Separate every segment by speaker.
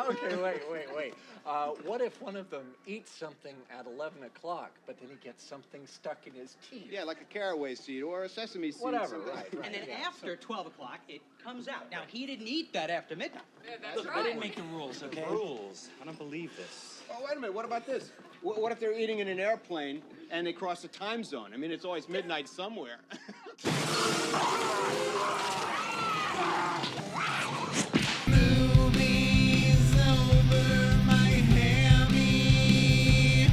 Speaker 1: Okay, wait. What if one of them eats something at 11 o'clock, but then he gets something stuck in his teeth?
Speaker 2: Yeah, like a caraway seed or a sesame seed.
Speaker 1: Whatever, right.
Speaker 3: And then after 12 o'clock, it comes out. Now, he didn't eat that after midnight.
Speaker 4: Yeah, that's
Speaker 5: Look,
Speaker 4: right.
Speaker 5: I didn't make the rules, okay?
Speaker 6: Rules. I don't believe this.
Speaker 2: Oh, wait a minute. What about this? What if they're eating in an airplane and they cross a time zone? I mean, it's always midnight somewhere.
Speaker 7: Movies over my hammy.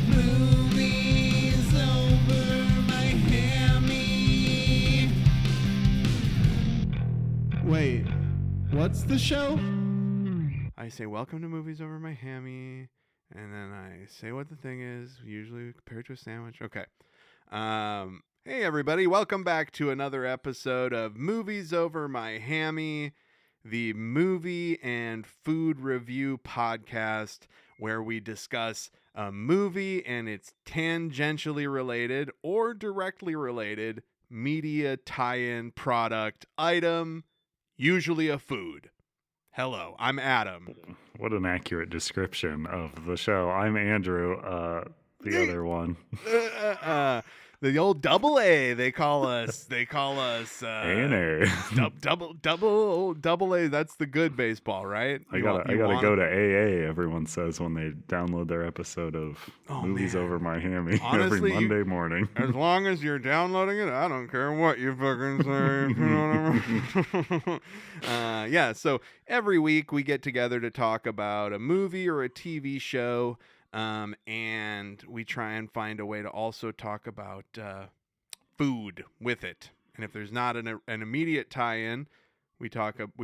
Speaker 7: Movies over my hammy. Wait, what's the show?
Speaker 8: I say, welcome to Movies Over My Hammy, and then I say what the thing is, usually compared to a sandwich. Okay. Hey, everybody. Welcome back to another episode of Movies Over My Hammy, the movie and food review podcast where we discuss a movie and its tangentially related or directly related media tie-in product item, usually a food. Hello, I'm Adam.
Speaker 6: What an accurate description of the show. I'm Andrew, the other one.
Speaker 8: The old double A, they call us.
Speaker 6: A&A.
Speaker 8: Double A. That's the good baseball, right?
Speaker 6: I gotta go to AA. Everyone says when they download their episode of Movies Over My Hammy
Speaker 8: Honestly,
Speaker 6: every Monday morning.
Speaker 8: As long as you're downloading it, I don't care what you fucking say. You know what I mean? Yeah. So every week we get together to talk about a movie or a TV show. And we try and find a way to also talk about food with it. And if there's not an immediate tie-in, we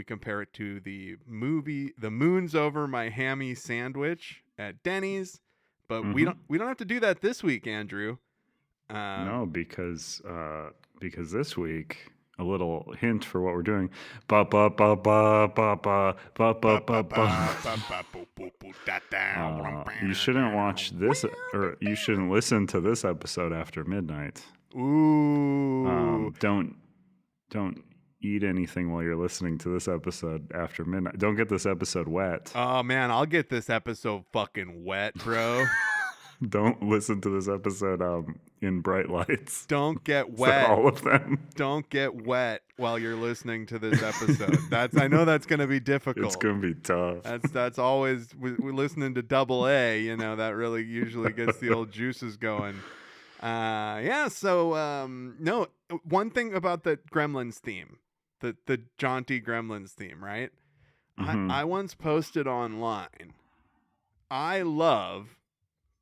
Speaker 8: compare it to the movie, The Moons Over My Hammy sandwich at Denny's. But we don't have to do that this week, Andrew.
Speaker 6: No, because this week. A little hint for what we're doing. You shouldn't watch this, or you shouldn't listen to this episode after midnight.
Speaker 8: Ooh.
Speaker 6: Don't eat anything while you're listening to this episode after midnight. Don't get this episode wet.
Speaker 8: Oh man, I'll get this episode fucking wet, bro.
Speaker 6: Don't listen to this episode in bright lights.
Speaker 8: Don't get wet.
Speaker 6: All of them.
Speaker 8: Don't get wet while you're listening to this episode. I know that's going to be difficult.
Speaker 6: It's going to be tough.
Speaker 8: That's always we're listening to double A. You know, that really usually gets the old juices going. So no, one thing about the Gremlins theme, the jaunty Gremlins theme, right?
Speaker 6: Mm-hmm.
Speaker 8: I once posted online. I love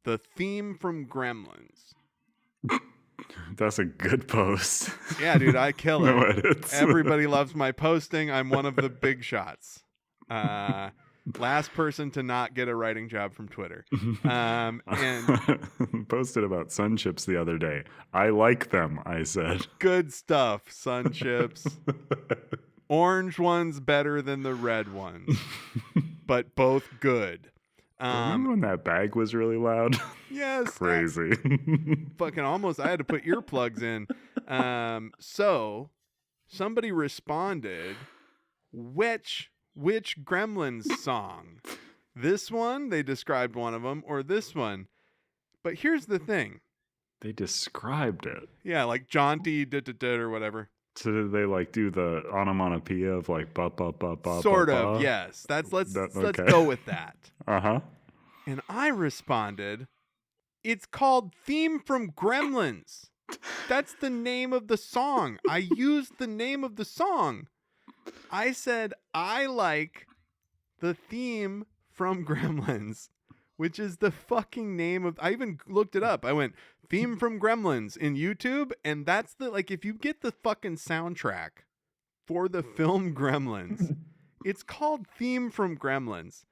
Speaker 8: the theme from Gremlins.
Speaker 6: That's a good post.
Speaker 8: Yeah, dude, I kill it.
Speaker 6: No edits.
Speaker 8: Everybody loves my posting. I'm one of the big shots. Last person to not get a writing job from Twitter. And
Speaker 6: posted about sun chips the other day. I like them, I said.
Speaker 8: Good stuff, sun chips. Orange ones better than the red ones, but both good.
Speaker 6: Remember when that bag was really loud?
Speaker 8: Yes.
Speaker 6: Crazy.
Speaker 8: Fucking almost, I had to put earplugs in. So somebody responded, which Gremlins song? This one, they described one of them, or this one. But here's the thing.
Speaker 6: They described it.
Speaker 8: Yeah, like jaunty, or whatever.
Speaker 6: So did they like do the onomatopoeia of like ba ba ba ba?
Speaker 8: Sort
Speaker 6: ba,
Speaker 8: of,
Speaker 6: ba?
Speaker 8: yes. Let's
Speaker 6: okay.
Speaker 8: go with that.
Speaker 6: Uh-huh.
Speaker 8: And I responded, it's called Theme from Gremlins. That's the name of the song. I used the name of the song. I said, I like the theme from Gremlins, which is the fucking name of, I even looked it up. I went, theme from Gremlins in YouTube. And that's if you get the fucking soundtrack for the film Gremlins, it's called Theme from Gremlins.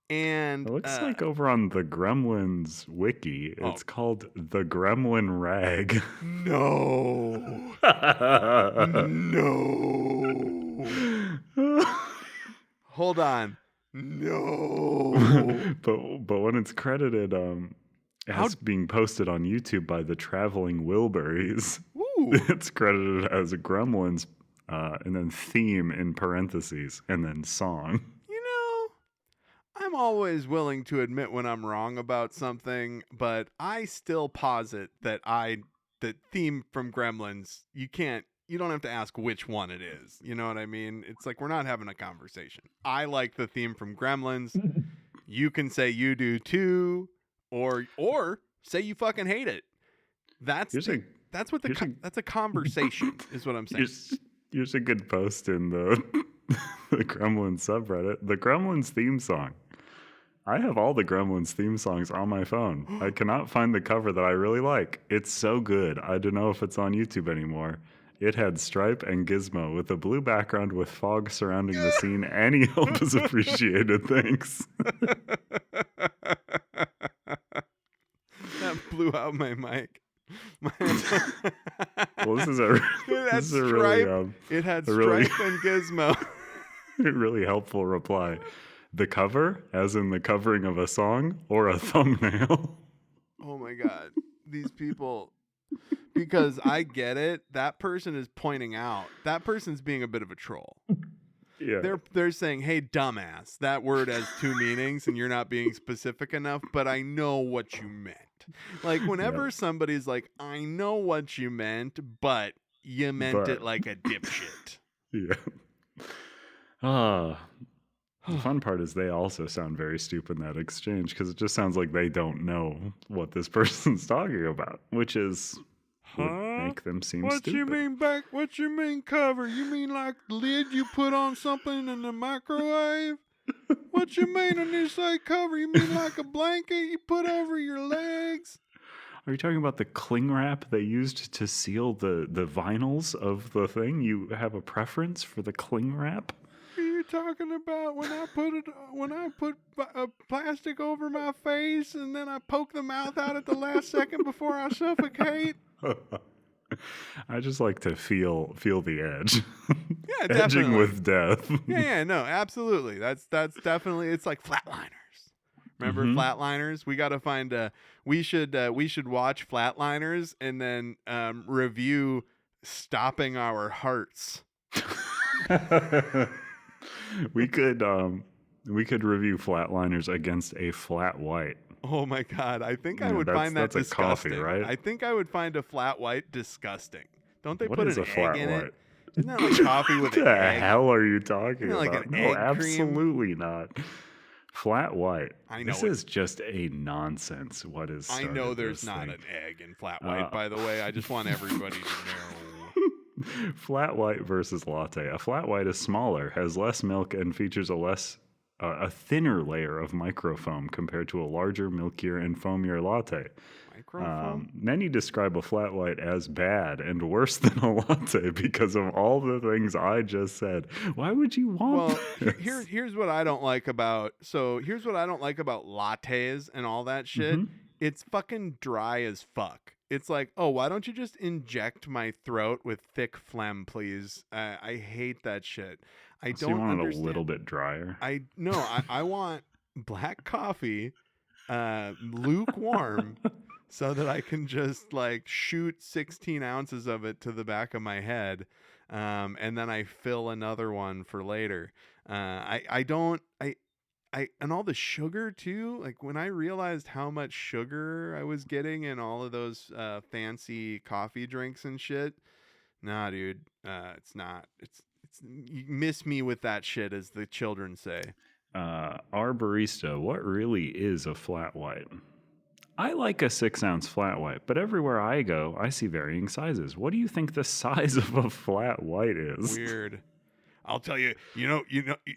Speaker 8: And
Speaker 6: it looks like over on the Gremlins wiki, it's called the Gremlin Rag.
Speaker 8: No. No. Hold on. No.
Speaker 6: But when it's credited as being posted on YouTube by the Traveling Wilburys, it's credited as a Gremlins and then theme in parentheses and then song.
Speaker 8: You know, I'm always willing to admit when I'm wrong about something, but I still posit that the theme from Gremlins, you don't have to ask which one it is. You know what I mean? It's like we're not having a conversation. I like the theme from Gremlins. You can say you do too, or say you fucking hate it. That's a conversation, is what I'm saying.
Speaker 6: Here's a good post in the the Gremlins subreddit. The Gremlins theme song. I have all the Gremlins theme songs on my phone. I cannot find the cover that I really like. It's so good. I don't know if it's on YouTube anymore. It had Stripe and Gizmo with a blue background with fog surrounding the scene. Any help is appreciated. Thanks.
Speaker 8: That blew out my mic.
Speaker 6: Well, this is a really,
Speaker 8: it had
Speaker 6: a
Speaker 8: Stripe
Speaker 6: really,
Speaker 8: and Gizmo.
Speaker 6: a really helpful reply. The cover, as in the covering of a song, or a thumbnail.
Speaker 8: Oh my God. These people, because I get it. That person is pointing out, that person's being a bit of a troll.
Speaker 6: Yeah.
Speaker 8: They're saying, hey, dumbass, that word has two meanings and you're not being specific enough, but I know what you meant. Like whenever somebody's like, I know what you meant, but you meant it like a dipshit.
Speaker 6: Yeah. The fun part is they also sound very stupid in that exchange because it just sounds like they don't know what this person's talking about, which is would make them seem stupid.
Speaker 8: What you mean cover? You mean like the lid you put on something in the microwave? What you mean when you say cover? You mean like a blanket you put over your legs?
Speaker 6: Are you talking about the cling wrap they used to seal the vinyls of the thing? You have a preference for the cling wrap?
Speaker 8: Are you talking about when I put plastic over my face and then I poke the mouth out at the last second before I suffocate?
Speaker 6: I just like to feel the edge.
Speaker 8: Yeah,
Speaker 6: Edging
Speaker 8: definitely.
Speaker 6: with death.
Speaker 8: Yeah, no, absolutely. That's definitely, it's like Flatliners. Remember Flatliners? We got to find we should watch Flatliners and then review Stopping Our Hearts.
Speaker 6: We could review Flatliners against a flat white.
Speaker 8: Oh my God! I think I would find that
Speaker 6: that's
Speaker 8: disgusting.
Speaker 6: A coffee, right?
Speaker 8: I think I would find a flat white disgusting. Don't they
Speaker 6: What
Speaker 8: put
Speaker 6: is
Speaker 8: an
Speaker 6: a flat
Speaker 8: egg in
Speaker 6: white?
Speaker 8: it? Isn't that like coffee with an
Speaker 6: What the
Speaker 8: egg?
Speaker 6: hell are you talking
Speaker 8: Isn't it like
Speaker 6: about?
Speaker 8: an
Speaker 6: No,
Speaker 8: egg cream?
Speaker 6: absolutely not. Flat white.
Speaker 8: I know
Speaker 6: this is just a nonsense. What is?
Speaker 8: I know there's not an egg in flat white. By the way, I just want everybody to know.
Speaker 6: Flat white versus latte. A flat white is smaller, has less milk, and features a thinner layer of microfoam compared to a larger, milkier, and foamier latte.
Speaker 8: Microfoam?
Speaker 6: Many describe a flat white as bad and worse than a latte because of all the things I just said. Why would you want this?
Speaker 8: Here's what I don't like about lattes and all that shit. It's fucking dry as fuck. It's like, oh, why don't you just inject my throat with thick phlegm, please? I hate that shit. I
Speaker 6: So
Speaker 8: don't
Speaker 6: you want
Speaker 8: understand.
Speaker 6: it a little bit drier?
Speaker 8: I want black coffee, lukewarm, so that I can just like shoot 16 ounces of it to the back of my head, and then I fill another one for later. And all the sugar too. Like when I realized how much sugar I was getting in all of those fancy coffee drinks and shit. Nah, dude, it's not. It's you miss me with that shit, as the children say.
Speaker 6: Our barista, what really is a flat white? I like a 6-ounce flat white, but everywhere I go, I see varying sizes. What do you think the size of a flat white is?
Speaker 8: Weird. I'll tell you, you know,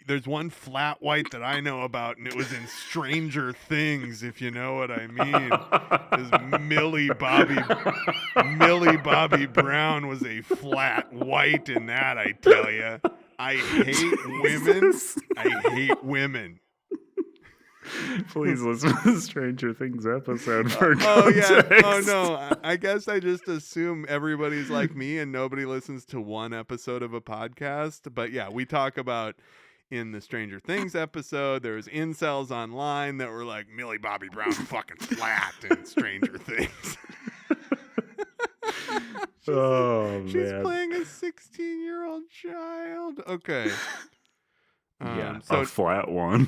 Speaker 8: there's one flat white that I know about, and it was in Stranger Things, if you know what I mean. 'Cause Millie Bobby Brown was a flat white in that, I tell you. I hate women. I hate women.
Speaker 6: Please listen to the Stranger Things episode for
Speaker 8: Oh
Speaker 6: context.
Speaker 8: yeah. Oh no. I guess I just assume everybody's like me and nobody listens to one episode of a podcast. But yeah, we talk about in the Stranger Things episode, there's incels online that were like, Millie Bobby Brown fucking flat in Stranger Things. She's playing a 16-year-old child. Okay.
Speaker 6: Yeah,
Speaker 8: So
Speaker 6: a flat one.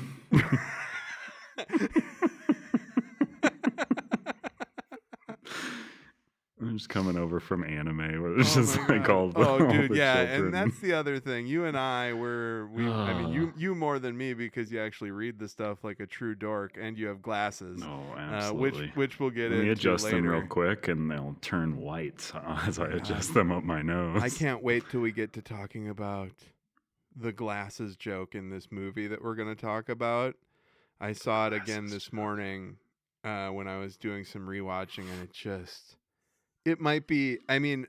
Speaker 6: I'm just coming over from anime where it's just
Speaker 8: my
Speaker 6: like
Speaker 8: God.
Speaker 6: all the
Speaker 8: Oh,
Speaker 6: all
Speaker 8: dude,
Speaker 6: the
Speaker 8: yeah,
Speaker 6: children.
Speaker 8: and that's the other thing. You and I I mean, you more than me because you actually read the stuff like a true dork, and you have glasses.
Speaker 6: Oh, absolutely.
Speaker 8: Which we'll get
Speaker 6: Let me
Speaker 8: into
Speaker 6: adjust
Speaker 8: later.
Speaker 6: them real quick, and they'll turn white as I adjust them up my nose.
Speaker 8: I can't wait till we get to talking about the glasses joke in this movie that we're going to talk about. I saw it again this morning when I was doing some rewatching, and it might be, I mean,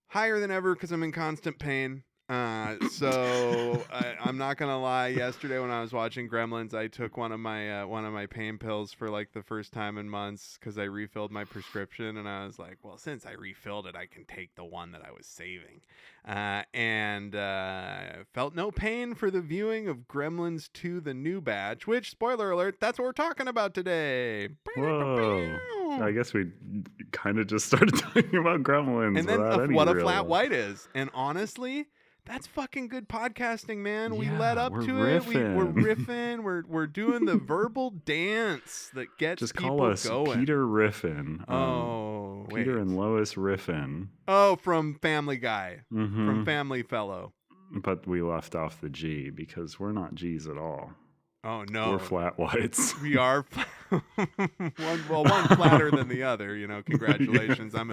Speaker 8: higher than ever because I'm in constant pain. So I'm not gonna lie. Yesterday when I was watching Gremlins, I took one of my pain pills for like the first time in months because I refilled my prescription, and I was like, well, since I refilled it, I can take the one that I was saving, and felt no pain for the viewing of Gremlins 2: The New Batch, which, spoiler alert, that's what we're talking about today.
Speaker 6: Whoa. I guess we kind of just started talking about Gremlins.
Speaker 8: And then
Speaker 6: without any
Speaker 8: what a
Speaker 6: real-
Speaker 8: flat white is. And honestly, that's fucking good podcasting, man. We led up
Speaker 6: we're
Speaker 8: to it. We're
Speaker 6: riffing.
Speaker 8: riffing. We're doing the verbal dance that gets
Speaker 6: Just
Speaker 8: people
Speaker 6: call us
Speaker 8: going.
Speaker 6: Peter Riffin.
Speaker 8: Wait.
Speaker 6: Peter and Lois Riffin.
Speaker 8: Oh, from Family Guy.
Speaker 6: Mhm.
Speaker 8: From Family Fellow.
Speaker 6: But we left off the G because we're not G's at all.
Speaker 8: Oh no.
Speaker 6: We're flat whites.
Speaker 8: We are one flatter than the other, congratulations. I'm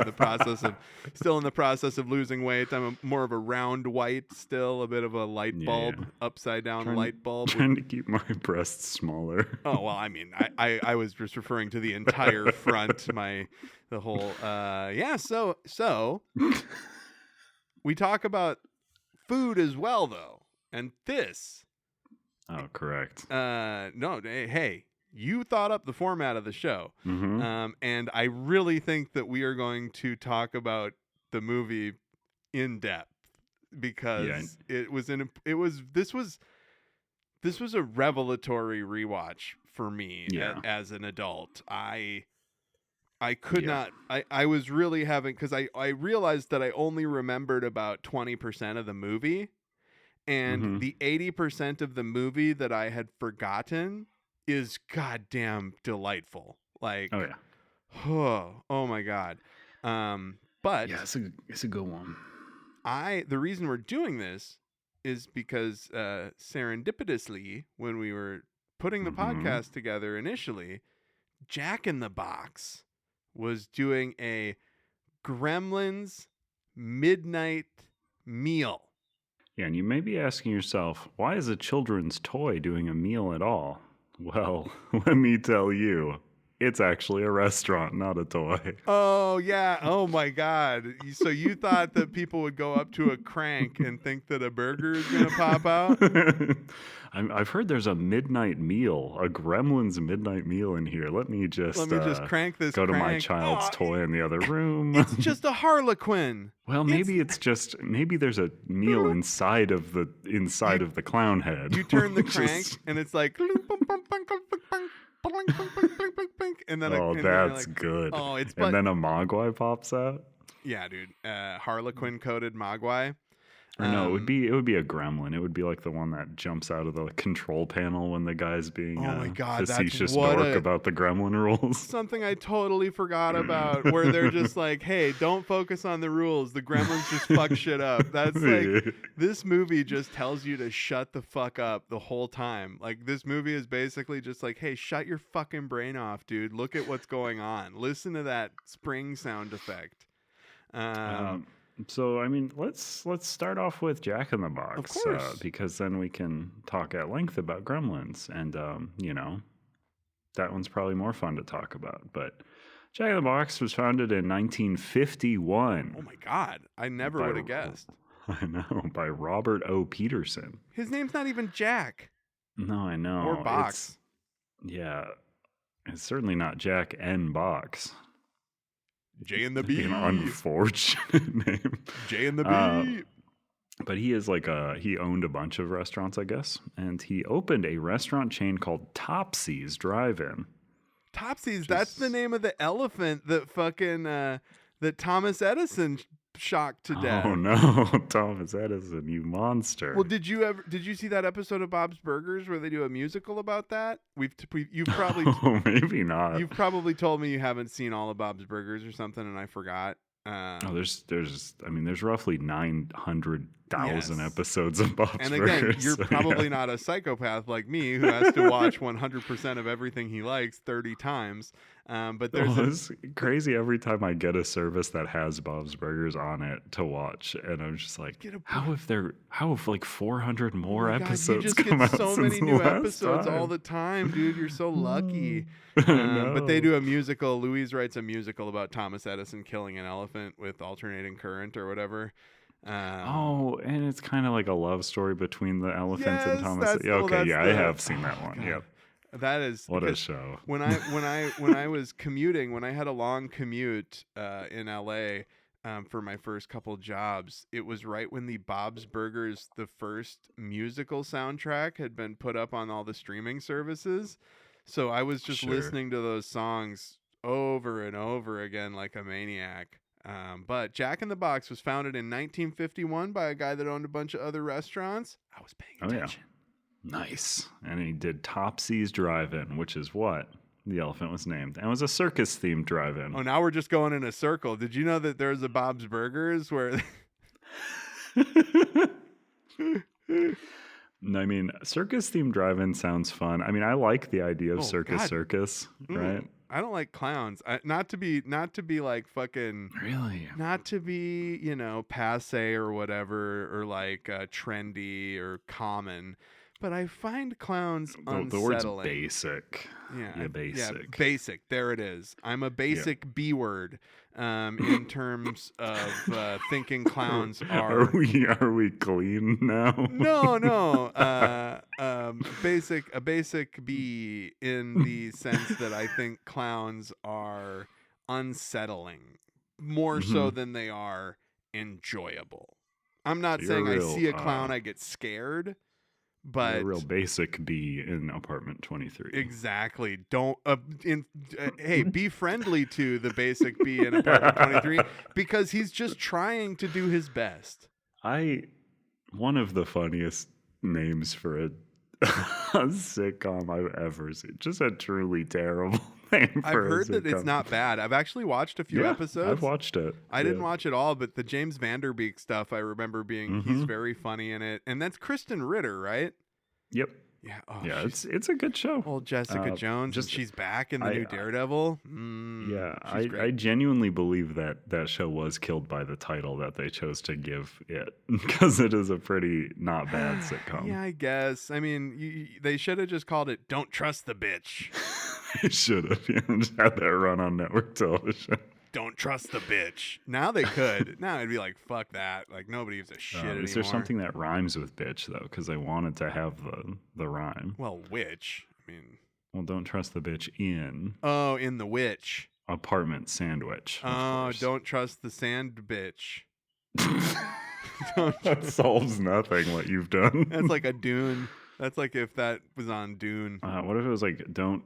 Speaker 8: still in the process of losing weight. I'm more of a round white still, a bit of a light bulb, upside down light bulb.
Speaker 6: Trying to keep my breasts smaller.
Speaker 8: Oh, well, I mean, I was just referring to the entire front, so we talk about food as well, though. And this.
Speaker 6: Oh, correct.
Speaker 8: No, hey, you thought up the format of the show.
Speaker 6: Mm-hmm.
Speaker 8: And I really think that we are going to talk about the movie in depth because this was a revelatory rewatch for me as an adult. I could not, I was really having, because I realized that I only remembered about 20% of the movie. And the 80% of the movie that I had forgotten is goddamn delightful. Like, oh my God. But
Speaker 6: yeah, it's a good one.
Speaker 8: The reason we're doing this is because serendipitously, when we were putting the podcast together initially, Jack in the Box was doing a Gremlins Midnight Meal.
Speaker 6: Yeah, and you may be asking yourself, why is a children's toy doing a meal at all? Well, let me tell you, it's actually a restaurant, not a toy.
Speaker 8: Oh, yeah. Oh, my God. So you thought that people would go up to a crank and think that a burger is going to pop out?
Speaker 6: I've heard there's a midnight meal, a Gremlins midnight meal in here. Let me just
Speaker 8: crank this
Speaker 6: go to my
Speaker 8: crank.
Speaker 6: child's toy in the other room.
Speaker 8: It's just a Harlequin.
Speaker 6: Well, maybe maybe there's a meal inside of the clown head.
Speaker 8: You turn the crank and it's like, and then
Speaker 6: that's good.
Speaker 8: Oh,
Speaker 6: and then a Mogwai pops out.
Speaker 8: Yeah, dude. Harlequin coated Mogwai.
Speaker 6: Or no, it would be a gremlin. It would be like the one that jumps out of the control panel when the guy's being facetious dork about the gremlin rules.
Speaker 8: Something I totally forgot about, where they're just like, hey, don't focus on the rules. The gremlins just fuck shit up. That's like, this movie just tells you to shut the fuck up the whole time. Like, this movie is basically just like, hey, shut your fucking brain off, dude. Look at what's going on. Listen to that spring sound effect.
Speaker 6: So, I mean, let's start off with Jack in the Box,
Speaker 8: of course,
Speaker 6: because then we can talk at length about Gremlins, and that one's probably more fun to talk about. But Jack in the Box was founded in 1951.
Speaker 8: Oh my God, I never would have guessed.
Speaker 6: I know, by Robert O. Peterson.
Speaker 8: His name's not even Jack.
Speaker 6: No, I know.
Speaker 8: Or Box.
Speaker 6: It's certainly not Jack N. Box.
Speaker 8: J and the B.
Speaker 6: An unfortunate name.
Speaker 8: J and the B.
Speaker 6: But he is he owned a bunch of restaurants, I guess. And he opened a restaurant chain called Topsy's Drive-In.
Speaker 8: Topsy's, that's the name of the elephant that fucking, that Thomas Edison shocked to death.
Speaker 6: Oh no, Thomas Edison, you monster.
Speaker 8: Well, did you see that episode of Bob's Burgers where they do a musical about that? You've probably
Speaker 6: Oh, maybe not.
Speaker 8: you've probably told me you haven't seen all of Bob's Burgers or something, and I forgot.
Speaker 6: There's roughly 900,000
Speaker 8: Yes.
Speaker 6: episodes of Bob's
Speaker 8: And
Speaker 6: Burgers.
Speaker 8: again, you're
Speaker 6: so
Speaker 8: probably
Speaker 6: yeah.
Speaker 8: not a psychopath like me who has to watch 100% of everything he likes 30 times. But there's
Speaker 6: Well, it's crazy every time I get a service that has Bob's Burgers on it to watch, and I'm just like, how if like 400 more
Speaker 8: God,
Speaker 6: episodes
Speaker 8: you just
Speaker 6: come
Speaker 8: get
Speaker 6: out
Speaker 8: so
Speaker 6: since
Speaker 8: many
Speaker 6: the
Speaker 8: new
Speaker 6: last
Speaker 8: episodes all
Speaker 6: time?
Speaker 8: the time, dude. You're so lucky.
Speaker 6: I
Speaker 8: But they
Speaker 6: know.
Speaker 8: do a musical. Louise writes a musical about Thomas Edison killing an elephant with alternating current or whatever.
Speaker 6: Oh, and it's kind of like a love story between the elephant
Speaker 8: Yes,
Speaker 6: and Thomas.
Speaker 8: that's- well,
Speaker 6: Okay,
Speaker 8: that's
Speaker 6: yeah, I
Speaker 8: the-
Speaker 6: have seen that
Speaker 8: oh,
Speaker 6: one.
Speaker 8: God.
Speaker 6: Yep.
Speaker 8: That is
Speaker 6: What a
Speaker 8: because
Speaker 6: show.
Speaker 8: when I was commuting, when I had a long commute in LA for my first couple jobs, it was right when the Bob's Burgers, the first musical soundtrack, had been put up on all the streaming services. So I was just
Speaker 6: Sure.
Speaker 8: listening to those songs over and over again like a maniac. But Jack in the Box was founded in 1951 by a guy that owned a bunch of other restaurants. I was paying
Speaker 6: Oh, yeah.
Speaker 8: attention.
Speaker 6: Nice. And he did Topsy's Drive-In, which is what the elephant was named. And it was a circus-themed drive-in.
Speaker 8: Oh, now we're just going in a circle. Did you know that there's a Bob's Burgers where
Speaker 6: No, I mean, circus-themed drive-in sounds fun. I mean, I like the idea of
Speaker 8: Oh,
Speaker 6: circus,
Speaker 8: God.
Speaker 6: circus, right?
Speaker 8: I don't like clowns. Not to be like fucking,
Speaker 6: Really?
Speaker 8: not to be, passe or whatever, or like trendy or common, but I find clowns unsettling.
Speaker 6: The word's basic.
Speaker 8: Yeah,
Speaker 6: Yeah, basic.
Speaker 8: basic. There it is. I'm a basic B word in terms of thinking clowns
Speaker 6: Are we clean now?
Speaker 8: No. A basic B in the sense that I think clowns are unsettling more so than they are enjoyable. I'm not
Speaker 6: You're
Speaker 8: saying I
Speaker 6: real,
Speaker 8: see a clown, I get scared, but
Speaker 6: a real basic B in apartment 23.
Speaker 8: exactly. Don't hey, be friendly to the basic B in apartment 23 because he's just trying to do his best.
Speaker 6: One of the funniest names for a sitcom I've ever seen. Just a truly terrible name
Speaker 8: I've
Speaker 6: for a
Speaker 8: heard that it's
Speaker 6: sitcom.
Speaker 8: not bad. I've actually watched a few
Speaker 6: Yeah,
Speaker 8: episodes.
Speaker 6: I've watched it.
Speaker 8: I didn't watch it all, but the James Vanderbeek stuff I remember being he's
Speaker 6: Mhm.
Speaker 8: very funny in it. And that's Kristen Ritter, right?
Speaker 6: Yep.
Speaker 8: Yeah. Oh,
Speaker 6: Yeah,
Speaker 8: she's
Speaker 6: it's a good show.
Speaker 8: old Jessica Jones.
Speaker 6: just-
Speaker 8: And she's back in the
Speaker 6: I-
Speaker 8: new Daredevil.
Speaker 6: Yeah,
Speaker 8: she's
Speaker 6: I
Speaker 8: great.
Speaker 6: genuinely believe that show was killed by the title that they chose to give it because it is a pretty not bad sitcom.
Speaker 8: Yeah, I guess. I mean, they should have just called it "Don't Trust the Bitch."
Speaker 6: They should have just had that run on network television.
Speaker 8: Don't trust the bitch. Now they could. Now it'd be like, fuck that. Like nobody gives a shit anymore.
Speaker 6: Is there something that rhymes with bitch though? Because I wanted to have the rhyme.
Speaker 8: Well, witch. I mean,
Speaker 6: Well, don't trust the bitch in
Speaker 8: oh, in the witch.
Speaker 6: apartment sandwich. of
Speaker 8: Oh,
Speaker 6: course.
Speaker 8: don't trust the sand bitch.
Speaker 6: That solves nothing. What you've done.
Speaker 8: That's like a Dune. That's like if that was on Dune.
Speaker 6: What if it was like don't?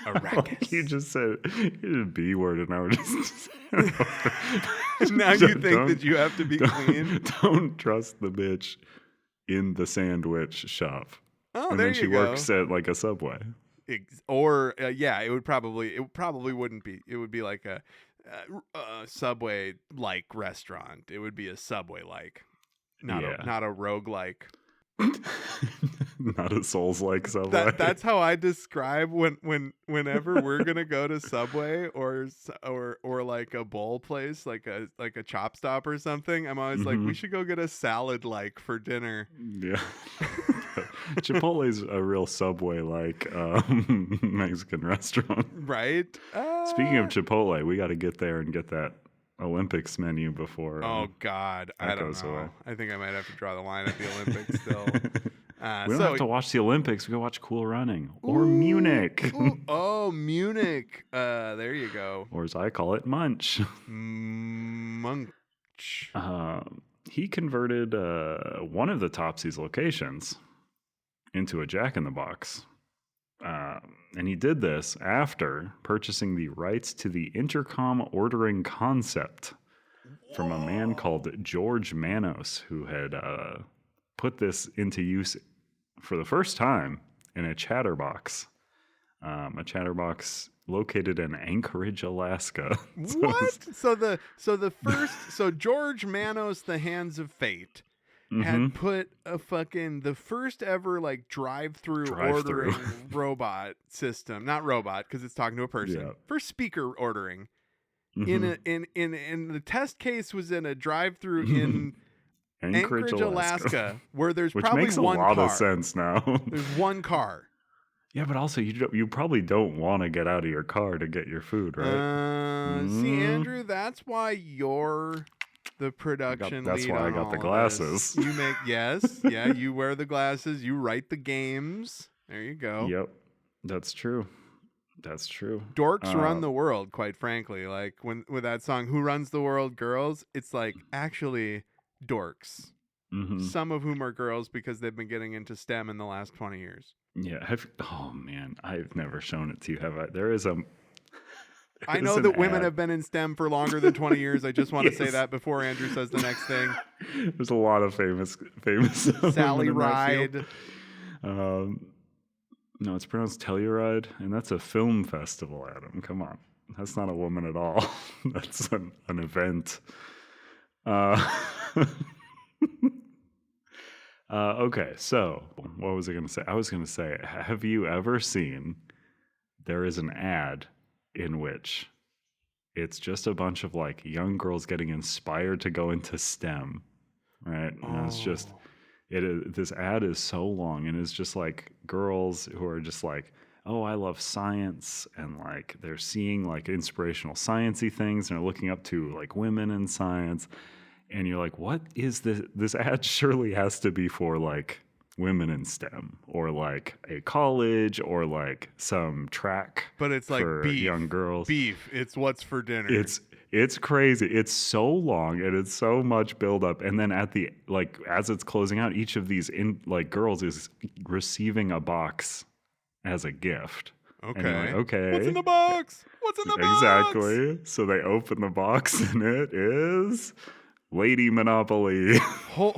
Speaker 8: Arrakis.
Speaker 6: You just said a B word, and I would just.
Speaker 8: Now you think that you have to be
Speaker 6: don't-
Speaker 8: clean?
Speaker 6: Don't trust the bitch in the sandwich shop.
Speaker 8: Oh,
Speaker 6: And
Speaker 8: there
Speaker 6: then she
Speaker 8: you go.
Speaker 6: works at like a Subway.
Speaker 8: Or yeah, it probably wouldn't be. It would be like a Subway like restaurant. It would be a Subway like, not
Speaker 6: Yeah.
Speaker 8: not a rogue like.
Speaker 6: Not a Souls like Subway.
Speaker 8: That's how I describe whenever we're gonna go to Subway or like a bowl place, like a chop stop or something. I'm always like, we should go get a salad like for dinner.
Speaker 6: Yeah. Chipotle's a real Subway like Mexican restaurant.
Speaker 8: Right?
Speaker 6: Speaking of Chipotle, we got to get there and get that Olympics menu before.
Speaker 8: Oh God, I
Speaker 6: that
Speaker 8: don't
Speaker 6: goes
Speaker 8: know.
Speaker 6: away.
Speaker 8: I think I might have to draw the line at the Olympics still.
Speaker 6: We don't have to watch the Olympics. We can watch Cool Running or Munich,
Speaker 8: Oh, Munich. There you go.
Speaker 6: or as I call it, Munch.
Speaker 8: Munch.
Speaker 6: He converted one of the Topsy's locations into a Jack in the Box. And he did this after purchasing the rights to the intercom ordering concept from a man called George Manos, who had put this into use for the first time in a chatterbox located in Anchorage, Alaska.
Speaker 8: What? So George Manos, the Hands of Fate, had put the first ever like drive-through ordering robot system, not robot because it's talking to a person, first speaker ordering in the test case was in a drive-through in Anchorage, Alaska, where there's
Speaker 6: which
Speaker 8: probably
Speaker 6: makes a
Speaker 8: one
Speaker 6: lot
Speaker 8: car.
Speaker 6: of sense now.
Speaker 8: There's one car.
Speaker 6: Yeah, but also you probably don't want to get out of your car to get your food, right?
Speaker 8: See, Andrew, that's why you're the production lead.
Speaker 6: That's why I
Speaker 8: on
Speaker 6: got the
Speaker 8: all
Speaker 6: glasses.
Speaker 8: This. You make you wear the glasses. You write the games. There you go.
Speaker 6: Yep, that's true. That's true.
Speaker 8: Dorks run the world, quite frankly. Like with that song, "Who Runs the World, Girls?" It's like actually dorks. Some of whom are girls because they've been getting into STEM in the last 20 years.
Speaker 6: Yeah. Oh man, I've never shown it to you, have I? There is a.
Speaker 8: I know that women have been in STEM for longer than 20 years. I just want to say that before Andrew says the next thing.
Speaker 6: There's a lot of famous.
Speaker 8: Sally Ride.
Speaker 6: No, it's pronounced Telluride, and that's a film festival, Adam. Come on. That's not a woman at all. That's an event. Okay, so what was I going to say? I was going to say, have you ever seen, there is an ad in which it's just a bunch of like young girls getting inspired to go into STEM, right? And it's just, this ad is so long, and it's just like girls who are just like, oh, I love science, and like they're seeing like inspirational sciencey things, and they're looking up to like women in science. And you're like, what is this? This ad surely has to be for like women in STEM, or like a college, or like some track.
Speaker 8: But it's like
Speaker 6: for
Speaker 8: beef,
Speaker 6: young girls.
Speaker 8: Beef. It's what's for dinner.
Speaker 6: It's crazy. It's so long, and it's so much build up. And then at the like as it's closing out, each of these girls is receiving a box as a gift.
Speaker 8: Okay.
Speaker 6: And you're like, okay.
Speaker 8: What's in the box? What's in the box?
Speaker 6: Exactly. So they open the box, and it is Lady Monopoly.
Speaker 8: Hold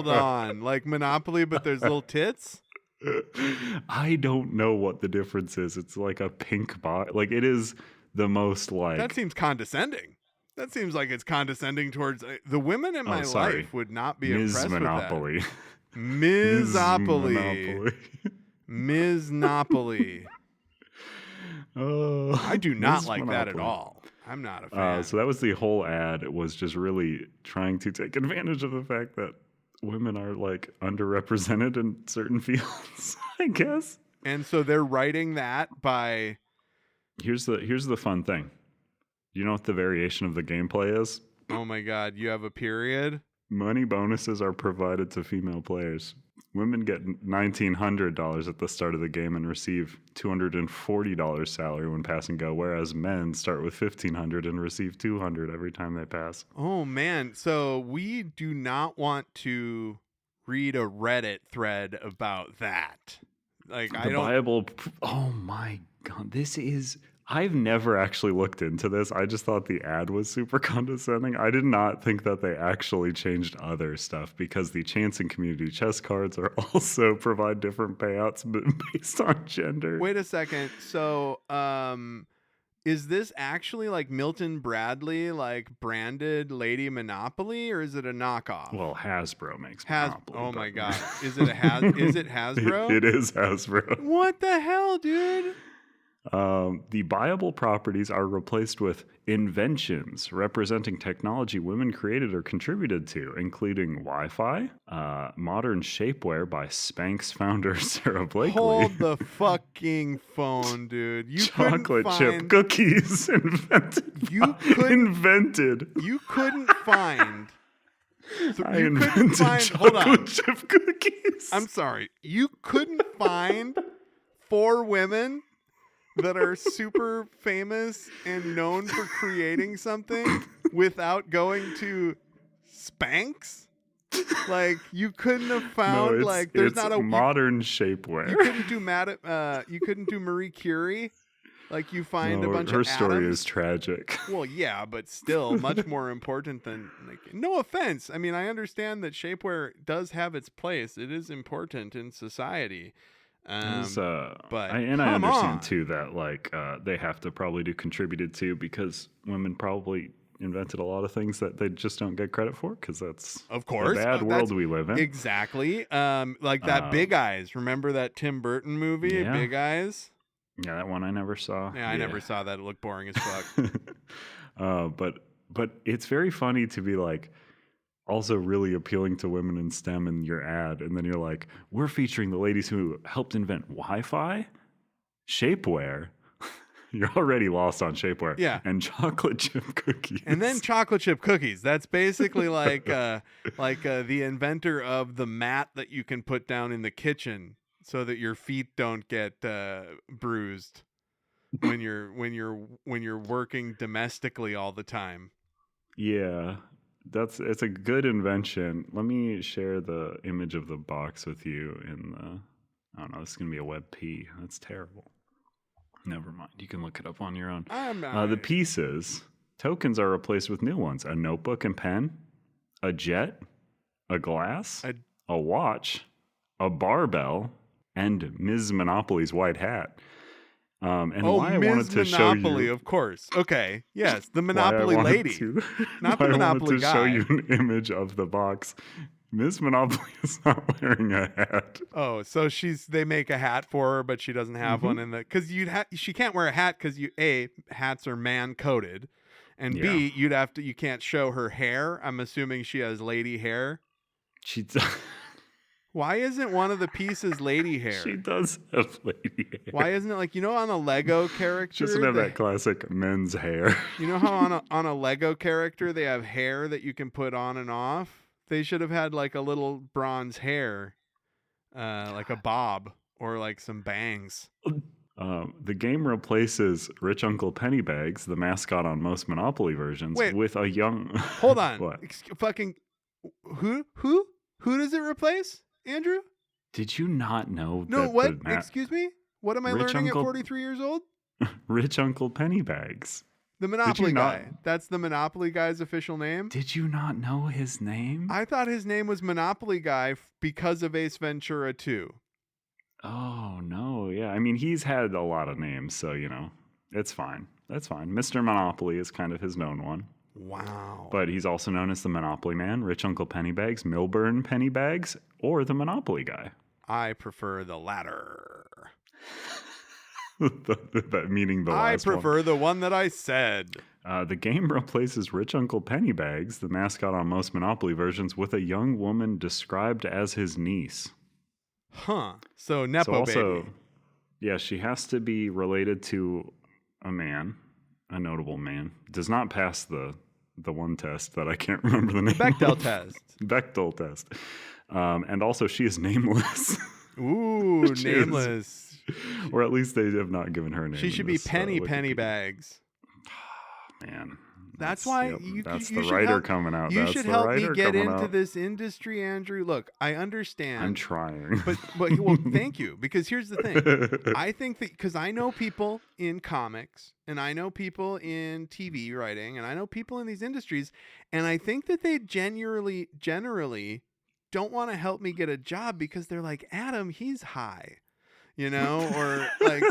Speaker 8: on. Like Monopoly, but there's little tits?
Speaker 6: I don't know what the difference is. It's like a pink box. Like it is the most like.
Speaker 8: That seems condescending. That seems like it's condescending towards the women in my life would not be
Speaker 6: Ms.
Speaker 8: impressed
Speaker 6: Monopoly.
Speaker 8: with that. Ms.
Speaker 6: Monopoly.
Speaker 8: Ms. Monopoly.
Speaker 6: Oh,
Speaker 8: I do not
Speaker 6: Ms.
Speaker 8: like
Speaker 6: Monopoly.
Speaker 8: that at all. I'm not a fan.
Speaker 6: So that was the whole ad. It was just really trying to take advantage of the fact that women are like underrepresented in certain fields, I guess.
Speaker 8: And so they're writing that by.
Speaker 6: Here's the fun thing. You know what the variation of the gameplay is?
Speaker 8: Oh my God! You have a period.
Speaker 6: Money bonuses are provided to female players. Women get $1,900 at the start of the game and receive $240 salary when pass and go, whereas men start with $1,500 and receive $200 every time they pass.
Speaker 8: Oh man! So we do not want to read a Reddit thread about that. Like
Speaker 6: the Bible. Oh my God! This is. I've never actually looked into this. I just thought the ad was super condescending. I did not think that they actually changed other stuff, because the chance and community chest cards are also provide different payouts based on gender.
Speaker 8: Wait a second. So, is this actually like Milton Bradley, like branded Lady Monopoly, or is it a knockoff?
Speaker 6: Well, Hasbro makes Monopoly.
Speaker 8: Oh my God! Is it is it Hasbro?
Speaker 6: It is Hasbro.
Speaker 8: What the hell, dude?
Speaker 6: The buyable properties are replaced with inventions representing technology women created or contributed to, including Wi-Fi, modern shapewear by Spanx founder Sarah Blakely.
Speaker 8: Hold the fucking phone, dude. You
Speaker 6: chocolate
Speaker 8: couldn't
Speaker 6: chip cookies invented.
Speaker 8: You couldn't
Speaker 6: You
Speaker 8: couldn't find.
Speaker 6: I
Speaker 8: you
Speaker 6: invented
Speaker 8: couldn't find.
Speaker 6: chocolate
Speaker 8: Hold on.
Speaker 6: chip cookies.
Speaker 8: I'm sorry. You couldn't find 4 women that are super famous and known for creating something without going to Spanx? Like you couldn't have found
Speaker 6: there's not a modern shapewear.
Speaker 8: You couldn't do Marie Curie. Like you find
Speaker 6: No,
Speaker 8: a bunch
Speaker 6: her
Speaker 8: of
Speaker 6: story
Speaker 8: atoms.
Speaker 6: is tragic.
Speaker 8: Well, yeah, but still much more important than like. No offense. I mean, I understand that shapewear does have its place. It is important in society.
Speaker 6: But I
Speaker 8: come
Speaker 6: understand
Speaker 8: on.
Speaker 6: too that like they have to probably do contributed to because women probably invented a lot of things that they just don't get credit for because that's
Speaker 8: Of course,
Speaker 6: the bad world we live in.
Speaker 8: Exactly. Like that Big Eyes. Remember that Tim Burton movie,
Speaker 6: Yeah.
Speaker 8: Big Eyes?
Speaker 6: Yeah, that one I never saw.
Speaker 8: Yeah, I never saw that. It looked boring as fuck.
Speaker 6: But it's very funny to be like also really appealing to women in STEM in your ad, and then you're like, we're featuring the ladies who helped invent Wi-Fi, shapewear. You're already lost on shapewear.
Speaker 8: Yeah.
Speaker 6: And chocolate chip cookies.
Speaker 8: And then chocolate chip cookies. That's basically like the inventor of the mat that you can put down in the kitchen so that your feet don't get bruised when you're working domestically all the time.
Speaker 6: Yeah. It's a good invention. Let me share the image of the box with you in the I don't know, this is gonna be a web P. That's terrible. Never mind. You can look it up on your own. The pieces, tokens are replaced with new ones. A notebook and pen, a jet, a glass, a watch, a barbell, and Ms. Monopoly's white hat. And why I wanted to show
Speaker 8: Monopoly,
Speaker 6: you,
Speaker 8: of course. Okay, yes, the
Speaker 6: why I
Speaker 8: Monopoly
Speaker 6: wanted
Speaker 8: lady,
Speaker 6: to-
Speaker 8: not the
Speaker 6: why I
Speaker 8: Monopoly
Speaker 6: wanted to
Speaker 8: guy.
Speaker 6: show you an image of the box. Ms. Monopoly is not wearing a hat.
Speaker 8: Oh, so they make a hat for her, but she doesn't have one in the because she can't wear a hat because hats are man coded, and B you can't show her hair. I'm assuming she has lady hair.
Speaker 6: She does.
Speaker 8: Why isn't one of the pieces lady hair?
Speaker 6: She does have lady hair.
Speaker 8: Why isn't it like on a Lego character?
Speaker 6: She doesn't have that classic men's hair.
Speaker 8: You know how on a Lego character they have hair that you can put on and off? They should have had like a little bronze hair, like a bob or like some bangs.
Speaker 6: The game replaces Rich Uncle Pennybags, the mascot on most Monopoly versions,
Speaker 8: Wait.
Speaker 6: with a young.
Speaker 8: Hold on.
Speaker 6: What?
Speaker 8: Who does it replace, Andrew?
Speaker 6: Did you not know?
Speaker 8: No,
Speaker 6: that
Speaker 8: what?
Speaker 6: the
Speaker 8: Excuse me? What am I
Speaker 6: Rich
Speaker 8: learning
Speaker 6: Uncle-
Speaker 8: at 43 years old?
Speaker 6: Rich Uncle Pennybags.
Speaker 8: The Monopoly
Speaker 6: not-
Speaker 8: guy. That's the Monopoly guy's official name?
Speaker 6: Did you not know his name?
Speaker 8: I thought his name was Monopoly Guy because of Ace Ventura 2.
Speaker 6: Oh no, yeah. I mean, he's had a lot of names, so it's fine. That's fine. Mr. Monopoly is kind of his known one.
Speaker 8: Wow.
Speaker 6: But he's also known as the Monopoly Man, Rich Uncle Pennybags, Milburn Pennybags, or the Monopoly Guy.
Speaker 8: I prefer the latter.
Speaker 6: That meaning the
Speaker 8: I
Speaker 6: last one.
Speaker 8: prefer the one that I said.
Speaker 6: The game replaces Rich Uncle Pennybags, the mascot on most Monopoly versions, with a young woman described as his niece.
Speaker 8: Huh. So Nepo baby.
Speaker 6: Yeah, she has to be related to a man, a notable man. Does not pass the one test that I can't remember the name
Speaker 8: Bechdel
Speaker 6: of.
Speaker 8: test.
Speaker 6: Bechdel test. And also she is nameless.
Speaker 8: Ooh,
Speaker 6: Which is-
Speaker 8: nameless.
Speaker 6: Or at least they have not given her a name.
Speaker 8: She should be Penny
Speaker 6: Wikipedia.
Speaker 8: Pennybags.
Speaker 6: Man.
Speaker 8: That's why
Speaker 6: that's
Speaker 8: you
Speaker 6: the
Speaker 8: should
Speaker 6: writer
Speaker 8: help-
Speaker 6: coming out.
Speaker 8: You
Speaker 6: That's
Speaker 8: should
Speaker 6: the
Speaker 8: help me
Speaker 6: writer
Speaker 8: get
Speaker 6: coming
Speaker 8: into
Speaker 6: out.
Speaker 8: this industry, Andrew. Look, I understand.
Speaker 6: I'm trying.
Speaker 8: But well, thank you. Because here's the thing. I think that because I know people in comics and I know people in TV writing and I know people in these industries, and I think that they generally don't want to help me get a job because they're like, Adam, he's high, or like.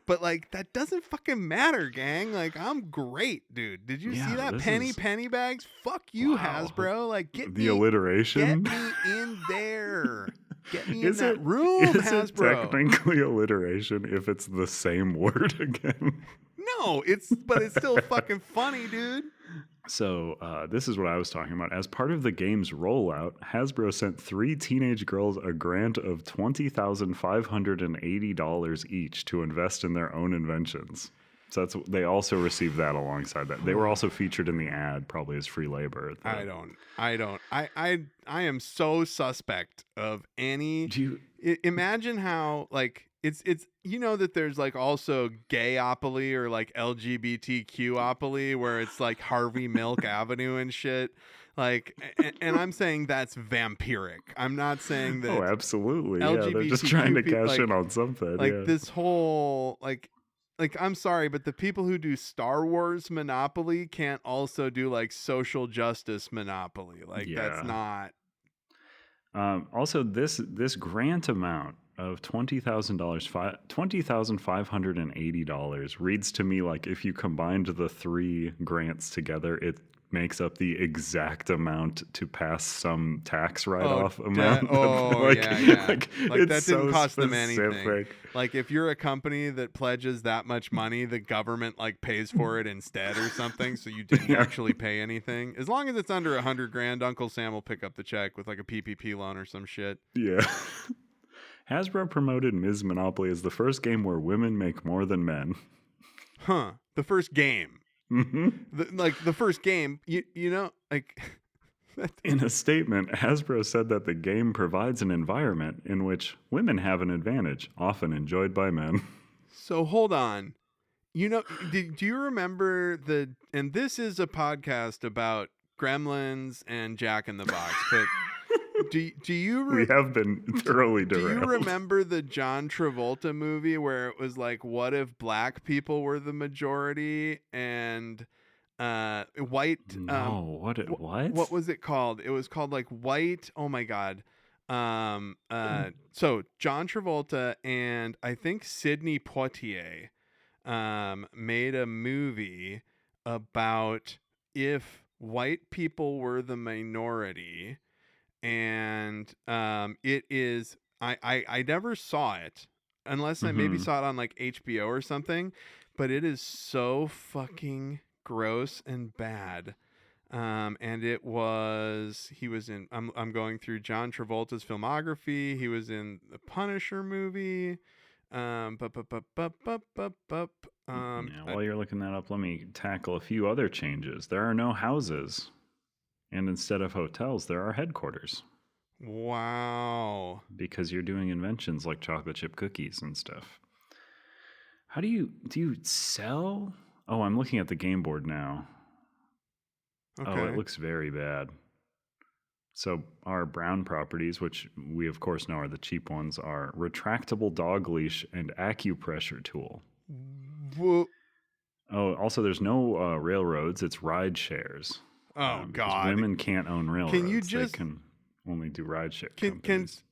Speaker 8: But like that doesn't fucking matter, gang. Like I'm great, dude. Did you see that?
Speaker 6: this
Speaker 8: Penny
Speaker 6: is-
Speaker 8: Pennybags? Fuck you,
Speaker 6: Wow.
Speaker 8: Hasbro. Like get
Speaker 6: the
Speaker 8: me
Speaker 6: alliteration.
Speaker 8: Get me in there. Get me
Speaker 6: Is
Speaker 8: in
Speaker 6: it
Speaker 8: that room,
Speaker 6: Is it
Speaker 8: Hasbro.
Speaker 6: technically alliteration if it's the same word again?
Speaker 8: No, but it's still fucking funny, dude.
Speaker 6: So this is what I was talking about. As part of the game's rollout, Hasbro sent 3 teenage girls a grant of $20,580 each to invest in their own inventions. So they also received that alongside that. They were also featured in the ad, probably as free labor.
Speaker 8: I am so suspect of any. Imagine how like it's that there's like also gayopoly or like LGBTQopoly where it's like Harvey Milk Avenue and shit. Like, and I'm saying that's vampiric. I'm not saying that.
Speaker 6: Oh, absolutely. Yeah, they're just trying to
Speaker 8: LGBTQ
Speaker 6: cash
Speaker 8: like-
Speaker 6: in on something.
Speaker 8: Like
Speaker 6: yeah.
Speaker 8: this whole like like, I'm sorry, but the people who do Star Wars Monopoly can't also do like social justice Monopoly. Like, that's not.
Speaker 6: Also, this grant amount of $20,000, $20,580 reads to me like if you combined the 3 grants together, it makes up the exact amount to pass some tax write-off amount.
Speaker 8: Yeah.
Speaker 6: Like
Speaker 8: that
Speaker 6: it's
Speaker 8: didn't
Speaker 6: so
Speaker 8: cost them anything.
Speaker 6: specific.
Speaker 8: Like, if you're a company that pledges that much money, the government like pays for it instead or something, so you didn't actually pay anything. As long as it's under $100,000, Uncle Sam will pick up the check with like a PPP loan or some shit.
Speaker 6: Yeah. Hasbro promoted Ms. Monopoly as the first game where women make more than men.
Speaker 8: Huh. The first game.
Speaker 6: Mm-hmm.
Speaker 8: The first game, you know, like.
Speaker 6: In a statement, Hasbro said that the game provides an environment in which women have an advantage, often enjoyed by men.
Speaker 8: So hold on. You know, do you remember and this is a podcast about Gremlins and Jack in the Box, but do you
Speaker 6: We have been thoroughly
Speaker 8: do
Speaker 6: derailed.
Speaker 8: you remember the John Travolta movie where it was like, what if black people were the majority and white
Speaker 6: No, what?
Speaker 8: What was it called? It was called like White. Oh my God. So John Travolta and I think Sidney Poitier made a movie about if white people were the minority, and it is I never saw it unless I maybe saw it on like HBO or something, but it is so fucking gross and bad. And he was in, I'm going through John Travolta's filmography. He was in the Punisher movie.
Speaker 6: While you're looking that up, let me tackle a few other changes. There are no houses, and instead of hotels, there are headquarters.
Speaker 8: Wow.
Speaker 6: Because you're doing inventions like chocolate chip cookies and stuff. How do you sell? Oh, I'm looking at the game board now.
Speaker 8: Okay.
Speaker 6: Oh, it looks very bad. So our brown properties, which we of course know are the cheap ones, are retractable dog leash and acupressure tool.
Speaker 8: Whoa.
Speaker 6: Oh, also there's no railroads. It's ride shares.
Speaker 8: Oh,
Speaker 6: Because
Speaker 8: God.
Speaker 6: women can't own railroads.
Speaker 8: Can you just-
Speaker 6: They can only do ride share
Speaker 8: Can
Speaker 6: companies.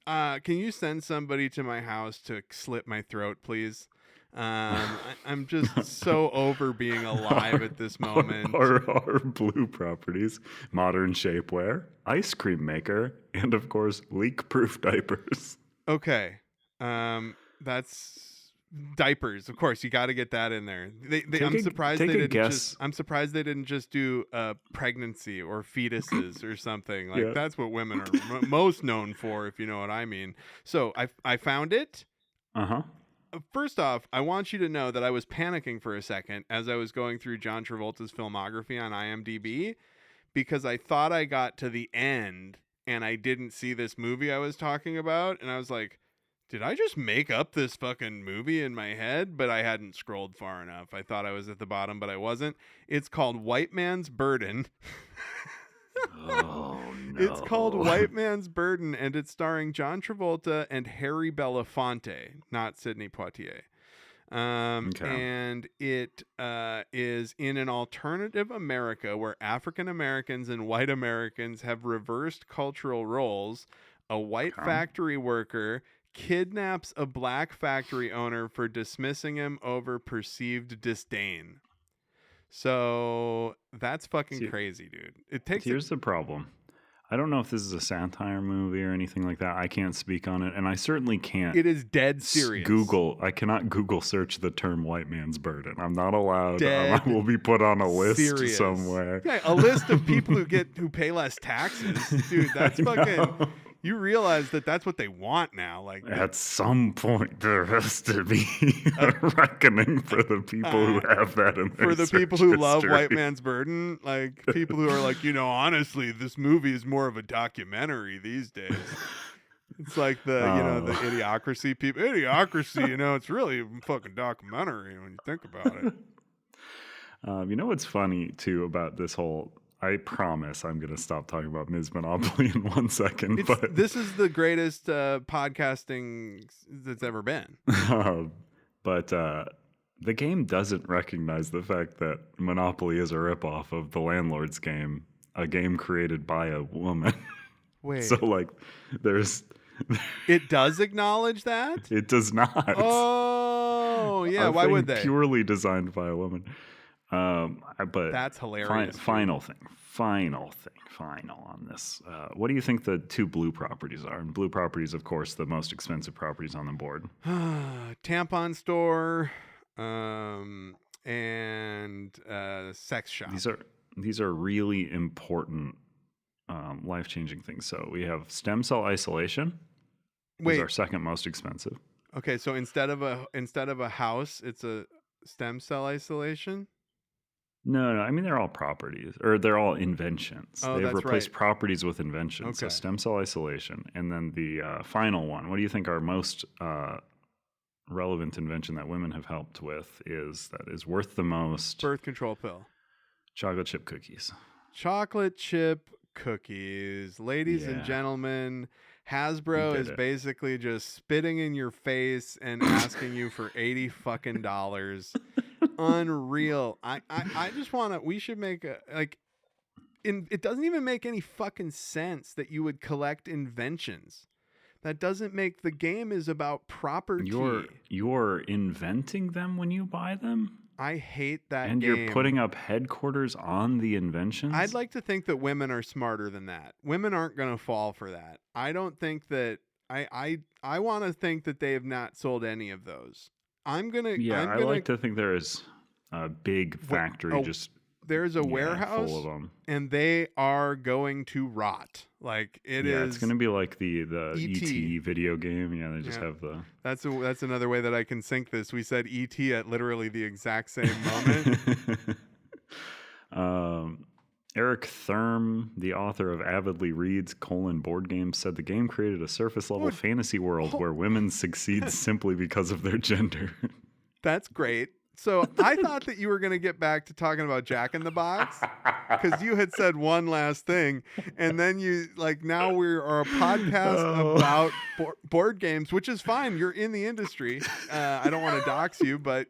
Speaker 8: you send somebody to my house to slit my throat, please? I'm just so over being alive at this moment.
Speaker 6: Our blue properties, modern shapewear, ice cream maker, and of course leak-proof diapers.
Speaker 8: Okay, that's diapers. Of course, you got to get that in there. I'm surprised they didn't I'm surprised they didn't just do pregnancy or fetuses or something. Like,
Speaker 6: Yeah.
Speaker 8: that's what women are most known for, if you know what I mean. So I found it.
Speaker 6: Uh-huh.
Speaker 8: First off, I want you to know that I was panicking for a second as I was going through John Travolta's filmography on IMDb, because I thought I got to the end and I didn't see this movie I was talking about. And I was like, did I just make up this fucking movie in my head? But I hadn't scrolled far enough. I thought I was at the bottom, but I wasn't. It's called White Man's Burden.
Speaker 6: Oh, no.
Speaker 8: It's called White Man's Burden, and it's starring John Travolta and Harry Belafonte, not Sidney Poitier. And it is in an alternative America where African Americans and white Americans have reversed cultural roles. A white factory worker kidnaps a black factory owner for dismissing him over perceived disdain. So that's fucking crazy, dude.
Speaker 6: Here's the problem. I don't know if this is a satire movie or anything like that. I can't speak on it, and I certainly can't.
Speaker 8: It is dead serious.
Speaker 6: I cannot Google search the term "white man's burden." I'm not allowed.
Speaker 8: Dead
Speaker 6: I will be put on a list
Speaker 8: serious.
Speaker 6: somewhere.
Speaker 8: Yeah, a list of people who pay less taxes, dude. That's fucking. You realize that that's what they want now. Like,
Speaker 6: at some point, there has to be a reckoning for the people who have that in their
Speaker 8: for the
Speaker 6: search
Speaker 8: people who love
Speaker 6: history.
Speaker 8: White Man's Burden, like people who are like, honestly, this movie is more of a documentary these days. It's like the the Idiocracy people. Idiocracy, it's really a fucking documentary when you think about it.
Speaker 6: You know what's funny too about this whole? I promise I'm going to stop talking about Ms. Monopoly in 1 second. But
Speaker 8: this is the greatest podcasting that's ever been.
Speaker 6: But the game doesn't recognize the fact that Monopoly is a ripoff of the Landlord's game, a game created by a woman.
Speaker 8: Wait.
Speaker 6: So, like, there's...
Speaker 8: It does acknowledge that?
Speaker 6: It does not.
Speaker 8: Oh, yeah.
Speaker 6: A
Speaker 8: Why
Speaker 6: thing
Speaker 8: would they?
Speaker 6: Purely designed by a woman. But
Speaker 8: That's hilarious.
Speaker 6: Final on this. What do you think the two blue properties are? And blue properties, of course, the most expensive properties on the board.
Speaker 8: Tampon store, and sex shop.
Speaker 6: These are really important, life-changing things. So we have stem cell isolation.
Speaker 8: Wait.
Speaker 6: Is our second most expensive.
Speaker 8: Okay, so instead of a house, it's a stem cell isolation.
Speaker 6: No. I mean, they're all properties, or they're all inventions.
Speaker 8: Oh,
Speaker 6: They've
Speaker 8: that's
Speaker 6: replaced
Speaker 8: right.
Speaker 6: properties with inventions. So
Speaker 8: Okay.
Speaker 6: stem cell isolation, and then the final one. What do you think our most relevant invention that women have helped with is worth the most?
Speaker 8: Birth control pill.
Speaker 6: Chocolate chip cookies.
Speaker 8: Chocolate chip cookies. Ladies and
Speaker 6: Yeah.
Speaker 8: gentlemen, Hasbro
Speaker 6: We did
Speaker 8: is
Speaker 6: it.
Speaker 8: basically just spitting in your face and asking you for $80 fucking dollars. Unreal. I just want to, we should make it doesn't even make any fucking sense that you would collect inventions. That doesn't make, the game is about property.
Speaker 6: You're inventing them when you buy them?
Speaker 8: I hate that
Speaker 6: And
Speaker 8: game.
Speaker 6: you're putting up headquarters on the inventions?
Speaker 8: I'd like to think that women are smarter than that. Women aren't going to fall for that. I don't think that, I want to think that they have not sold any of those.
Speaker 6: I like to think there is a big factory
Speaker 8: there's a warehouse
Speaker 6: full of them.
Speaker 8: and they are going to rot. Like
Speaker 6: It's going to be like the
Speaker 8: E.T.
Speaker 6: ET video game. Yeah, they just have the...
Speaker 8: That's another way that I can sync this. We said ET at literally the exact same moment.
Speaker 6: Eric Thurm, the author of Avidly Reads: board games, said the game created a surface level fantasy world where women succeed simply because of their gender.
Speaker 8: That's great. So I thought that you were going to get back to talking about Jack in the Box because you had said one last thing, and then you now we are a podcast about board games, which is fine. You're in the industry. I don't want to dox you, but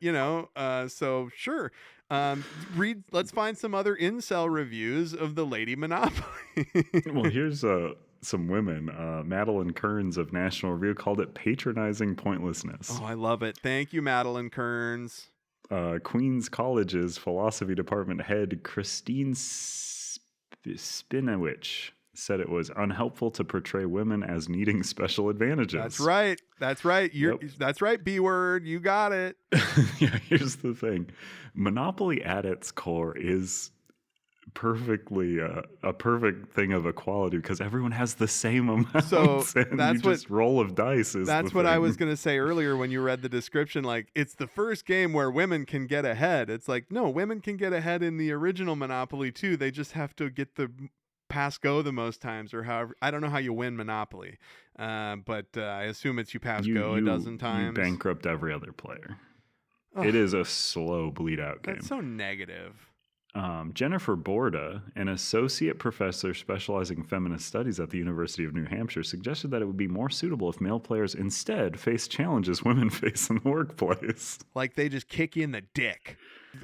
Speaker 8: so sure. Let's find some other incel reviews of the Lady Monopoly.
Speaker 6: Well, here's some women. Madeline Kearns of National Review called it patronizing pointlessness.
Speaker 8: Oh, I love it. Thank you, Madeline Kearns.
Speaker 6: Queens College's philosophy department head Christine Spinowich said it was unhelpful to portray women as needing special advantages.
Speaker 8: That's right. That's right. That's right, B word. You got it.
Speaker 6: Yeah, here's the thing. Monopoly at its core is perfectly a perfect thing of equality because everyone has the same amount.
Speaker 8: So
Speaker 6: and
Speaker 8: that's
Speaker 6: just roll of dice is
Speaker 8: that's
Speaker 6: the
Speaker 8: what I
Speaker 6: thing.
Speaker 8: was going to say earlier when you read the description. Like, it's the first game where women can get ahead. It's like, no, women can get ahead in the original Monopoly too. They just have to get the pass go the most times, or however. I don't know how you win Monopoly, but I assume it's you pass go a dozen times.
Speaker 6: You bankrupt every other player.
Speaker 8: Ugh.
Speaker 6: It is a slow bleed out game.
Speaker 8: That's so negative.
Speaker 6: Jennifer Borda, an associate professor specializing in feminist studies at the University of New Hampshire, suggested that it would be more suitable if male players instead face challenges women face in the workplace.
Speaker 8: Like they just kick you in the dick,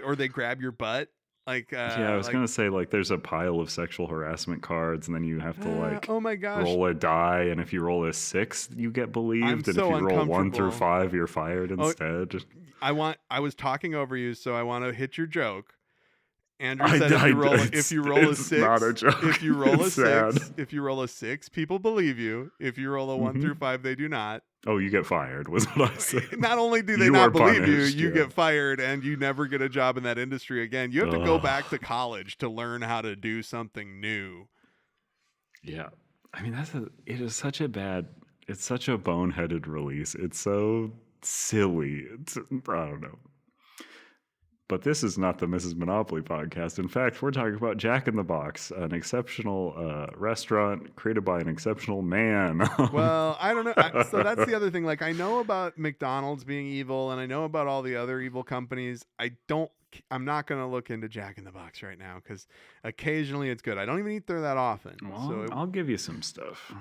Speaker 8: or they grab your butt. Like
Speaker 6: I was gonna say, there's a pile of sexual harassment cards, and then you have to
Speaker 8: oh my gosh,
Speaker 6: roll a die, and if you roll a 6, you get believed,
Speaker 8: I'm
Speaker 6: and
Speaker 8: so
Speaker 6: if you roll 1 through
Speaker 8: uncomfortable.
Speaker 6: 5, you're fired instead.
Speaker 8: I was talking over you, so I want to hit your joke. Andrew
Speaker 6: I-
Speaker 8: said
Speaker 6: I-
Speaker 8: if you roll a
Speaker 6: it's
Speaker 8: 6,
Speaker 6: not a joke.
Speaker 8: if you roll a
Speaker 6: It's
Speaker 8: 6,
Speaker 6: sad.
Speaker 8: if you roll a 6, people believe you. If you roll a 1 through 5, they do not.
Speaker 6: Oh, you get fired, was what I said.
Speaker 8: Not only do they
Speaker 6: You
Speaker 8: not
Speaker 6: are
Speaker 8: believe
Speaker 6: punished,
Speaker 8: you, you
Speaker 6: yeah.
Speaker 8: get fired and you never get a job in that industry again. You have to go back to college to learn how to do something new.
Speaker 6: Yeah. I mean, it's such a boneheaded release. It's so silly. I don't know. But this is not the Mrs. Monopoly podcast. In fact, we're talking about Jack in the Box, an exceptional restaurant created by an exceptional man.
Speaker 8: Well, I don't know. So that's the other thing. Like, I know about McDonald's being evil, and I know about all the other evil companies. I'm not going to look into Jack in the Box right now because occasionally it's good. I don't even eat there that often.
Speaker 6: Well, I'll give you some stuff.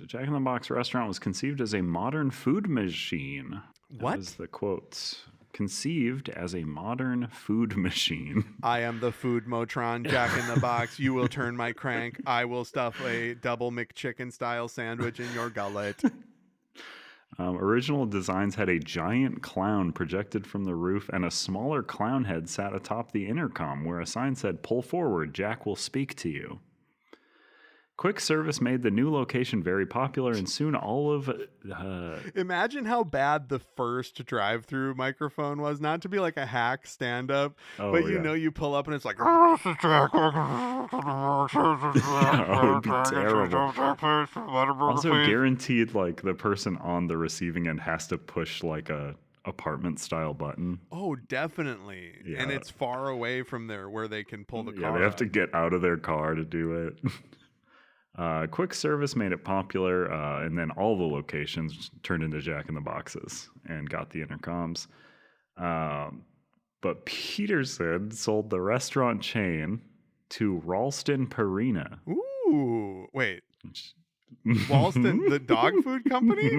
Speaker 6: Jack in the Box restaurant was conceived as a modern food machine.
Speaker 8: What?
Speaker 6: That was the quotes. conceived as a modern food machine.
Speaker 8: I am the food Motron, Jack in the Box. You will turn my crank. I will stuff a double McChicken style sandwich in your gullet.
Speaker 6: Original designs had a giant clown projected from the roof, and a smaller clown head sat atop the intercom where a sign said, "Pull forward, Jack will speak to you." Quick service made the new location very popular, and soon all of
Speaker 8: Imagine how bad the first drive-through microphone was. Not to be like a hack stand-up, but you pull up and it's like, "Oh, this is Jack.
Speaker 6: Oh, it'd be terrible. Also guaranteed, like, the person on the receiving end has to push like a apartment style button.
Speaker 8: Oh, definitely.
Speaker 6: Yeah.
Speaker 8: And it's far away from there where they can pull the car.
Speaker 6: Yeah, they have to
Speaker 8: up.
Speaker 6: get out of their car to do it. Quick service made it popular, and then all the locations turned into Jack in the Boxes and got the intercoms. But Peterson sold the restaurant chain to Ralston Purina.
Speaker 8: Ooh, wait. Ralston, the dog food company?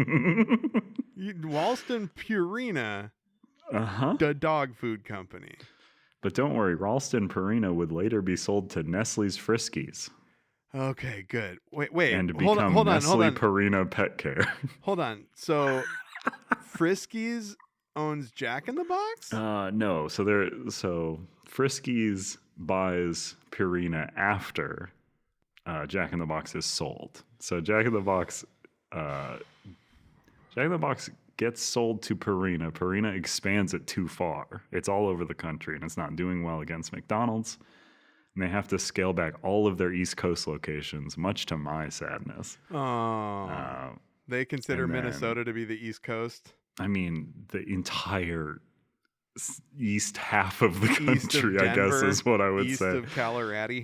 Speaker 8: Ralston Purina, the dog food company.
Speaker 6: But don't worry, Ralston Purina would later be sold to Nestle's Friskies.
Speaker 8: Okay, good. Wait.
Speaker 6: And to
Speaker 8: hold
Speaker 6: become
Speaker 8: on,
Speaker 6: Nestle Purina Pet Care.
Speaker 8: Hold on. So, Friskies owns Jack in the Box?
Speaker 6: No. So Friskies buys Purina after Jack in the Box is sold. So Jack in the Box gets sold to Purina. Purina expands it too far. It's all over the country, and it's not doing well against McDonald's. And they have to scale back all of their East Coast locations, much to my sadness.
Speaker 8: Oh. They consider Minnesota to be the East Coast?
Speaker 6: I mean, the entire east half of the country, I guess, is what I would
Speaker 8: east
Speaker 6: say.
Speaker 8: East of Colorado.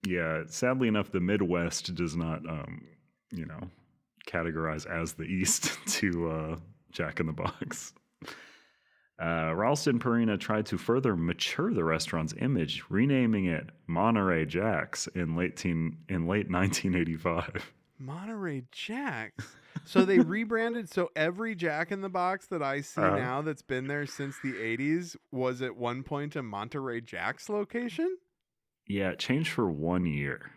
Speaker 6: Yeah. Sadly enough, the Midwest does not, categorize as the East to Jack in the Box. Ralston Purina tried to further mature the restaurant's image, renaming it Monterey Jack's in late 1985.
Speaker 8: Monterey Jack's? So they rebranded. So every Jack in the Box that I see now that's been there since the 80s was at one point a Monterey Jack's location?
Speaker 6: Yeah, it changed for 1 year.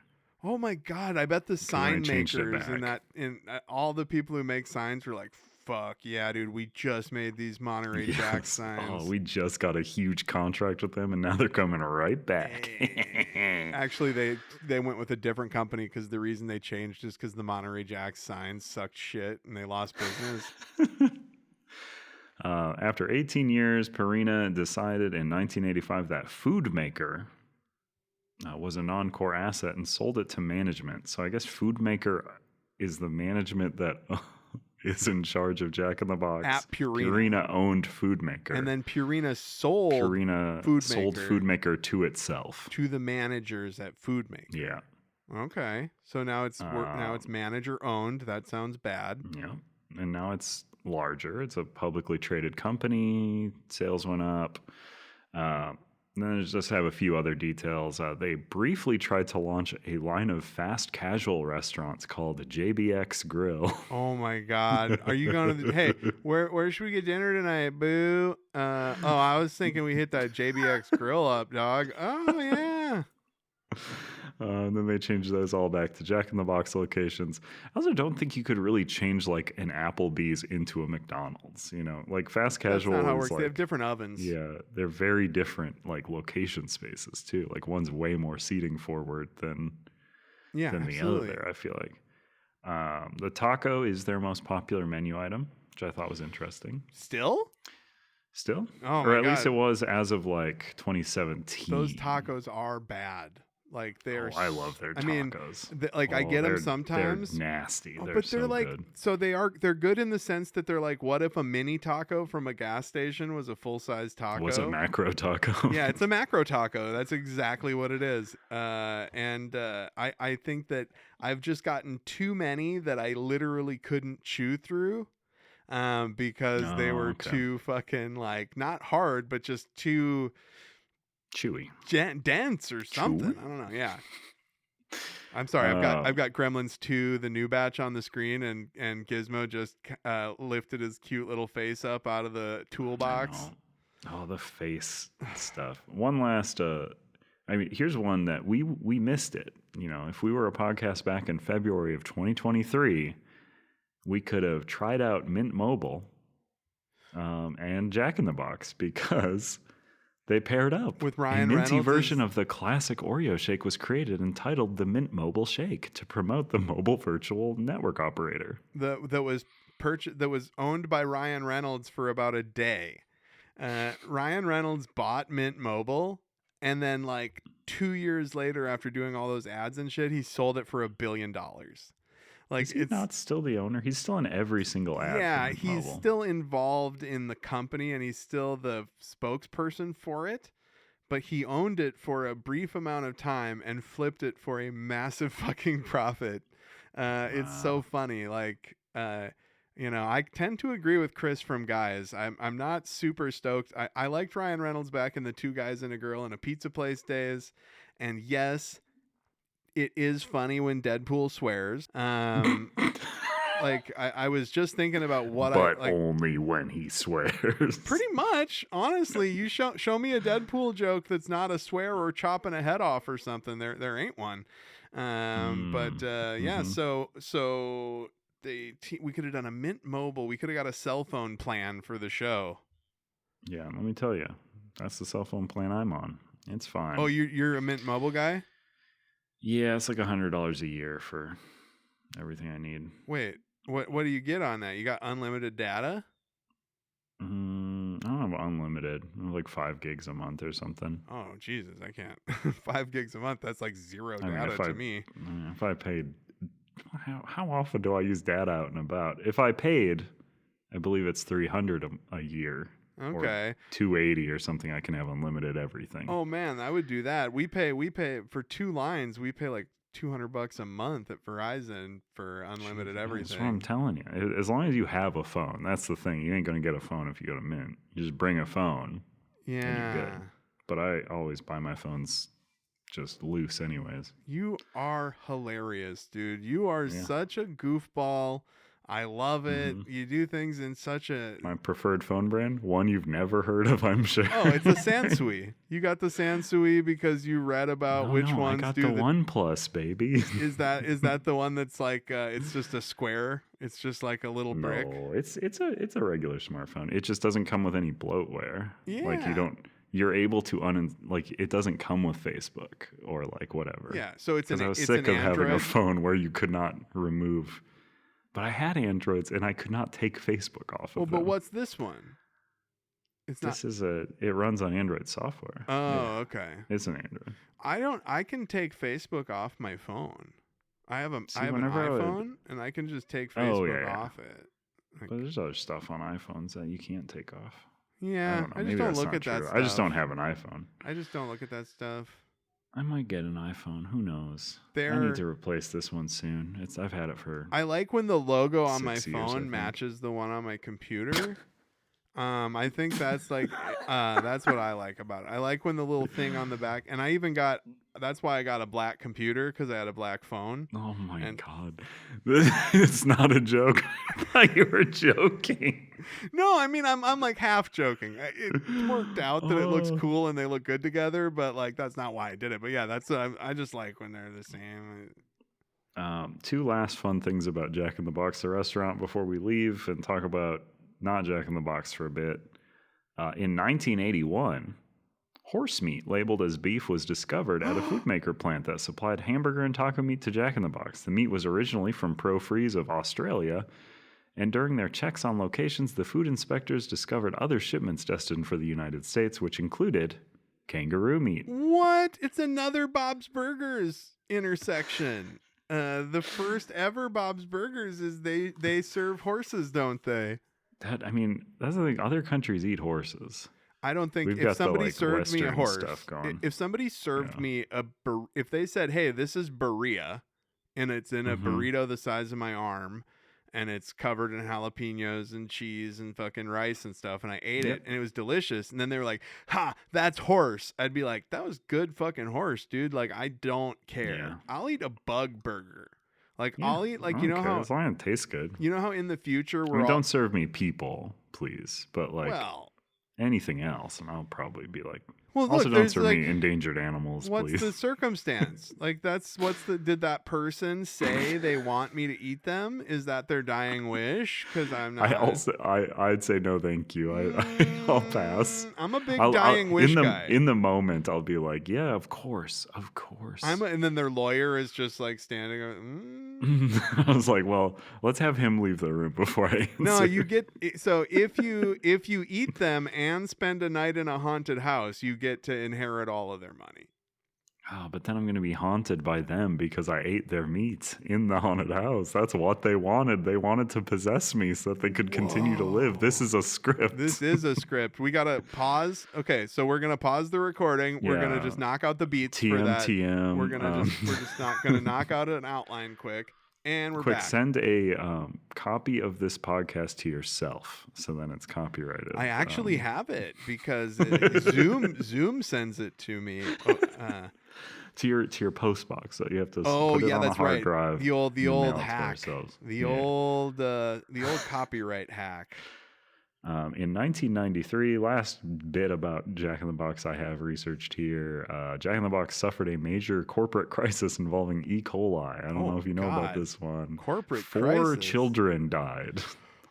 Speaker 8: Oh my God. I bet the sign
Speaker 6: changed it
Speaker 8: makers
Speaker 6: back.
Speaker 8: and all the people who make signs were like, fuck yeah, dude, we just made these Monterey Jack signs.
Speaker 6: Oh, we just got a huge contract with them, and now they're coming right back.
Speaker 8: Actually, they went with a different company because the reason they changed is because the Monterey Jack signs sucked shit and they lost business.
Speaker 6: After 18 years, Purina decided in 1985 that Food Maker was a non-core asset and sold it to management. So I guess Food Maker is the management that is in charge of Jack in the Box.
Speaker 8: At Purina.
Speaker 6: Purina owned Food Maker.
Speaker 8: And then Purina sold
Speaker 6: Food Maker to itself.
Speaker 8: To the managers at Food Maker.
Speaker 6: Yeah.
Speaker 8: Okay. So now it's manager owned. That sounds bad.
Speaker 6: Yeah. And now it's larger. It's a publicly traded company. Sales went up. And then I just have a few other details. They briefly tried to launch a line of fast casual restaurants called JBX Grill.
Speaker 8: Oh my God. Are you going to hey, where should we get dinner tonight, boo? I was thinking we hit that JBX Grill up, dog. Oh yeah.
Speaker 6: And then they changed those all back to Jack in the Box locations. I also don't think you could really change like an Applebee's into a McDonald's. Like fast casual.
Speaker 8: That's not how it
Speaker 6: is
Speaker 8: works.
Speaker 6: like,
Speaker 8: they have different ovens.
Speaker 6: Yeah, they're very different, like location spaces too. Like one's way more seating forward than the other. I feel like the taco is their most popular menu item, which I thought was interesting.
Speaker 8: Still?
Speaker 6: Oh, or at least it was as of like 2017.
Speaker 8: Those tacos are bad. Like they're.
Speaker 6: I love their tacos.
Speaker 8: I get them sometimes.
Speaker 6: They're nasty.
Speaker 8: But
Speaker 6: they're
Speaker 8: so
Speaker 6: like good.
Speaker 8: So they're good in the sense that they're like, what if a mini taco from a gas station was a full size taco?
Speaker 6: Was a macro taco.
Speaker 8: Yeah, it's a macro taco. That's exactly what it is. I think that I've just gotten too many that I literally couldn't chew through. Because they were too fucking like not hard, but just too
Speaker 6: chewy,
Speaker 8: dense or something. I don't know. Yeah. I'm sorry. I've got Gremlins 2, the new batch on the screen, and Gizmo just lifted his cute little face up out of the toolbox.
Speaker 6: Oh, the face stuff. One last. Here's one that we missed it. If we were a podcast back in February of 2023, we could have tried out Mint Mobile and Jack in the Box because they paired up.
Speaker 8: With Ryan
Speaker 6: A minty
Speaker 8: Reynolds
Speaker 6: version of the classic Oreo shake was created entitled the Mint Mobile Shake to promote the mobile virtual network operator.
Speaker 8: That was owned by Ryan Reynolds for about a day. Ryan Reynolds bought Mint Mobile, and then like 2 years later, after doing all those ads and shit, he sold it for $1 billion. Like,
Speaker 6: is he not still the owner? He's still in every single ad.
Speaker 8: Yeah,
Speaker 6: for
Speaker 8: he's
Speaker 6: mobile.
Speaker 8: still involved in the company, and he's still the spokesperson for it. But he owned it for a brief amount of time and flipped it for a massive fucking profit. It's so funny. Like, I tend to agree with Chris from Guys. I'm not super stoked. I liked Ryan Reynolds back in the Two Guys and a Girl in a Pizza Place days. And yes, it is funny when Deadpool swears. Like I was just thinking about what
Speaker 6: but only when he swears.
Speaker 8: Pretty much, honestly, you show me a Deadpool joke that's not a swear or chopping a head off or something. There ain't one. Yeah. So we could have done a Mint Mobile. We could have got a cell phone plan for the show.
Speaker 6: Yeah, let me tell you, that's the cell phone plan I'm on. It's fine.
Speaker 8: Oh, you're a Mint Mobile guy?
Speaker 6: Yeah, it's like $100 a year for everything I need.
Speaker 8: Wait, what do you get on that? You got unlimited data?
Speaker 6: I don't have unlimited. I have like 5 gigs a month or something.
Speaker 8: Oh, Jesus, I can't. 5 gigs a month, that's like zero data to me.
Speaker 6: If I paid, how often do I use data out and about? If I paid, I believe it's $300 a year.
Speaker 8: Okay.
Speaker 6: Or $280 or something. I can have unlimited everything.
Speaker 8: Oh man, I would do that. We pay for 2 lines. We pay like $200 a month at Verizon for unlimited everything.
Speaker 6: That's what I'm telling you. As long as you have a phone, that's the thing. You ain't gonna get a phone if you go to Mint. You just bring a phone.
Speaker 8: Yeah.
Speaker 6: And you're good. But I always buy my phones just loose, anyways.
Speaker 8: You are hilarious, dude. You are such a goofball. I love it. Mm-hmm. You do things in such a...
Speaker 6: My preferred phone brand? One you've never heard of, I'm sure.
Speaker 8: Oh, it's a Sansui. You got the Sansui because you read about which ones
Speaker 6: I got
Speaker 8: do
Speaker 6: the OnePlus, baby.
Speaker 8: Is that the one that's like, it's just a square? It's just like a little brick?
Speaker 6: No, it's a regular smartphone. It just doesn't come with any bloatware.
Speaker 8: Yeah.
Speaker 6: Like you're able to it doesn't come with Facebook or like whatever.
Speaker 8: Yeah, so I was
Speaker 6: sick of having a phone where you could not remove... But I had Androids and I could not take Facebook off of them.
Speaker 8: But what's this one?
Speaker 6: It runs on Android software.
Speaker 8: Oh, okay.
Speaker 6: It's an Android.
Speaker 8: I can take Facebook off my phone. I have an iPhone and I can just take Facebook off it.
Speaker 6: But there's other stuff on iPhones that you can't take off.
Speaker 8: Yeah, I just don't look at that stuff.
Speaker 6: I just don't have an iPhone.
Speaker 8: I just don't look at that stuff.
Speaker 6: I might get an iPhone. Who knows? I need to replace this one soon. I've had it for.
Speaker 8: I like when the logo on my
Speaker 6: 6 years,
Speaker 8: phone matches the one on my computer. I think that's like that's what I like about it. I like when the little thing on the back, and I even got. That's why I got a black computer because I had a black phone.
Speaker 6: Oh my god, it's not a joke. I thought you were joking.
Speaker 8: No, I mean I'm like half joking. It worked out that it looks cool and they look good together, but like that's not why I did it. But yeah, that's what I just like when they're the same.
Speaker 6: 2 last fun things about Jack in the Box, the restaurant, before we leave and talk about not Jack in the Box for a bit. In 1981, horse meat labeled as beef was discovered at a food maker plant that supplied hamburger and taco meat to Jack in the Box. The meat was originally from Pro-Freeze of Australia, and during their checks on locations, the food inspectors discovered other shipments destined for the United States, which included kangaroo meat.
Speaker 8: What? It's another Bob's Burgers intersection. The first ever Bob's Burgers is they serve horses, don't they?
Speaker 6: That's the thing. Other countries eat horses.
Speaker 8: I don't think if somebody served me a horse, if somebody served me if they said, "Hey, this is Berea," and it's in a burrito the size of my arm, and it's covered in jalapenos and cheese and fucking rice and stuff, and I ate it, and it was delicious. And then they were like, "Ha, that's horse." I'd be like, "That was good fucking horse, dude." Like, I don't care.
Speaker 6: Yeah.
Speaker 8: I'll eat a bug burger. Like,
Speaker 6: Yeah,
Speaker 8: I'll eat, like,
Speaker 6: I
Speaker 8: you
Speaker 6: don't
Speaker 8: know
Speaker 6: care,
Speaker 8: how
Speaker 6: as long as it tastes good.
Speaker 8: you know how in the future
Speaker 6: I
Speaker 8: we're
Speaker 6: mean,
Speaker 8: all
Speaker 6: don't serve me people, please. But like
Speaker 8: well.
Speaker 6: anything else, and I'll probably be like.
Speaker 8: Well, look,
Speaker 6: Also, don't
Speaker 8: there's
Speaker 6: serve
Speaker 8: like,
Speaker 6: me endangered wanimals,
Speaker 8: what's
Speaker 6: please.
Speaker 8: the circumstance? Like, did that person say they want me to eat them? Is that their dying wish? Because I'm not.
Speaker 6: I'd say no, thank you. I'll pass.
Speaker 8: I'm a big dying wish guy.
Speaker 6: In the moment, I'll be like, yeah, of course.
Speaker 8: And then their lawyer is just like standing.
Speaker 6: I was like, well, let's have him leave the room before I answer.
Speaker 8: No, you get so if you eat them and spend a night in a haunted house, you get to inherit all of their money.
Speaker 6: Oh, but then I'm going to be haunted by them because I ate their meat in the haunted house. That's what they wanted. They wanted to possess me so that they could continue to live. This is a script.
Speaker 8: This is a script. We got to pause. Okay, so we're going to pause the recording. We're going to just knock out the beats for that.
Speaker 6: TM.
Speaker 8: We're just not going to knock out an outline quick. And we're back.
Speaker 6: Send a copy of this podcast to yourself, so then it's copyrighted.
Speaker 8: I actually have it because Zoom sends it to me.
Speaker 6: To your post box, so you have to
Speaker 8: Oh
Speaker 6: put it
Speaker 8: yeah,
Speaker 6: on
Speaker 8: that's
Speaker 6: a hard
Speaker 8: right.
Speaker 6: drive.
Speaker 8: The old
Speaker 6: and mail it to
Speaker 8: hack.
Speaker 6: ourselves.
Speaker 8: The old copyright hack.
Speaker 6: In 1993, last bit about Jack in the Box I have researched here. Jack in the Box suffered a major corporate crisis involving E. coli. I don't know if you know about this one.
Speaker 8: Corporate
Speaker 6: Four
Speaker 8: crisis.
Speaker 6: children died.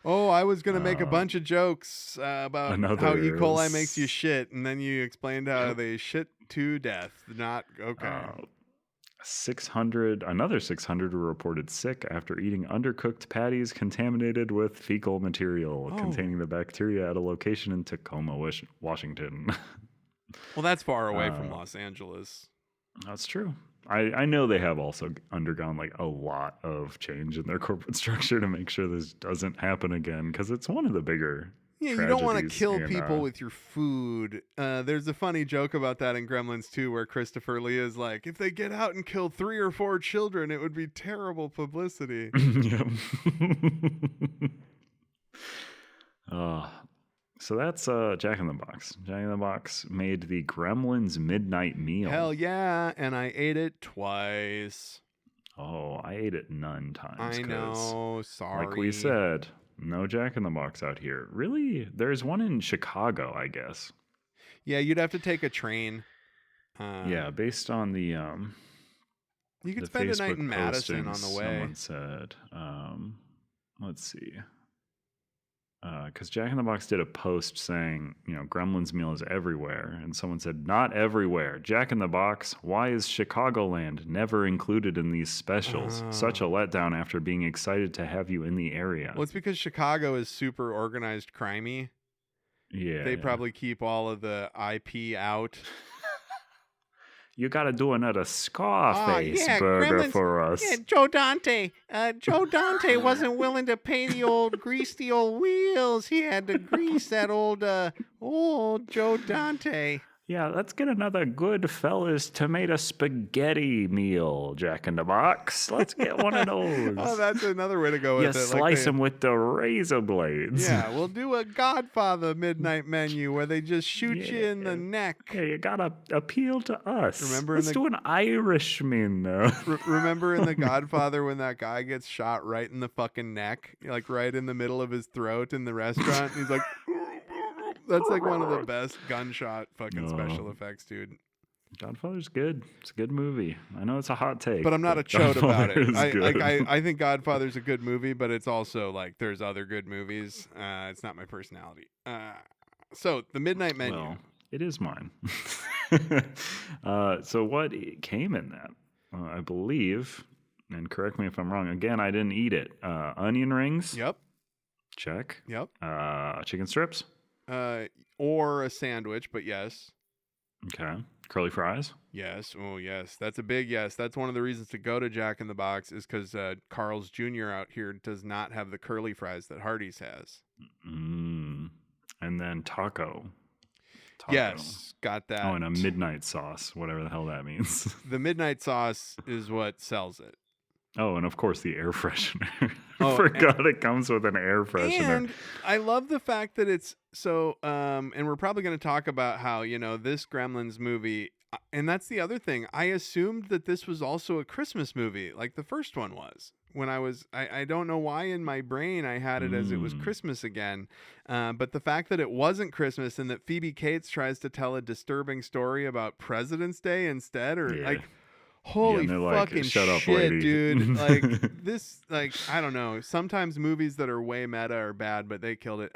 Speaker 8: Oh, I was gonna make a bunch of jokks about how E. coli makes you shit, and then you explained how they shit to death. Not okay.
Speaker 6: 600 were reported sick after eating undercooked patties contaminated with fecal material containing the bacteria at a location in Tacoma, Washington.
Speaker 8: Well, that's far away from Los Angeles.
Speaker 6: That's true. I know they have also undergone like a lot of change in their corporate structure to make sure this doesn't happen again, because it's one of the bigger
Speaker 8: Yeah, you don't want to
Speaker 6: tragedies
Speaker 8: kill
Speaker 6: in,
Speaker 8: people with your food. There's a funny joke about that in Gremlins 2 where Christopher Lee is like, if they get out and kill 3 or 4 children, it would be terrible publicity.
Speaker 6: Yep. So that's Jack in the Box. Jack in the Box made the Gremlins Midnight Meal.
Speaker 8: Hell yeah, and I ate it twice.
Speaker 6: Oh, I ate it none times.
Speaker 8: I know, sorry.
Speaker 6: Like we said, no Jack in the Box out here. Really? There's one in Chicago, I guess.
Speaker 8: Yeah, you'd have to take a train.
Speaker 6: Yeah, based on the
Speaker 8: you could
Speaker 6: the
Speaker 8: spend a
Speaker 6: Facebook
Speaker 8: night in Madison on
Speaker 6: postings,
Speaker 8: the way.
Speaker 6: Someone said, let's see. Because Jack in the Box did a post saying, Gremlins Meal is everywhere. And someone said, not everywhere. Jack in the Box, why is Chicagoland never included in these specials? Such a letdown after being excited to have you in the area.
Speaker 8: Well, it's because Chicago is super organized crimey.
Speaker 6: Yeah.
Speaker 8: They probably keep all of the IP out.
Speaker 6: You got to do another Scarface burger
Speaker 8: Gremlins,
Speaker 6: for us.
Speaker 8: Yeah, Joe Dante. Joe Dante wasn't willing to pay grease the old wheels. He had to grease that old Joe Dante.
Speaker 6: Yeah, let's get another Goodfellas tomato spaghetti meal, Jack in the Box. Let's get one of those.
Speaker 8: Oh, that's another way to go with it.
Speaker 6: You slice them with the razor blades.
Speaker 8: Yeah, we'll do a Godfather midnight menu where they just shoot you in the neck.
Speaker 6: Yeah, you gotta appeal to us.
Speaker 8: Remember
Speaker 6: Let's do an Irishman.
Speaker 8: Remember in The Godfather when that guy gets shot right in the fucking neck, like right in the middle of his throat in the restaurant? He's like, that's like one of the best gunshot fucking special effects, dude.
Speaker 6: Godfather's good. It's a good movie. I know it's a hot take,
Speaker 8: but I'm not a chode about it.
Speaker 6: Good.
Speaker 8: I think Godfather's a good movie, but it's also like there's other good movies. It's not my personality. So the Midnight Menu.
Speaker 6: Well, it is mine. So what came in that? I believe, and correct me if I'm wrong. Again, I didn't eat it. Onion rings.
Speaker 8: Yep.
Speaker 6: Check.
Speaker 8: Yep.
Speaker 6: Chicken strips.
Speaker 8: Or a sandwich, but yes.
Speaker 6: Okay. Curly fries.
Speaker 8: Yes. Oh, yes. That's a big yes. That's one of the reasons to go to Jack in the Box is because Carl's Jr. out here does not have the curly fries that Hardee's has.
Speaker 6: And then taco.
Speaker 8: Yes, got that.
Speaker 6: Oh, and a midnight sauce, whatever the hell that means.
Speaker 8: The midnight sauce is what sells it.
Speaker 6: Oh, and of course the air freshener.
Speaker 8: Oh,
Speaker 6: I forgot it comes with an air freshener.
Speaker 8: And I love the fact that it's so and we're probably going to talk about how, this Gremlins movie, and that's the other thing. I assumed that this was also a Christmas movie, like the first one was. When I don't know why in my brain I had it as it was Christmas again. But the fact that it wasn't Christmas and that Phoebe Cates tries to tell a disturbing story about President's Day instead, or like, holy
Speaker 6: and they're like,
Speaker 8: fucking
Speaker 6: "Shut up,
Speaker 8: shit,
Speaker 6: lady."
Speaker 8: dude. Like this, like, I don't know. Sometimes movies that are way meta are bad, but they killed it.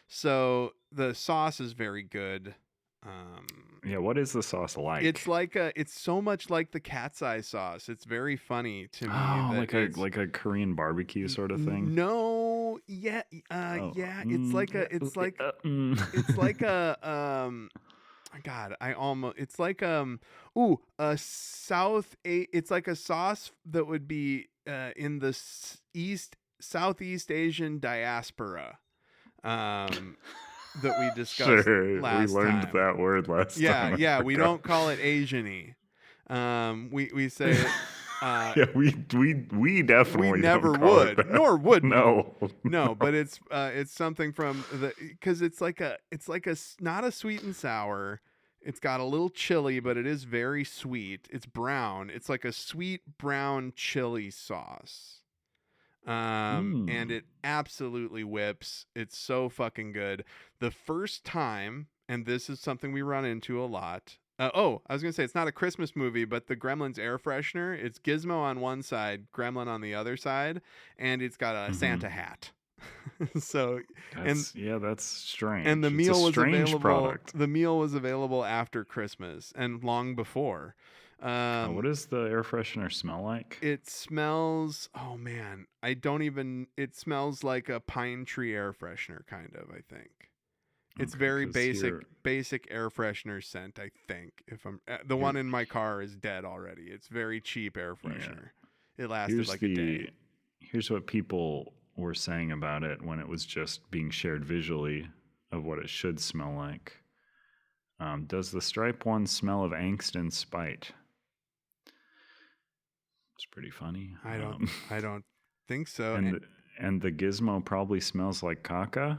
Speaker 8: So the sauce is very good.
Speaker 6: Yeah, what is the sauce like?
Speaker 8: It's so much like the Cat's Eye sauce. It's very funny to me.
Speaker 6: Oh,
Speaker 8: that
Speaker 6: like a Korean barbecue sort of thing.
Speaker 8: No, yeah, yeah. It's like a God, it's like it's like a sauce that would be in the Southeast Asian diaspora. That we discussed last
Speaker 6: we learned
Speaker 8: time.
Speaker 6: that word last time.
Speaker 8: Yeah, we don't call it Asian-y. We say it.
Speaker 6: Yeah, we definitely
Speaker 8: We never
Speaker 6: don't call it
Speaker 8: would,
Speaker 6: that.
Speaker 8: nor would we.
Speaker 6: No,
Speaker 8: but it's something from because it's like a not a sweet and sour. It's got a little chili, but it is very sweet. It's brown. It's like a sweet brown chili sauce. And it absolutely whips. It's so fucking good. The first time, and this is something we run into a lot. I was gonna say it's not a Christmas movie, but the Gremlins air freshener. It's Gizmo on one side, Gremlin on the other side, and it's got a Santa hat. So
Speaker 6: that's strange.
Speaker 8: And the
Speaker 6: It's
Speaker 8: meal
Speaker 6: a
Speaker 8: was
Speaker 6: strange
Speaker 8: available.
Speaker 6: product.
Speaker 8: The meal was available after Christmas and long before.
Speaker 6: What does the air freshener smell like?
Speaker 8: It smells. Oh man, it smells like a pine tree air freshener, kind of. I think it's very basic air freshener scent. I think if I'm the one in my car is dead already. It's very cheap air freshener. Yeah. It lasted a day.
Speaker 6: Here's what people were saying about it when it was just being shared visually of what it should smell like. Does the stripe one smell of angst and spite? It's pretty funny.
Speaker 8: I don't think so.
Speaker 6: And the Gizmo probably smells like caca.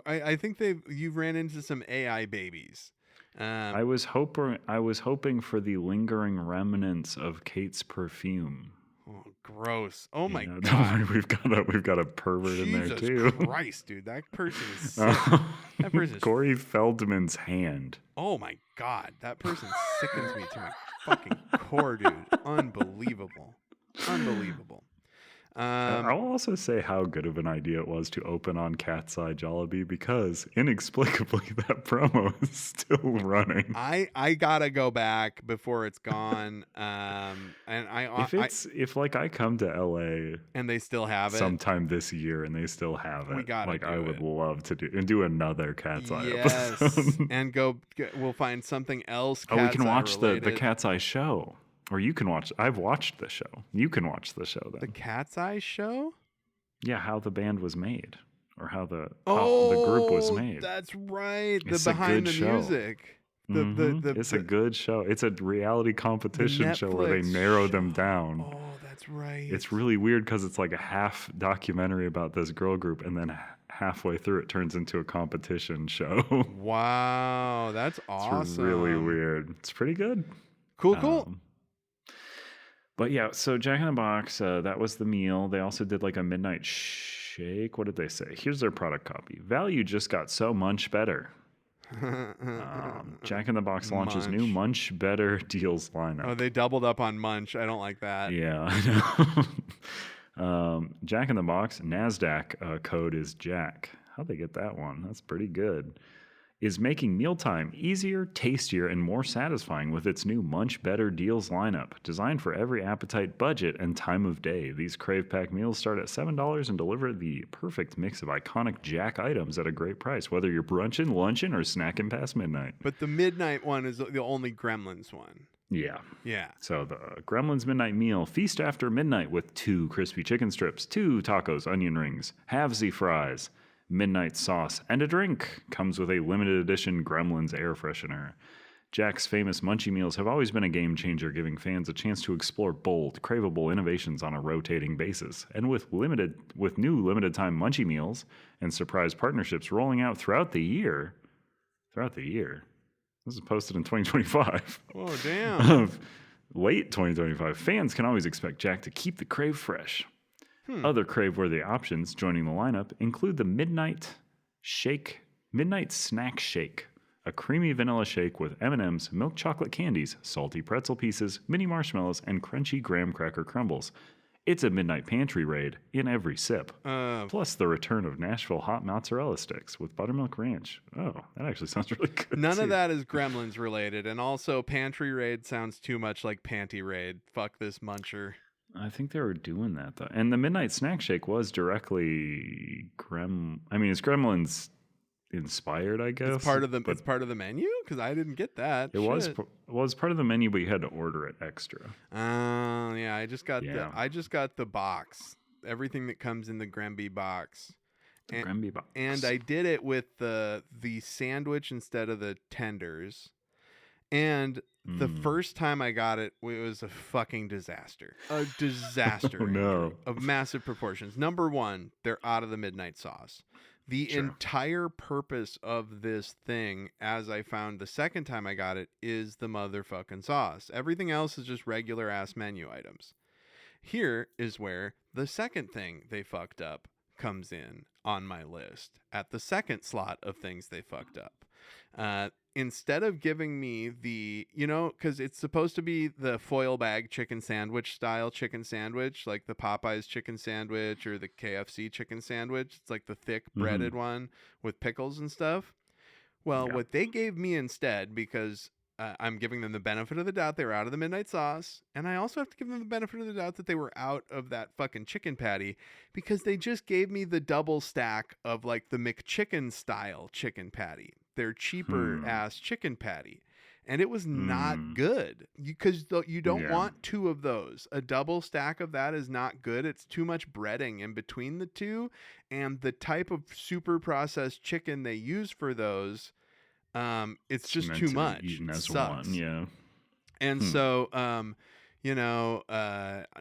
Speaker 8: I think you've ran into some AI babies.
Speaker 6: I was hoping for the lingering remnants of Kate's perfume.
Speaker 8: Oh, gross! Oh my God!
Speaker 6: Don't worry, we've got a pervert in there too.
Speaker 8: Jesus Christ, dude, that person is sick. That person is
Speaker 6: Corey Feldman's hand.
Speaker 8: Oh my God, that person sickens me to my fucking core, dude. Unbelievable.
Speaker 6: I'll also say how good of an idea it was to open on Cat's Eye Jollibee because inexplicably that promo is still running.
Speaker 8: I gotta go back before it's gone.
Speaker 6: If I come to LA
Speaker 8: and they still have it
Speaker 6: sometime this year and they still have it,
Speaker 8: we gotta
Speaker 6: I would love to do another Cat's Eye
Speaker 8: yes.
Speaker 6: episode.
Speaker 8: And we'll find something else.
Speaker 6: We can watch the
Speaker 8: related.
Speaker 6: Cat's Eye show. Or you can watch. I've watched the show. You can watch the show then.
Speaker 8: The Cat's Eye show?
Speaker 6: Yeah, how the band was made, or how the group was made.
Speaker 8: That's right.
Speaker 6: It's
Speaker 8: the behind the
Speaker 6: show.
Speaker 8: music.
Speaker 6: It's a good show. It's a reality competition show where they narrow them down.
Speaker 8: Oh, that's right.
Speaker 6: It's really weird because it's like a half documentary about this girl group, and then halfway through it turns into a competition show.
Speaker 8: Wow, that's awesome.
Speaker 6: It's really weird. It's pretty good.
Speaker 8: Cool.
Speaker 6: But yeah, so Jack in the Box, that was the meal. They also did like a midnight shake. What did they say? Here's their product copy. Value just got so much better. Jack in the Box launches new Munch Better deals lineup.
Speaker 8: Oh, they doubled up on Munch. I don't like that.
Speaker 6: Yeah, I know. Jack in the Box, NASDAQ code is Jack. How'd they get that one? That's pretty good. Is making mealtime easier, tastier, and more satisfying with its new Munch Better Deals lineup. Designed for every appetite, budget, and time of day, these Crave Pack meals start at $7 and deliver the perfect mix of iconic Jack items at a great price, whether you're brunching, lunching, or snacking past midnight.
Speaker 8: But the midnight one is the only Gremlins one.
Speaker 6: Yeah.
Speaker 8: Yeah.
Speaker 6: So the Gremlins Midnight Meal, feast after midnight with 2 crispy chicken strips, 2 tacos, onion rings, halvesy fries, midnight sauce, and a drink. Comes with a limited edition Gremlins air freshener. Jack's famous munchie meals have always been a game changer, giving fans a chance to explore bold, craveable innovations on a rotating basis. And with new limited time munchie meals and surprise partnerships rolling out throughout the year, this is posted in 2025.
Speaker 8: Oh, damn.
Speaker 6: Late 2025, fans can always expect Jack to keep the crave fresh. Other crave-worthy options joining the lineup include the Midnight Snack Shake, a creamy vanilla shake with M&M's, milk chocolate candies, salty pretzel pieces, mini marshmallows, and crunchy graham cracker crumbles. It's a midnight pantry raid in every sip. Plus the return of Nashville hot mozzarella sticks with buttermilk ranch. Oh, that actually sounds really good.
Speaker 8: None of that is Gremlins related. And also, pantry raid sounds too much like panty raid. Fuck this muncher.
Speaker 6: I think they were doing that, though. And the Midnight Snack Shake was directly it's Gremlins inspired, I guess.
Speaker 8: It's part of the menu? Because I didn't get that.
Speaker 6: It was part of the menu, but you had to order it extra.
Speaker 8: Yeah, I just got the box. Everything that comes in the Gremby box. And I did it with the sandwich instead of the tenders. And the first time I got it, it was a fucking disaster. A disaster.
Speaker 6: Oh, no.
Speaker 8: Of massive proportions. Number one, they're out of the midnight sauce. The entire purpose of this thing, as I found the second time I got it, is the motherfucking sauce. Everything else is just regular ass menu items. Here is where the second thing they fucked up comes in on my list at the second slot of things they fucked up. Instead of giving me because it's supposed to be the foil bag chicken sandwich style chicken sandwich, like the Popeyes chicken sandwich or the KFC chicken sandwich. It's like the thick breaded one with pickles and stuff. Well, what they gave me instead, because I'm giving them the benefit of the doubt they were out of the midnight sauce, and I also have to give them the benefit of the doubt that they were out of that fucking chicken patty, because they just gave me the double stack of like the McChicken style chicken patty. Their cheaper ass chicken patty, and it was not good, because you don't want two of those. A double stack of that is not good. It's too much breading in between the two, and the type of super processed chicken they use for those, it's just too much.
Speaker 6: Eaten as
Speaker 8: sucks.
Speaker 6: one, yeah.
Speaker 8: And so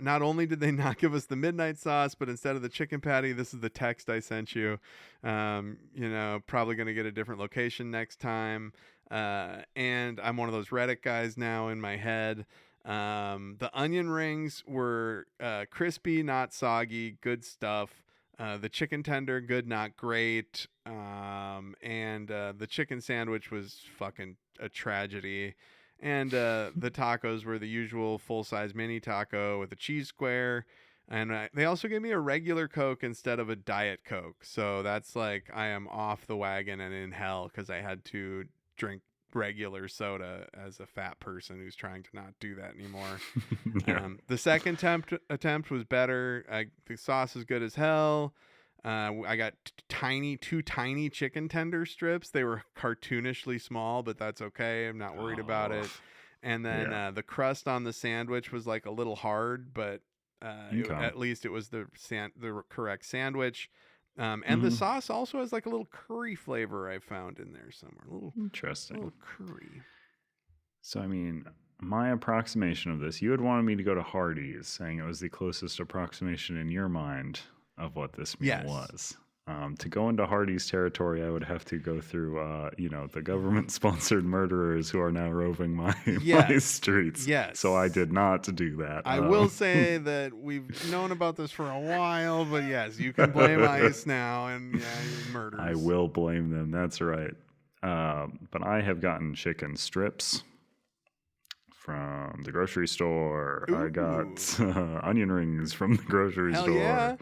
Speaker 8: not only did they not give us the midnight sauce, but instead of the chicken patty, this is the text I sent you. Probably going to get a different location next time. And I'm one of those Reddit guys now in my head. The onion rings were crispy, not soggy, good stuff. The chicken tender, good, not great. And the chicken sandwich was fucking a tragedy. And the tacos were the usual full-size mini taco with a cheese square. And they also gave me a regular Coke instead of a Diet Coke. So that's like I am off the wagon and in hell, because I had to drink regular soda as a fat person who's trying to not do that anymore. The second attempt was better. The sauce is good as hell. I got two tiny chicken tender strips. They were cartoonishly small, but that's okay. I'm not worried about it. And then the crust on the sandwich was like a little hard, but at least it was the correct sandwich. And the sauce also has like a little curry flavor I found in there somewhere.
Speaker 6: Interesting.
Speaker 8: A little curry.
Speaker 6: So, my approximation of this, you had wanted me to go to Hardee's, saying it was the closest approximation in your mind of what this meal was. To go into Hardee's territory, I would have to go through, the government-sponsored murderers who are now roving my streets.
Speaker 8: Yes.
Speaker 6: So I did not do that.
Speaker 8: I will say that we've known about this for a while, but yes, you can blame ICE now and murderers.
Speaker 6: I will blame them. That's right. But I have gotten chicken strips from the grocery store. Ooh. I got onion rings from the grocery store.
Speaker 8: Yeah.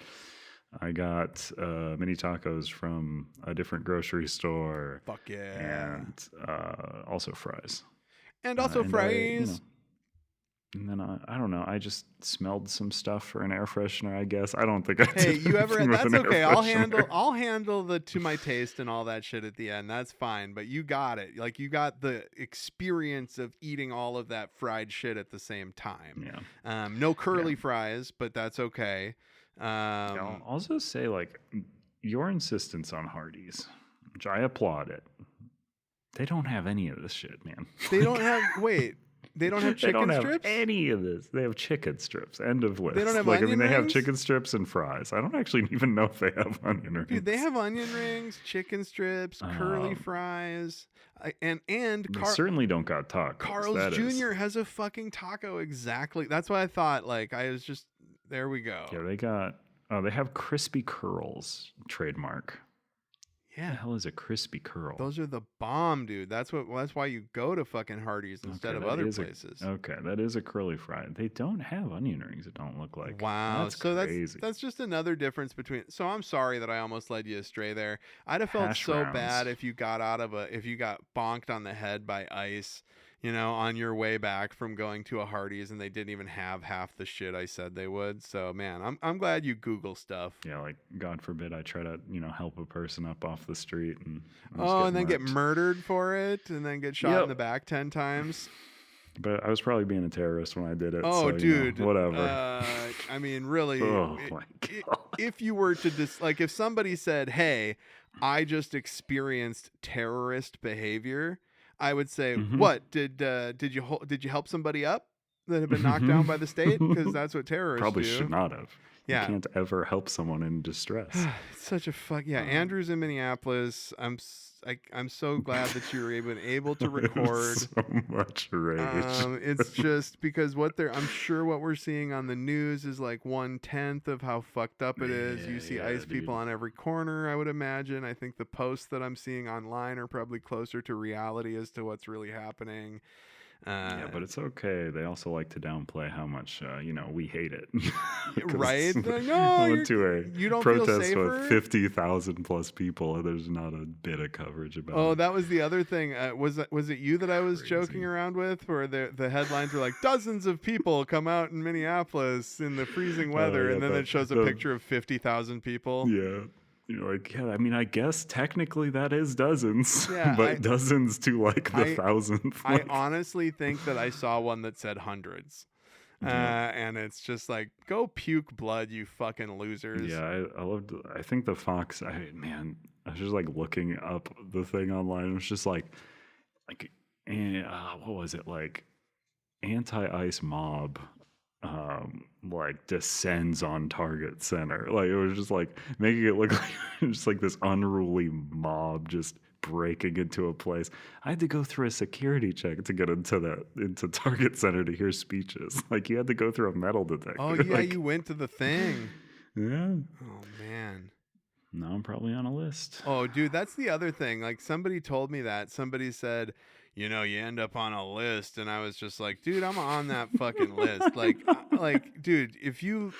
Speaker 6: I got mini tacos from a different grocery store.
Speaker 8: Fuck yeah.
Speaker 6: And also fries.
Speaker 8: And also fries.
Speaker 6: And then I don't know. I just smelled some stuff for an air freshener, I guess. I don't think I did.
Speaker 8: Hey, you ever? That's okay. I'll handle the to my taste and all that shit at the end. That's fine. But you got it. Like, you got the experience of eating all of that fried shit at the same time.
Speaker 6: Yeah.
Speaker 8: No curly fries, but that's okay.
Speaker 6: I'll also say, like, your insistence on Hardee's, which I applaud it. They don't have any of this shit, man.
Speaker 8: They don't have. Wait, they don't have
Speaker 6: They
Speaker 8: chicken
Speaker 6: don't
Speaker 8: strips.
Speaker 6: have any of this. They have chicken strips. End of list.
Speaker 8: They don't have
Speaker 6: like, I
Speaker 8: onion
Speaker 6: mean, they have
Speaker 8: rings?
Speaker 6: chicken strips and fries. I don't actually even know if they have onion rings.
Speaker 8: Dude, they have onion rings, chicken strips, curly fries, and
Speaker 6: They certainly don't got tacos.
Speaker 8: Carl's
Speaker 6: that is.
Speaker 8: Jr. has a fucking taco exactly. That's what I thought. Like I was just there. We go.
Speaker 6: Yeah, they got. Oh, they have crispy curls trademark. What the
Speaker 8: Yeah,
Speaker 6: hell is a crispy curl?
Speaker 8: those are the bomb, dude. That's why you go to fucking Hardee's instead
Speaker 6: Okay,
Speaker 8: of
Speaker 6: that
Speaker 8: other
Speaker 6: is
Speaker 8: places.
Speaker 6: Okay, that is a curly fry. They don't have onion rings. It don't look like.
Speaker 8: Wow,
Speaker 6: That's
Speaker 8: so
Speaker 6: crazy.
Speaker 8: that's just another difference between. So I'm sorry that I almost led you astray there. I'd have felt
Speaker 6: Hash
Speaker 8: so
Speaker 6: browns.
Speaker 8: bad if you got bonked on the head by ice, on your way back from going to a Hardee's and they didn't even have half the shit I said they would. So man, I'm glad you Google stuff.
Speaker 6: Yeah, like God forbid I try to help a person up off the street and just
Speaker 8: Oh, and then get
Speaker 6: murked.
Speaker 8: murdered for it, and then get shot in
Speaker 6: Yep.
Speaker 8: the back 10 times.
Speaker 6: But I was probably being a terrorist when I did it.
Speaker 8: Oh,
Speaker 6: so,
Speaker 8: dude,
Speaker 6: whatever.
Speaker 8: I mean, really,
Speaker 6: Oh, my God.
Speaker 8: if you were to if somebody said, "Hey, I just experienced terrorist behavior," I would say,
Speaker 6: Mhm.
Speaker 8: "What did you help somebody up that had been knocked down by the state?" Because that's what terrorists
Speaker 6: Probably
Speaker 8: do.
Speaker 6: should not have.
Speaker 8: Yeah.
Speaker 6: You can't ever help someone in distress.
Speaker 8: It's such a fuck. Yeah, Andrew's in Minneapolis. I'm so glad that you were able to record.
Speaker 6: So much rage.
Speaker 8: It's just because I'm sure what we're seeing on the news is like 1/10 of how fucked up it is. You see
Speaker 6: Yeah,
Speaker 8: ice people
Speaker 6: dude.
Speaker 8: on every corner, I would imagine. I think the posts that I'm seeing online are probably closer to reality as to what's really happening.
Speaker 6: Yeah, but it's okay. They also like to downplay how much we hate it. 'Cause
Speaker 8: Right? Like, no,
Speaker 6: I went to
Speaker 8: you
Speaker 6: a
Speaker 8: don't feel
Speaker 6: protest
Speaker 8: safer?
Speaker 6: with 50,000 plus people, and there's not a bit of coverage about
Speaker 8: Oh,
Speaker 6: it.
Speaker 8: that was the other thing. Was it you that I was
Speaker 6: Crazy.
Speaker 8: joking around with, where the headlines were like dozens of people come out in Minneapolis in the freezing weather,
Speaker 6: yeah,
Speaker 8: and then
Speaker 6: the-
Speaker 8: it shows a
Speaker 6: the-
Speaker 8: picture of 50,000 people.
Speaker 6: Yeah. You're like, yeah, I mean, I guess technically that is dozens,
Speaker 8: Yeah,
Speaker 6: but dozens to like the
Speaker 8: I-
Speaker 6: thousandth.
Speaker 8: I
Speaker 6: like-
Speaker 8: honestly think that I saw one that said hundreds.
Speaker 6: Yeah.
Speaker 8: And it's just like, go puke blood, you fucking losers.
Speaker 6: Yeah, I loved. I think the Fox. I was just like looking up the thing online. It was just like, what was it like? Anti-ice mob, like descends on Target Center. Like it was just like making it look like just like this unruly mob just breaking into a place. I had to go through a security check to get into Target Center to hear speeches. Like you had to go through a metal detector.
Speaker 8: Oh, yeah,
Speaker 6: Like,
Speaker 8: you went to the thing.
Speaker 6: yeah.
Speaker 8: Oh, man.
Speaker 6: Now I'm probably on a list.
Speaker 8: Oh, dude, that's the other thing. Like, somebody told me that. Somebody said, you end up on a list. And I was just like, dude, I'm on that fucking list. Like, dude, if you,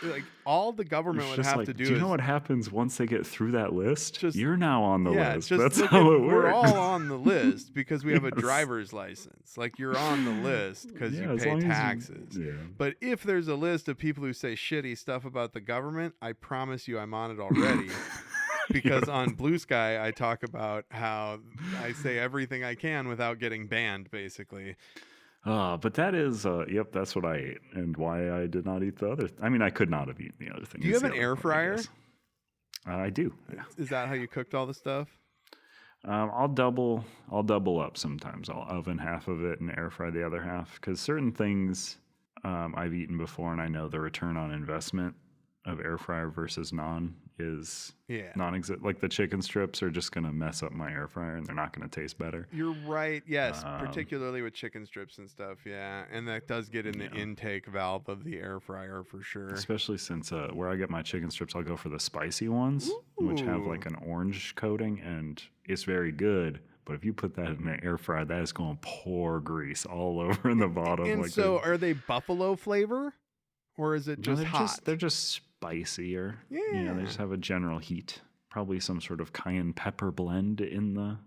Speaker 8: all the government
Speaker 6: It's
Speaker 8: would
Speaker 6: just
Speaker 8: have
Speaker 6: like,
Speaker 8: to do
Speaker 6: do you
Speaker 8: is...
Speaker 6: know what happens once they get through that list?
Speaker 8: Just-
Speaker 6: You're now on the
Speaker 8: yeah,
Speaker 6: list.
Speaker 8: just
Speaker 6: That's
Speaker 8: look
Speaker 6: how
Speaker 8: at-
Speaker 6: it works.
Speaker 8: we're all on the list because we have a
Speaker 6: Yes.
Speaker 8: driver's license. Like, you're on the list because
Speaker 6: Yeah,
Speaker 8: you
Speaker 6: as
Speaker 8: pay
Speaker 6: long as you-
Speaker 8: taxes.
Speaker 6: yeah.
Speaker 8: But if there's a list of people who say shitty stuff about the government, I promise you I'm on it already. Because on Blue Sky, I talk about how I say everything I can without getting banned, basically.
Speaker 6: But that is, yep, that's what I ate, and why I did not eat the other. I mean, I could not have eaten the other thing.
Speaker 8: Do you
Speaker 6: is
Speaker 8: have
Speaker 6: the
Speaker 8: an
Speaker 6: other
Speaker 8: air
Speaker 6: part, I
Speaker 8: fryer?
Speaker 6: guess. I do. Yeah.
Speaker 8: Is that how you cooked all the stuff?
Speaker 6: I'll double up sometimes. I'll oven half of it and air fry the other half because certain things I've eaten before, and I know the return on investment of air fryer versus non is
Speaker 8: Yeah.
Speaker 6: non-exist. Like the chicken strips are just gonna mess up my air fryer, and they're not gonna taste better.
Speaker 8: You're right. Yes, particularly with chicken strips and stuff. Yeah, and that does get in the intake valve of the air fryer for sure.
Speaker 6: Especially since where I get my chicken strips, I'll go for the spicy ones, which have
Speaker 8: Ooh.
Speaker 6: like an orange coating, and it's very good. But if you put that in the air fryer, that is going to pour grease all over in the bottom.
Speaker 8: And
Speaker 6: like
Speaker 8: so, are they buffalo flavor, or is it just
Speaker 6: they're
Speaker 8: hot?
Speaker 6: they're just spicier.
Speaker 8: Yeah.
Speaker 6: They just have a general heat. Probably some sort of cayenne pepper blend in the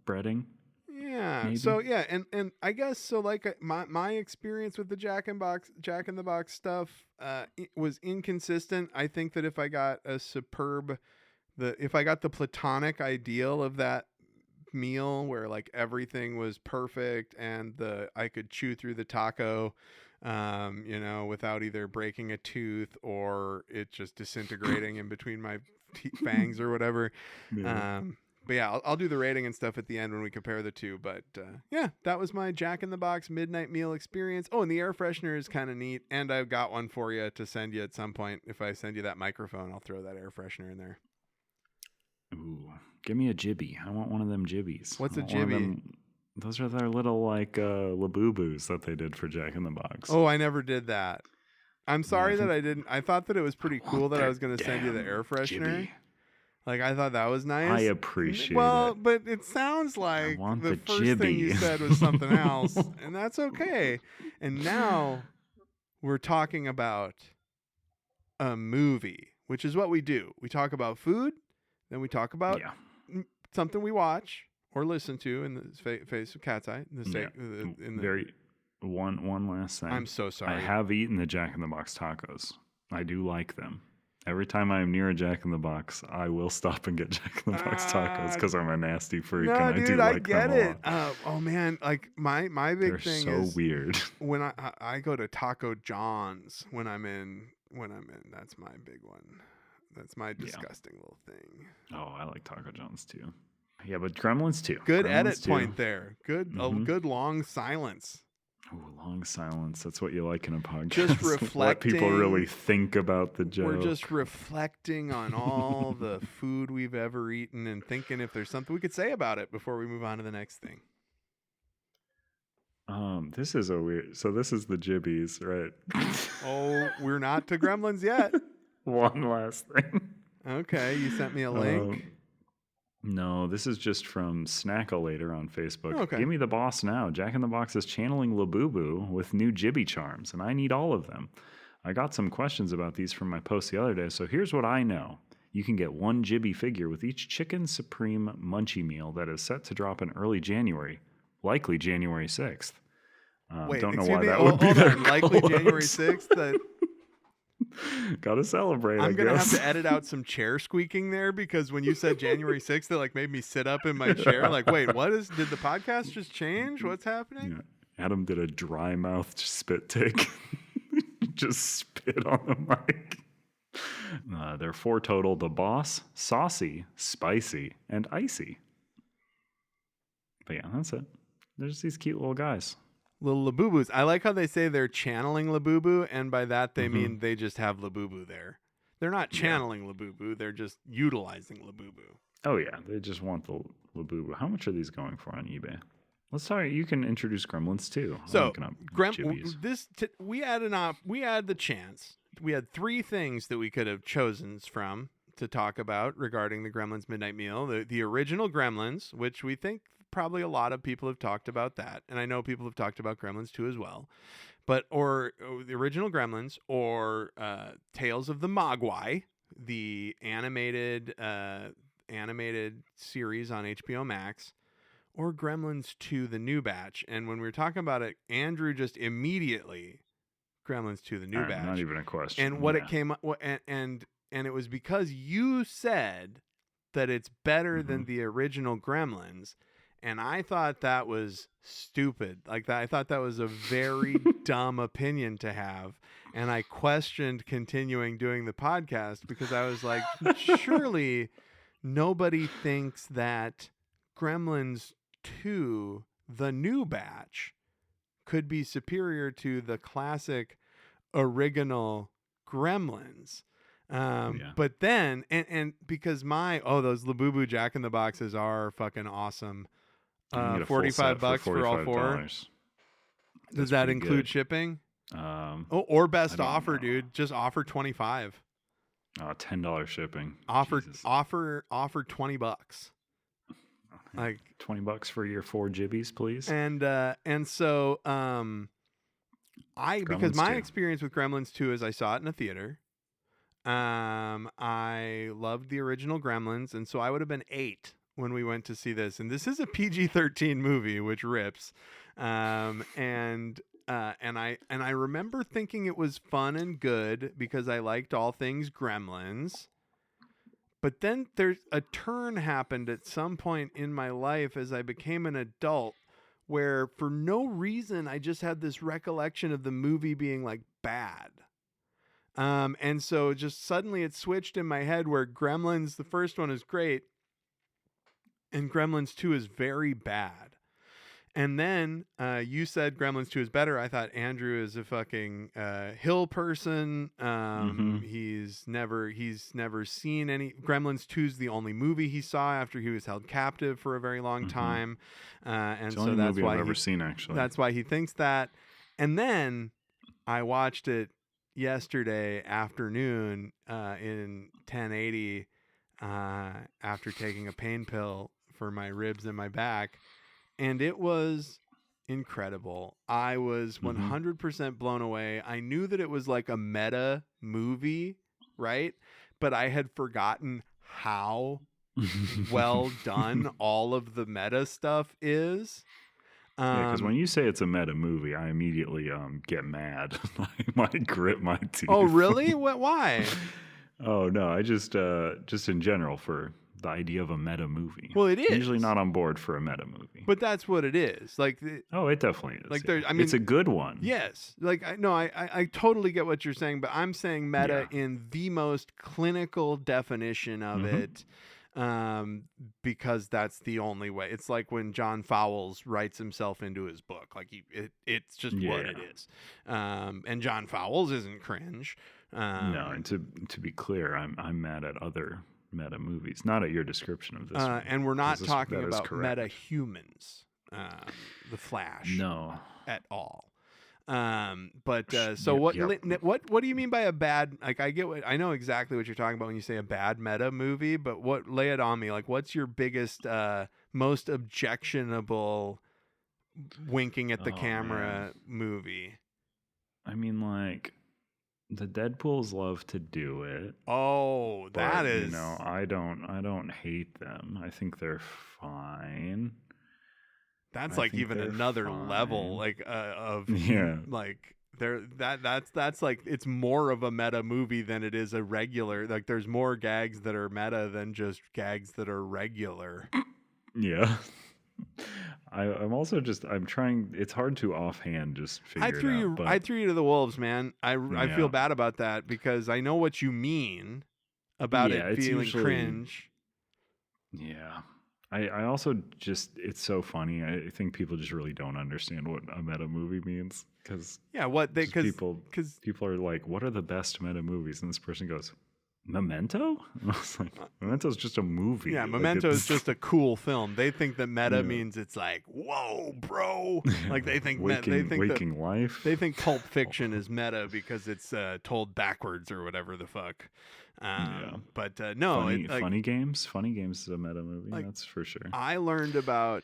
Speaker 6: breading.
Speaker 8: Yeah.
Speaker 6: Maybe.
Speaker 8: So yeah, and I guess so. Like my experience with the Jack in the Box stuff it was inconsistent. I think that if I got if I got the platonic ideal of that meal where like everything was perfect and I could chew through the taco, without either breaking a tooth or it just disintegrating in between my fangs or whatever.
Speaker 6: Yeah.
Speaker 8: But yeah, I'll do the rating and stuff at the end when we compare the two. But yeah, that was my Jack in the Box midnight meal experience. Oh, and the air freshener is kind of neat. And I've got one for you to send you at some point. If I send you that microphone, I'll throw that air freshener in there.
Speaker 6: Ooh, give me a jibby. I want one of them jibbies.
Speaker 8: What's a
Speaker 6: I want one of
Speaker 8: jibby?
Speaker 6: them- Those are their little like Labubu's that they did for Jack in the Box.
Speaker 8: Oh, I never did that. I'm sorry
Speaker 6: I
Speaker 8: that
Speaker 6: think-
Speaker 8: I didn't. I thought that it was pretty cool that I
Speaker 6: Their
Speaker 8: was going to send you the
Speaker 6: damn
Speaker 8: air freshener.
Speaker 6: jibby.
Speaker 8: Like, I thought that was nice.
Speaker 6: I appreciate
Speaker 8: Well,
Speaker 6: it.
Speaker 8: but it sounds like
Speaker 6: want
Speaker 8: the
Speaker 6: the
Speaker 8: first thing you
Speaker 6: jibby.
Speaker 8: said was something else, and that's okay. And now we're talking about a movie, which is what we do. We talk about food, then we talk about
Speaker 6: Yeah.
Speaker 8: something we watch or listen to in the face of Cat's Eye.
Speaker 6: Yeah. Very one last thing.
Speaker 8: I'm so sorry.
Speaker 6: I have eaten the Jack in the Box tacos. I do like them. Every time I'm near a Jack in the Box, I will stop and get Jack in the Box tacos because I'm a nasty freak
Speaker 8: No,
Speaker 6: and I
Speaker 8: dude,
Speaker 6: do like
Speaker 8: I get
Speaker 6: them a
Speaker 8: it.
Speaker 6: lot.
Speaker 8: Oh man, like my big
Speaker 6: They're
Speaker 8: thing
Speaker 6: so
Speaker 8: is
Speaker 6: weird.
Speaker 8: when I go to Taco John's when I'm in that's my big one. That's my disgusting little thing.
Speaker 6: Oh, I like Taco John's too. Yeah, but Gremlins too.
Speaker 8: Good
Speaker 6: Gremlins
Speaker 8: edit
Speaker 6: 2.
Speaker 8: point there. Good a
Speaker 6: Mhm.
Speaker 8: good long silence.
Speaker 6: Ooh, long silence. That's what you like in a podcast.
Speaker 8: Just
Speaker 6: Let people
Speaker 8: reflecting.
Speaker 6: really think about the joke.
Speaker 8: We're just reflecting on all the food we've ever eaten and thinking if there's something we could say about it before we move on to the next thing.
Speaker 6: This is a weird. So this is the jibbies, right?
Speaker 8: Oh, we're not to Gremlins yet.
Speaker 6: One last thing.
Speaker 8: Okay, you sent me a link.
Speaker 6: No, this is just from Snackolator on Facebook.
Speaker 8: Okay.
Speaker 6: Give me the boss now. Jack in the Box is channeling Labubu with new jibby charms, and I need all of them. I got some questions about these from my post the other day, so here's what I know. You can get one jibby figure with each Chicken Supreme Munchie meal that is set to drop in early January, likely January 6th.
Speaker 8: Wait,
Speaker 6: don't know
Speaker 8: excuse
Speaker 6: why
Speaker 8: me.
Speaker 6: that would be
Speaker 8: Hold
Speaker 6: that
Speaker 8: on. Likely January
Speaker 6: close.
Speaker 8: 6th. That
Speaker 6: Gotta celebrate.
Speaker 8: I'm
Speaker 6: I
Speaker 8: gonna
Speaker 6: guess.
Speaker 8: have to edit out some chair squeaking there because when you said January 6th, it like made me sit up in my chair. Like, wait, did the podcast just change? What's happening?
Speaker 6: Yeah. Adam did a dry mouth spit take. Just spit on the mic. There are 4 total: the boss, saucy, spicy, and icy. But yeah, that's it. There's these cute little guys.
Speaker 8: Little Labubus. I like how they say they're channeling Labubu, and by that they mean they just have Labubu there. They're not channeling Labubu, they're just utilizing Labubu.
Speaker 6: Oh yeah, they just want the Labubu. How much are these going for on eBay? Let's talk. You can introduce Gremlins too. I'm
Speaker 8: So,
Speaker 6: looking up jibbies.
Speaker 8: we had the chance. We had 3 things that we could have chosen from to talk about regarding the Gremlins Midnight Meal. The original Gremlins, which we think probably a lot of people have talked about that, and I know people have talked about Gremlins 2 as well. But or the original Gremlins, or Tales of the Mogwai, the animated series on HBO Max, or Gremlins 2, the new batch. And when we were talking about it, Andrew just immediately Gremlins 2, the new batch.
Speaker 6: Not even a question.
Speaker 8: And what it came up, and it was because you said that it's better than the original Gremlins, and I thought that was stupid. Like that, I thought that was a very dumb opinion to have, and I questioned continuing doing the podcast because I was like, surely nobody thinks that Gremlins 2, the new batch, could be superior to the classic original Gremlins. But then, and because those Labubu Jack in the Boxes are fucking awesome.
Speaker 6: You can get a full
Speaker 8: $45
Speaker 6: set
Speaker 8: for all 4.
Speaker 6: $45.
Speaker 8: Does
Speaker 6: That's
Speaker 8: that
Speaker 6: pretty
Speaker 8: include
Speaker 6: good.
Speaker 8: shipping?
Speaker 6: I
Speaker 8: Or best
Speaker 6: don't
Speaker 8: offer,
Speaker 6: know.
Speaker 8: dude. Just offer 25.
Speaker 6: $10 shipping.
Speaker 8: Offer
Speaker 6: Jesus.
Speaker 8: $20. Like
Speaker 6: $20 for your 4 jibbies, please.
Speaker 8: and so because
Speaker 6: Gremlins
Speaker 8: my
Speaker 6: 2.
Speaker 8: experience with Gremlins 2 is I saw it in a theater. I loved the original Gremlins, and so I would have been 8 when we went to see this. And this is a PG-13 movie, which rips. And I remember thinking it was fun and good because I liked all things Gremlins. But then there's a turn happened at some point in my life as I became an adult where for no reason I just had this recollection of the movie being like bad. And so just suddenly it switched in my head where Gremlins, the first one, is great. and Gremlins 2 is very bad. And then you said Gremlins 2 is better. I thought Andrew is a fucking hill person. He's never seen any. Gremlins 2 is the only movie he saw after he was held captive for a very long time, and
Speaker 6: It's the
Speaker 8: so
Speaker 6: only
Speaker 8: that's
Speaker 6: movie
Speaker 8: why
Speaker 6: I've ever seen, actually.
Speaker 8: that's why he thinks that. And then I watched it yesterday afternoon in 1080 after taking a pain pill for my ribs and my back. And it was incredible. I was 100% blown away. I knew that it was like a meta movie, right? But I had forgotten how well done all of the meta stuff is.
Speaker 6: Because when you say it's a meta movie, I immediately get mad. I might grit my teeth.
Speaker 8: Oh, really? Why?
Speaker 6: Oh no, I just in general for the idea of a meta movie.
Speaker 8: Well, it is.
Speaker 6: Usually not on board for a meta movie.
Speaker 8: But that's what it is. Like,
Speaker 6: oh, it definitely is.
Speaker 8: like
Speaker 6: yeah.
Speaker 8: I mean,
Speaker 6: it's a good one.
Speaker 8: Yes. Like, I totally get what you're saying, but I'm saying meta in the most clinical definition of it, because that's the only way. It's like when John Fowles writes himself into his book. Like, it's just what it is. And John Fowles isn't cringe.
Speaker 6: No, and to be clear, I'm mad at other meta movies, not at your description of this one,
Speaker 8: and we're not talking
Speaker 6: that is
Speaker 8: about
Speaker 6: correct.
Speaker 8: meta humans, the Flash,
Speaker 6: No.
Speaker 8: at all. But so what do you mean by a bad? Like, I know exactly what you're talking about when you say a bad meta movie, but lay it on me. Like, what's your biggest, most objectionable winking at the camera movie?
Speaker 6: I mean, like, the Deadpools love to do it.
Speaker 8: Oh, that is.
Speaker 6: You know, I don't hate them. I think they're fine.
Speaker 8: That's like even another level, like of like that's like it's more of a meta movie than it is a regular. Like, there's more gags that are meta than just gags that are regular.
Speaker 6: Yeah. I'm trying. It's hard to offhand just figure it out. But
Speaker 8: I threw you to the wolves, man. I feel bad about that because I know what you mean about it feeling
Speaker 6: usually
Speaker 8: cringe.
Speaker 6: Yeah. I also just, it's so funny. I think people just really don't understand what a meta movie means because people are like, what are the best meta movies? And this person goes, Memento? And I was like, Memento's just a movie.
Speaker 8: Yeah, Memento is just a cool film. They think that meta means it's like, whoa, bro. Like, they think
Speaker 6: Waking Life.
Speaker 8: They think Pulp Fiction is meta because it's told backwards or whatever the fuck. But no,
Speaker 6: Funny Games. Funny Games is a meta movie. Like, that's for sure.
Speaker 8: I learned about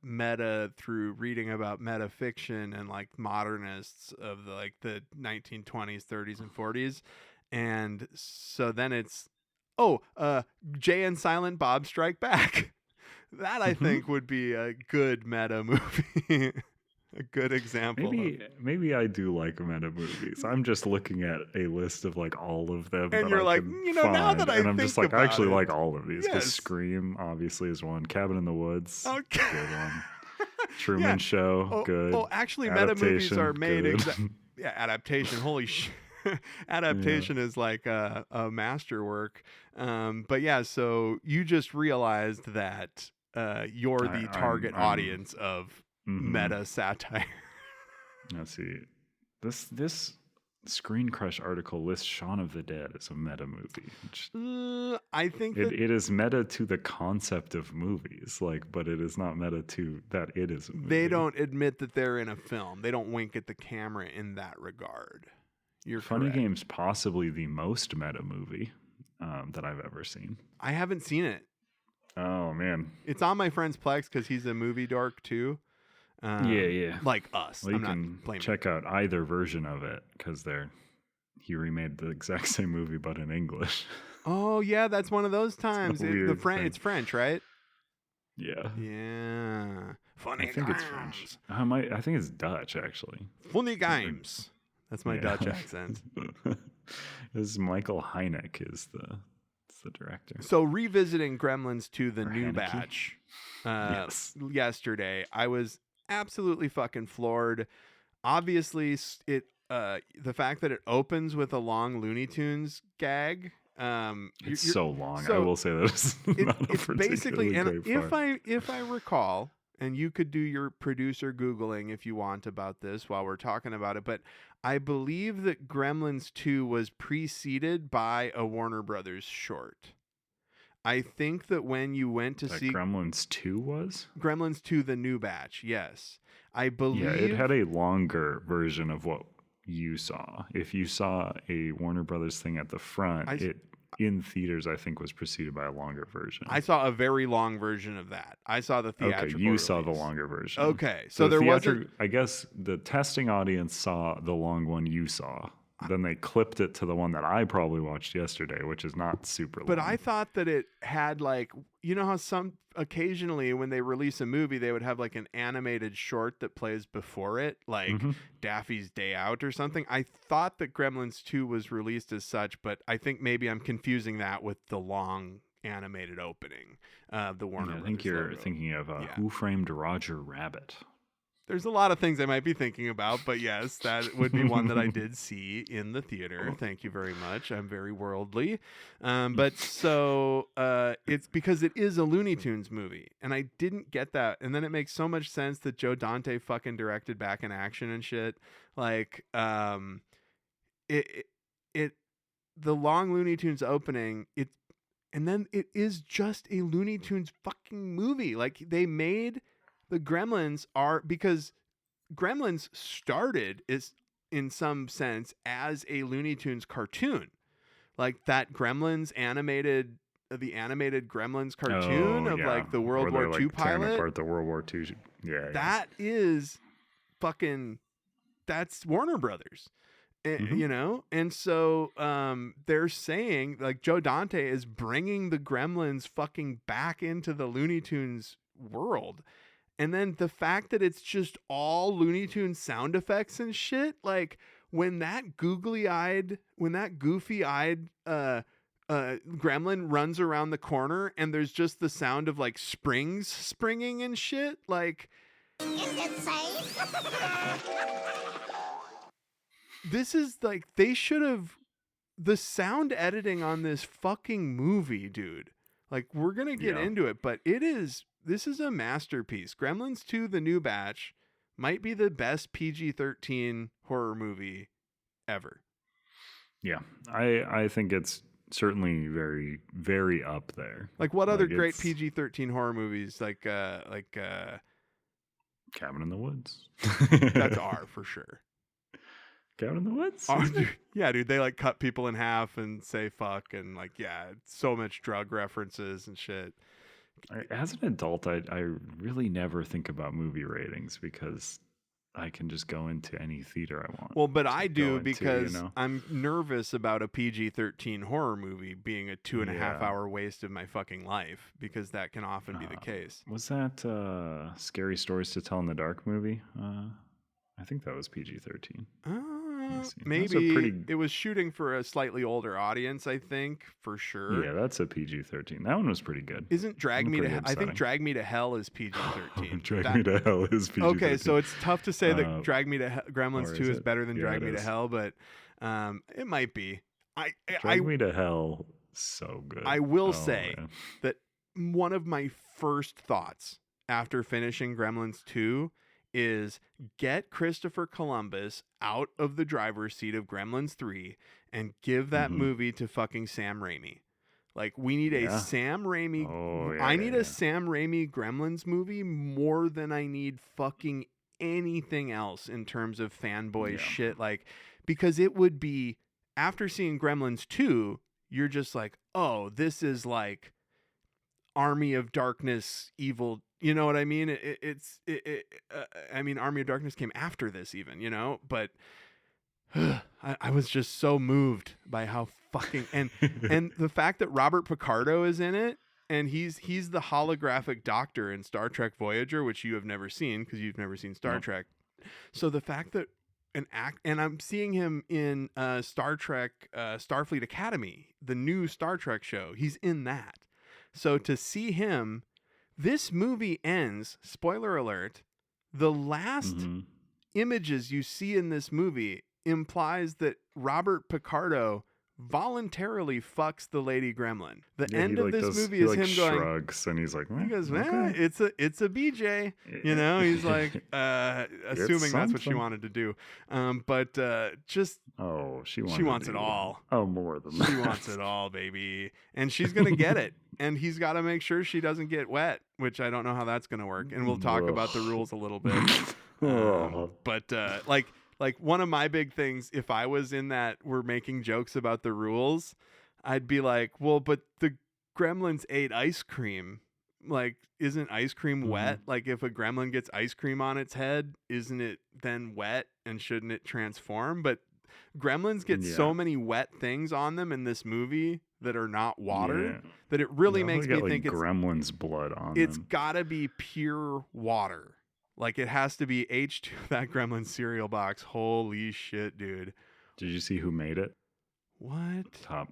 Speaker 8: meta through reading about meta fiction and like modernists of the 1920s, 30s, and 40s. And so then it's, Jay and Silent Bob Strike Back. That I think would be a good meta movie. A good example.
Speaker 6: Maybe I do like meta movies. I'm just looking at a list of like all of them.
Speaker 8: And you're like, now that I think
Speaker 6: I'm just like, I actually like all of these.
Speaker 8: Yes.
Speaker 6: Because Scream obviously is one. Cabin in the Woods,
Speaker 8: okay.
Speaker 6: Good one. Truman Show, good.
Speaker 8: Oh, actually, meta movies are made adaptation. Holy shit. Adaptation is like a masterwork. But yeah, so you just realized that you're the target audience of meta satire.
Speaker 6: Let's see. This Screen Crush article lists Shaun of the Dead as a meta movie. Which
Speaker 8: I think
Speaker 6: it is meta to the concept of movies, but it is not meta to that it is a movie.
Speaker 8: They don't admit that they're in a film. They don't wink at the camera in that regard. You're
Speaker 6: Funny
Speaker 8: correct.
Speaker 6: Game's possibly the most meta movie that I've ever seen.
Speaker 8: I haven't seen it.
Speaker 6: Oh man,
Speaker 8: it's on my friend's Plex because he's a movie dork too.
Speaker 6: Yeah.
Speaker 8: Like us.
Speaker 6: Well, you can check out either version of it because he remade the exact same movie but in English.
Speaker 8: Oh yeah, that's one of those times. It's French, right?
Speaker 6: Yeah.
Speaker 8: Yeah. Funny.
Speaker 6: I think it's French. I think it's Dutch actually.
Speaker 8: Funny Games. That's my Dutch accent.
Speaker 6: This is Michael Hynek is the director.
Speaker 8: So revisiting Gremlins 2, the new
Speaker 6: Haneke?
Speaker 8: batch,
Speaker 6: Yes.
Speaker 8: yesterday, I was absolutely fucking floored. Obviously, the fact that it opens with a long Looney Tunes gag
Speaker 6: It's so long. I
Speaker 8: so
Speaker 6: will say that it's not a
Speaker 8: it's basically,
Speaker 6: particularly
Speaker 8: and
Speaker 6: great part.
Speaker 8: if I recall, and you could do your producer Googling if you want about this while we're talking about it, but I believe that Gremlins 2 was preceded by a Warner Brothers short. I think that when you went to
Speaker 6: That
Speaker 8: see
Speaker 6: Gremlins 2 was?
Speaker 8: Gremlins 2, the new batch, yes. I believe
Speaker 6: Yeah, it had a longer version of what you saw. If you saw a Warner Brothers thing at the front, it in theaters, I think, was preceded by a longer version.
Speaker 8: I saw a very long version of that. I saw the theatrical
Speaker 6: Okay, you saw the
Speaker 8: release.
Speaker 6: longer version.
Speaker 8: Okay, so there wasn't...
Speaker 6: I guess the testing audience saw the long one you saw. Then they clipped it to the one that I probably watched yesterday, which is not super long.
Speaker 8: But I thought that it had like, you know how some occasionally when they release a movie, they would have like an animated short that plays before it, like Daffy's Day Out or something. I thought that Gremlins 2 was released as such, but I think maybe I'm confusing that with the long animated opening of the Warner Brothers.
Speaker 6: I think you're
Speaker 8: logo.
Speaker 6: thinking of Who Framed Roger Rabbit.
Speaker 8: There's a lot of things I might be thinking about, but yes, that would be one that I did see in the theater. Thank you very much. I'm very worldly. But so it's because it is a Looney Tunes movie, and I didn't get that. And then it makes so much sense that Joe Dante fucking directed Back in Action and shit. Like, the long Looney Tunes opening, and then it is just a Looney Tunes fucking movie. Like, they made... The Gremlins because Gremlins started in some sense as a Looney Tunes cartoon, like that Gremlins the animated Gremlins cartoon of like the World War II pilot.
Speaker 6: Tearing apart the World War II. Yeah.
Speaker 8: That is fucking, that's Warner Brothers. You know, and so they're saying like Joe Dante is bringing the Gremlins fucking back into the Looney Tunes world. And then the fact that it's just all Looney Tunes sound effects and shit, like when that goofy-eyed gremlin runs around the corner and there's just the sound of like springs springing and shit, like... Is it safe? This is like, they should have... The sound editing on this fucking movie, dude. Like, we're going to get into it, but this is a masterpiece. Gremlins 2, the new batch, might be the best PG-13 horror movie ever. Yeah.
Speaker 6: I think it's certainly very, very up there.
Speaker 8: Like, what other great PG-13 horror movies? Like
Speaker 6: Cabin in the Woods.
Speaker 8: That's R for sure.
Speaker 6: Cabin in the Woods?
Speaker 8: Yeah, dude. They like cut people in half and say fuck and like, yeah, so much drug references and shit.
Speaker 6: As an adult, I really never think about movie ratings because I can just go into any theater I want.
Speaker 8: Well, but I do because I'm nervous about a PG-13 horror movie being a 2.5 hour waste of my fucking life, because that can often be the case.
Speaker 6: Was that Scary Stories to Tell in the Dark movie? I think that was PG-13.
Speaker 8: Maybe it was shooting for a slightly older audience, I think, for sure.
Speaker 6: Yeah, that's a PG-13. That one was pretty good.
Speaker 8: Isn't Drag Me to Hell? I think Drag Me to Hell is PG-13.
Speaker 6: Me to Hell is PG-13.
Speaker 8: Okay, so it's tough to say that Drag Me to Hell, Gremlins 2 is better than Drag Me to Hell, but it might be.
Speaker 6: Drag Me to Hell, so good.
Speaker 8: I will say that one of my first thoughts after finishing Gremlins 2 is get Christopher Columbus out of the driver's seat of Gremlins 3 and give that movie to fucking Sam Raimi. Like, we need a Sam Raimi. I need a Sam Raimi Gremlins movie more than I need fucking anything else in terms of fanboy shit. Like, because it would be, after seeing Gremlins 2, you're just like, oh, this is like Army of Darkness evil. You know what I mean? I mean, Army of Darkness came after this even, you know, but I was just so moved by how fucking, and the fact that Robert Picardo is in it, and he's the holographic doctor in Star Trek Voyager, which you have never seen because you've never seen Star Trek. So the fact that and I'm seeing him in Star Trek, Starfleet Academy, the new Star Trek show. He's in that. So to see him, this movie ends, spoiler alert, the last images you see in this movie implies that Robert Picardo voluntarily fucks the lady gremlin. The
Speaker 6: Yeah,
Speaker 8: end
Speaker 6: he,
Speaker 8: of this
Speaker 6: does-
Speaker 8: movie
Speaker 6: he,
Speaker 8: is
Speaker 6: like,
Speaker 8: him going.
Speaker 6: shrugs, and he's like,
Speaker 8: He goes,
Speaker 6: okay.
Speaker 8: it's a BJ. You know, he's like, assuming that's what she
Speaker 6: something.
Speaker 8: wanted to do. But just
Speaker 6: Oh, she
Speaker 8: she wants it all.
Speaker 6: Oh, more than
Speaker 8: she
Speaker 6: that.
Speaker 8: wants it all, baby, and she's gonna get it. And he's got to make sure she doesn't get wet, which I don't know how that's gonna work. And we'll talk about the rules a little bit. But like one of my big things, if I was in that, we're making jokes about the rules, I'd be like, well, but the gremlins ate ice cream. Like, isn't ice cream wet? Like, if a gremlin gets ice cream on its head, isn't it then wet, and shouldn't it transform? But gremlins get so many wet things on them in this movie that are not water that it really makes me think it's
Speaker 6: gremlin's blood on
Speaker 8: it's
Speaker 6: them.
Speaker 8: gotta be pure water. Like, it has to be H2, that gremlin cereal box. Holy shit, dude.
Speaker 6: Did you see who made it?
Speaker 8: What?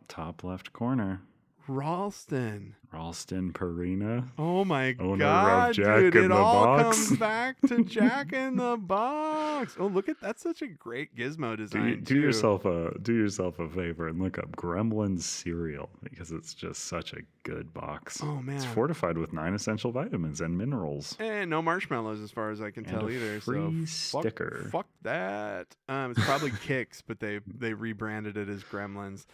Speaker 6: Top left corner.
Speaker 8: Ralston.
Speaker 6: Ralston Purina.
Speaker 8: Oh my
Speaker 6: Owner
Speaker 8: God,
Speaker 6: of Jack
Speaker 8: dude.
Speaker 6: in
Speaker 8: It
Speaker 6: the
Speaker 8: all
Speaker 6: Box.
Speaker 8: comes back to Jack in the Box. Oh, look at that's such a great gizmo design.
Speaker 6: Do yourself a favor and look up Gremlins cereal, because it's just such a good box.
Speaker 8: Oh man.
Speaker 6: It's fortified with 9 essential vitamins and minerals.
Speaker 8: And no marshmallows as far as I can tell
Speaker 6: a
Speaker 8: either.
Speaker 6: free
Speaker 8: So
Speaker 6: sticker.
Speaker 8: Fuck that. It's probably Kix, but they rebranded it as Gremlins.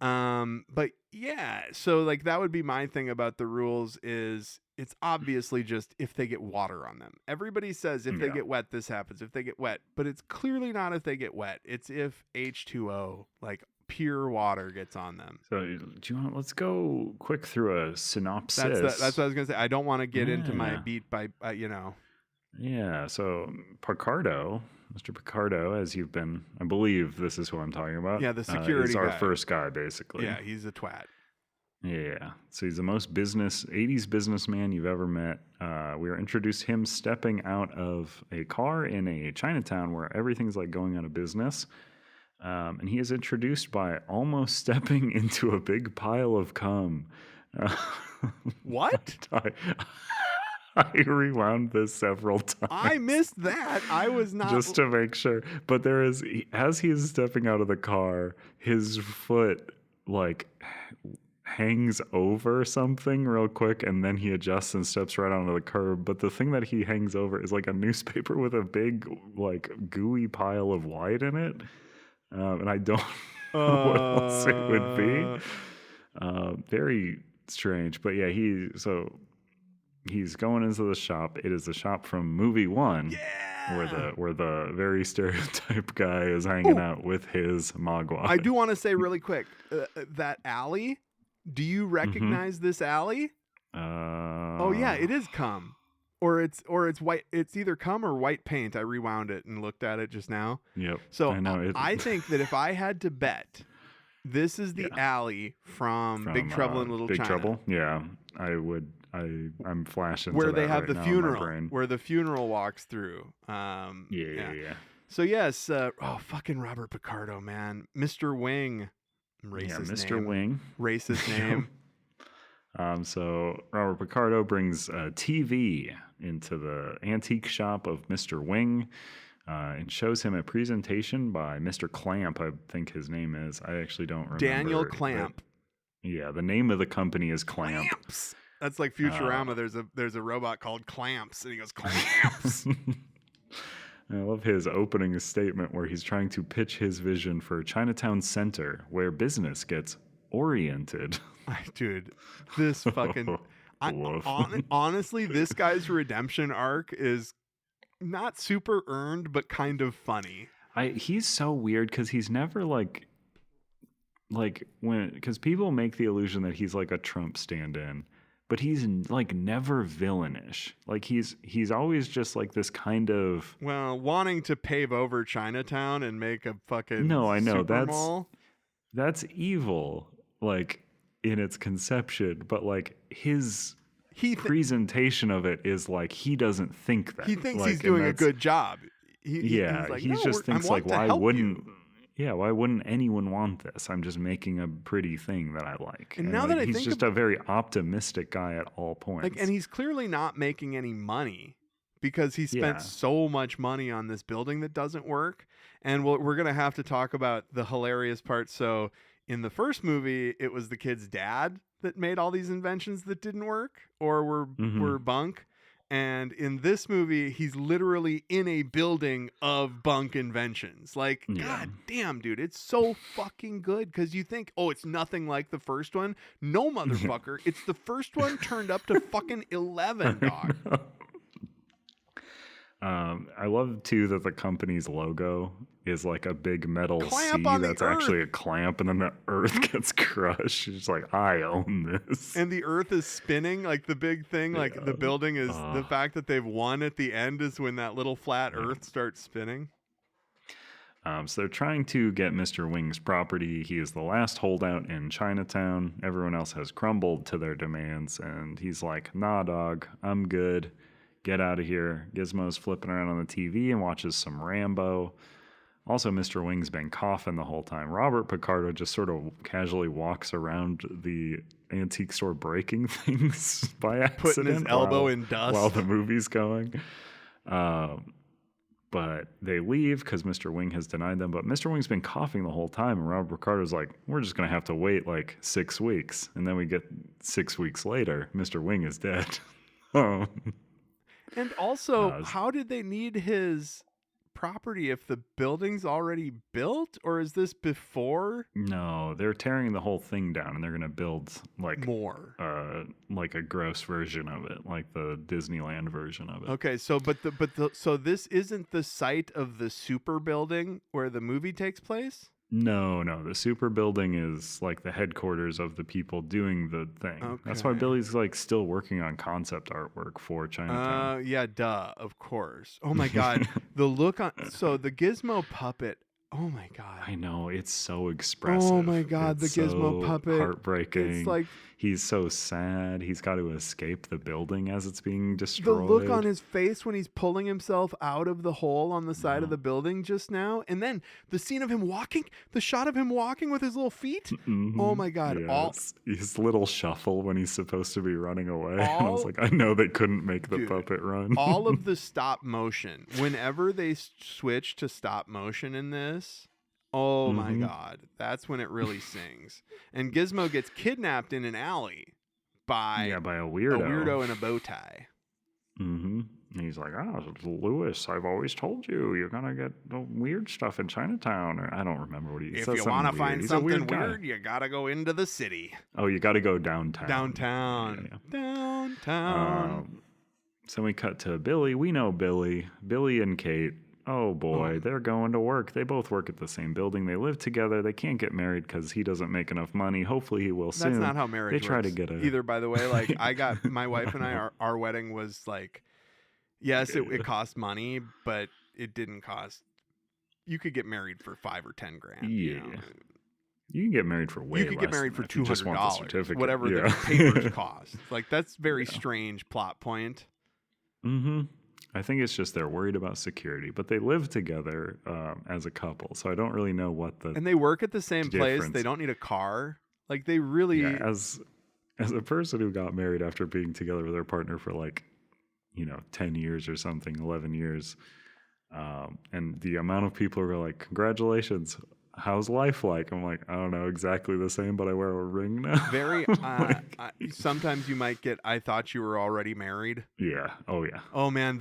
Speaker 8: But yeah, so like that would be my thing about the rules is it's obviously just if they get water on them. Everybody says if they get wet, this happens. If they get wet, but it's clearly not if they get wet. It's if H2O, like pure water, gets on them.
Speaker 6: So do you want? Let's go quick through a synopsis.
Speaker 8: That's what I was gonna say. I don't want to get into my beat by
Speaker 6: Yeah. So Picardo, Mr. Picardo, as you've been, I believe this is who I'm talking about.
Speaker 8: Yeah, the security
Speaker 6: is our
Speaker 8: guy.
Speaker 6: first guy, basically.
Speaker 8: Yeah, he's a twat.
Speaker 6: Yeah. So he's the most 80s businessman you've ever met. We are introduced to him stepping out of a car in a Chinatown where everything's like going out of business. And he is introduced by almost stepping into a big pile of cum.
Speaker 8: What?
Speaker 6: I rewound this several times.
Speaker 8: I missed that. I was not
Speaker 6: just to make sure. But there is, as he is stepping out of the car, his foot like hangs over something real quick, and then he adjusts and steps right onto the curb. But the thing that he hangs over is like a newspaper with a big like gooey pile of white in it, and I don't know what else it would be. Very strange. But yeah, he's going into the shop. It is the shop from movie 1.
Speaker 8: Yeah.
Speaker 6: Where the very stereotype guy is hanging out with his mogwai.
Speaker 8: I do want to say really quick, that alley, do you recognize this alley? Oh yeah, it is cum. Or it's white. It's either cum or white paint. I rewound it and looked at it just now.
Speaker 6: Yep.
Speaker 8: So
Speaker 6: I know
Speaker 8: I think that if I had to bet, this is the alley from Big Trouble in Little
Speaker 6: Big
Speaker 8: China.
Speaker 6: Trouble? Yeah, I would. I'm flashing
Speaker 8: Where
Speaker 6: to
Speaker 8: they
Speaker 6: that
Speaker 8: have
Speaker 6: right
Speaker 8: the
Speaker 6: now in my
Speaker 8: funeral,
Speaker 6: brain.
Speaker 8: where the funeral walks through.
Speaker 6: Yeah.
Speaker 8: So yes, fucking Robert Picardo, man, Mr. Wing, racist
Speaker 6: Mr.
Speaker 8: name.
Speaker 6: Wing,
Speaker 8: racist name.
Speaker 6: So Robert Picardo brings a TV into the antique shop of Mr. Wing. And shows him a presentation by Mr. Clamp, I think his name is. I actually don't remember.
Speaker 8: Daniel Clamp.
Speaker 6: Yeah, the name of the company is Clamp.
Speaker 8: Clamps. That's like Futurama. There's a robot called Clamps, and he goes Clamps.
Speaker 6: I love his opening statement where he's trying to pitch his vision for Chinatown Center, where business gets oriented.
Speaker 8: Dude, this fucking... honestly, this guy's redemption arc is not super earned, but kind of funny.
Speaker 6: He's so weird because he's never because people make the illusion that he's like a Trump stand-in, but he's like never villainish. Like he's always just like this kind of
Speaker 8: wanting to pave over Chinatown and make a fucking
Speaker 6: I know
Speaker 8: super mall.
Speaker 6: That's evil, like in its conception, but like his presentation of it is like he doesn't think that
Speaker 8: he thinks he's doing a good job.
Speaker 6: He just thinks like why wouldn't anyone want this? I'm just making a pretty thing that I like.
Speaker 8: And now that I
Speaker 6: he's
Speaker 8: think
Speaker 6: just a very optimistic guy at all points.
Speaker 8: and he's clearly not making any money because he spent so much money on this building that doesn't work. And we're gonna have to talk about the hilarious part. So in the first movie, it was the kid's dad that made all these inventions that didn't work or were bunk. And in this movie, he's literally in a building of bunk inventions. Like, god damn, dude, it's so fucking good. Because you think, oh, it's nothing like the first one. No, motherfucker. It's the first one turned up to fucking 11, dog.
Speaker 6: I love too that the company's logo is like a big metal
Speaker 8: Clamp
Speaker 6: C
Speaker 8: on the
Speaker 6: that's
Speaker 8: earth.
Speaker 6: actually a clamp, and then the earth gets crushed. It's like, I own this.
Speaker 8: And the earth is spinning, like the big thing, like the building is the fact that they've won at the end is when that little flat earth starts spinning.
Speaker 6: So they're trying to get Mr. Wing's property. He is the last holdout in Chinatown. Everyone else has crumbled to their demands, and he's like, nah, dog, I'm good. Get out of here. Gizmo's flipping around on the TV and watches some Rambo. Also, Mr. Wing's been coughing the whole time. Robert Picardo just sort of casually walks around the antique store breaking things by accident.
Speaker 8: Putting his elbow in dust.
Speaker 6: While the movie's going. But they leave because Mr. Wing has denied them. But Mr. Wing's been coughing the whole time. And Robert Picardo's like, we're just going to have to wait like 6 weeks. And then we get 6 weeks later, Mr. Wing is dead.
Speaker 8: And also, how did they need his property if the building's already built, or is this before?
Speaker 6: No, they're tearing the whole thing down and they're going to build like
Speaker 8: more,
Speaker 6: like a gross version of it, like the Disneyland version of it.
Speaker 8: Okay, so so this isn't the site of the super building where the movie takes place?
Speaker 6: No, the super building is like the headquarters of the people doing the thing. Okay. That's why Billy's like still working on concept artwork for Chinatown.
Speaker 8: Yeah, duh, of course. Oh my god, the look on the Gizmo puppet. Oh my god.
Speaker 6: I know, it's so expressive.
Speaker 8: Oh my god,
Speaker 6: it's
Speaker 8: the Gizmo
Speaker 6: so
Speaker 8: puppet.
Speaker 6: Heartbreaking.
Speaker 8: It's like
Speaker 6: he's so sad. He's got to escape the building as it's being destroyed.
Speaker 8: The look on his face when he's pulling himself out of the hole on the side of the building just now, and then the scene of him walking, the shot of him walking with his little feet.
Speaker 6: Mm-hmm.
Speaker 8: Oh my god!
Speaker 6: Yes. His little shuffle when he's supposed to be running away. And I was like, I know they couldn't make the puppet run.
Speaker 8: All of the stop motion. Whenever they switch to stop motion in this. Oh my god, that's when it really sings. And Gizmo gets kidnapped in an alley by
Speaker 6: a weirdo.
Speaker 8: A weirdo in a bow tie.
Speaker 6: Mm-hmm. And he's like, Lewis, I've always told you, you're going to get the weird stuff in Chinatown. Or I don't remember what he says.
Speaker 8: If you want to find something weird, you got to go into the city.
Speaker 6: Oh, you got to go downtown.
Speaker 8: Downtown.
Speaker 6: So we cut to Billy. We know Billy and Kate. Oh boy, they're going to work. They both work at the same building. They live together. They can't get married because he doesn't make enough money. Hopefully he will soon.
Speaker 8: That's not how marriage works.
Speaker 6: They try to get
Speaker 8: either, by the way. Like I got my wife and I, our wedding was like, yes, it cost money, but it didn't cost. You could get married for $5 or $10 grand.
Speaker 6: Yeah.
Speaker 8: You know?
Speaker 6: You can get married for way less.
Speaker 8: You could get married for
Speaker 6: $200,
Speaker 8: whatever the papers cost. Like that's very strange plot point.
Speaker 6: Mm-hmm. I think it's just they're worried about security, but they live together as a couple, so I don't really know what the
Speaker 8: and they work at the same place. They don't need a car. Like they really.
Speaker 6: Yeah, as a person who got married after being together with their partner for 10 years or something, 11 years, and the amount of people who are like, "Congratulations, how's life like?" I'm like, I don't know, exactly the same, but I wear a ring now.
Speaker 8: Very. Sometimes you might get. I thought you were already married.
Speaker 6: Yeah. Oh yeah.
Speaker 8: Oh man.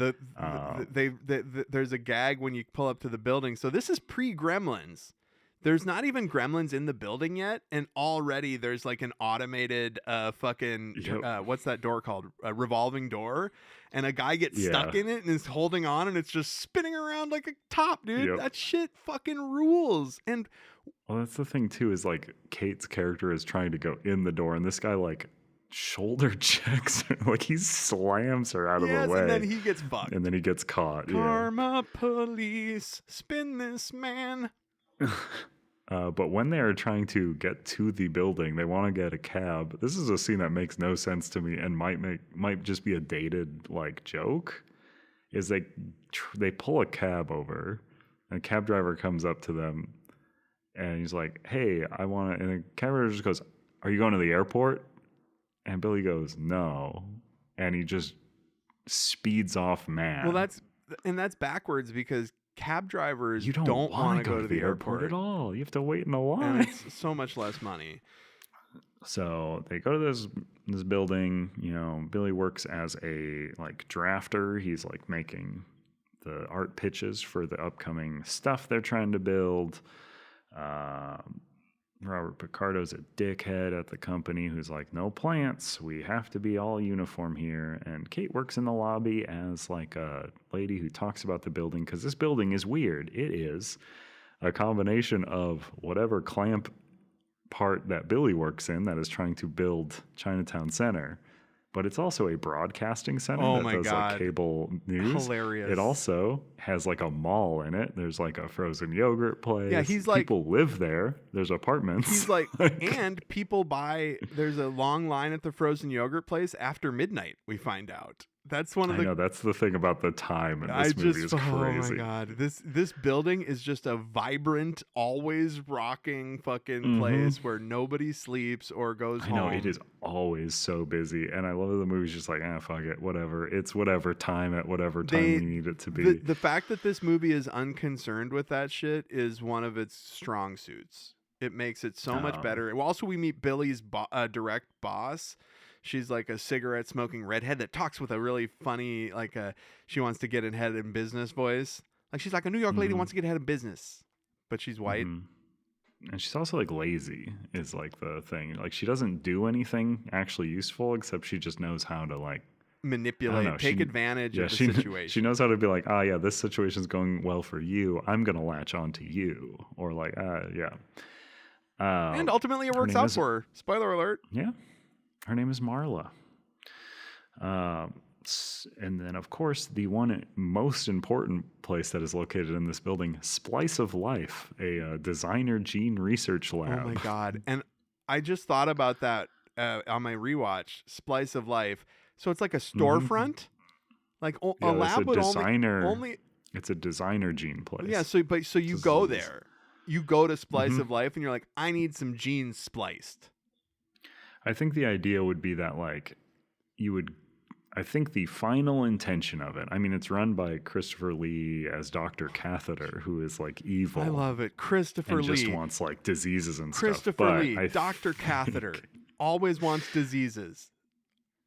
Speaker 8: There's a gag when you pull up to the building. So this is pre-Gremlins. There's not even gremlins in the building yet, and already there's like an automated what's that door called? A revolving door, and a guy gets stuck in it and is holding on, and it's just spinning around like a top, dude.
Speaker 6: Yep.
Speaker 8: That shit fucking rules. And
Speaker 6: well, that's the thing too, is like Kate's character is trying to go in the door, and this guy like shoulder checks her, like he slams her out of the way,
Speaker 8: and then he gets fucked,
Speaker 6: and then he gets caught.
Speaker 8: Karma police, spin this man.
Speaker 6: But when they are trying to get to the building, they want to get a cab. This is a scene that makes no sense to me and might just be a dated like joke. Is they pull a cab over, and a cab driver comes up to them, and he's like, "Hey, I want to." And the cab driver just goes, "Are you going to the airport?" And Billy goes, "No," and he just speeds off mad.
Speaker 8: Well, that's backwards because cab drivers
Speaker 6: You don't
Speaker 8: want
Speaker 6: want
Speaker 8: to go to the airport
Speaker 6: at all. You have to wait in a
Speaker 8: and
Speaker 6: line.
Speaker 8: it's so much less money.
Speaker 6: So they go to this building. Billy works as a like drafter. He's like making the art pitches for the upcoming stuff they're trying to build. Robert Picardo's a dickhead at the company who's like, no plants. We have to be all uniform here. And Kate works in the lobby as like a lady who talks about the building because this building is weird. It is a combination of whatever clamp part that Billy works in that is trying to build Chinatown Center. But it's also a broadcasting center that does like cable news.
Speaker 8: Hilarious.
Speaker 6: It also has like a mall in it. There's like a frozen yogurt place.
Speaker 8: Yeah, he's like,
Speaker 6: people live there. There's apartments.
Speaker 8: He's like, and people buy. There's a long line at the frozen yogurt place after midnight. We find out. That's one of the.
Speaker 6: I know that's the thing about the time in this movie is crazy.
Speaker 8: Oh my god, this building is just a vibrant, always rocking fucking place where nobody sleeps or goes home.
Speaker 6: I know it is always so busy, and I love that the movie's just like, fuck it, whatever. It's whatever time at whatever time we need it to be.
Speaker 8: The fact that this movie is unconcerned with that shit is one of its strong suits. It makes it so much better. Also, we meet Billy's direct boss. She's like a cigarette smoking redhead that talks with a really funny, like she wants to get ahead in business voice. Like she's like a New York lady wants to get ahead in business, but she's white.
Speaker 6: And she's also like lazy is like the thing. Like she doesn't do anything actually useful except she just knows how to like
Speaker 8: manipulate, take advantage of the situation.
Speaker 6: She knows how to be like, this situation's going well for you. I'm going to latch on to you. Or like,
Speaker 8: and ultimately it works out for her. Spoiler alert.
Speaker 6: Yeah. Her name is Marla. And then, of course, the one most important place that is located in this building, Splice of Life, a designer gene research lab.
Speaker 8: Oh, my God. And I just thought about that on my rewatch, Splice of Life. So it's like a storefront? Like a lab would only...
Speaker 6: It's a designer gene place.
Speaker 8: Yeah, so you go there. You go to Splice of Life, and you're like, I need some genes spliced.
Speaker 6: I think the idea would be that, like, I think the final intention of it, I mean, it's run by Christopher Lee as Dr. Catheter, who is, like, evil.
Speaker 8: I love it. Christopher Lee.
Speaker 6: Just wants, like, diseases and stuff.
Speaker 8: Christopher Lee, Dr. Catheter, always wants diseases.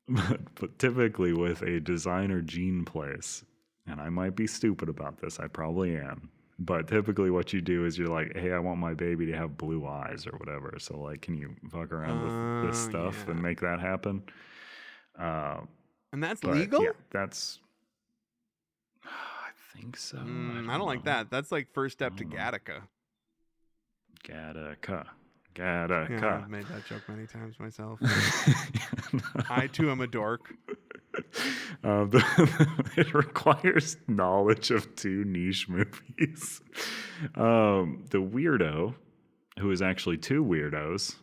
Speaker 6: But typically with a designer gene place, and I might be stupid about this, I probably am. But typically what you do is you're like, hey, I want my baby to have blue eyes or whatever. So, like, can you fuck around with this stuff and make that happen?
Speaker 8: And that's legal?
Speaker 6: Yeah, that's... I think so.
Speaker 8: I don't like that. That's like first step to Gattaca.
Speaker 6: Gattaca.
Speaker 8: Yeah, I've made that joke many times myself. I, too, am a dork.
Speaker 6: It requires knowledge of two niche movies. The weirdo, who is actually two weirdos,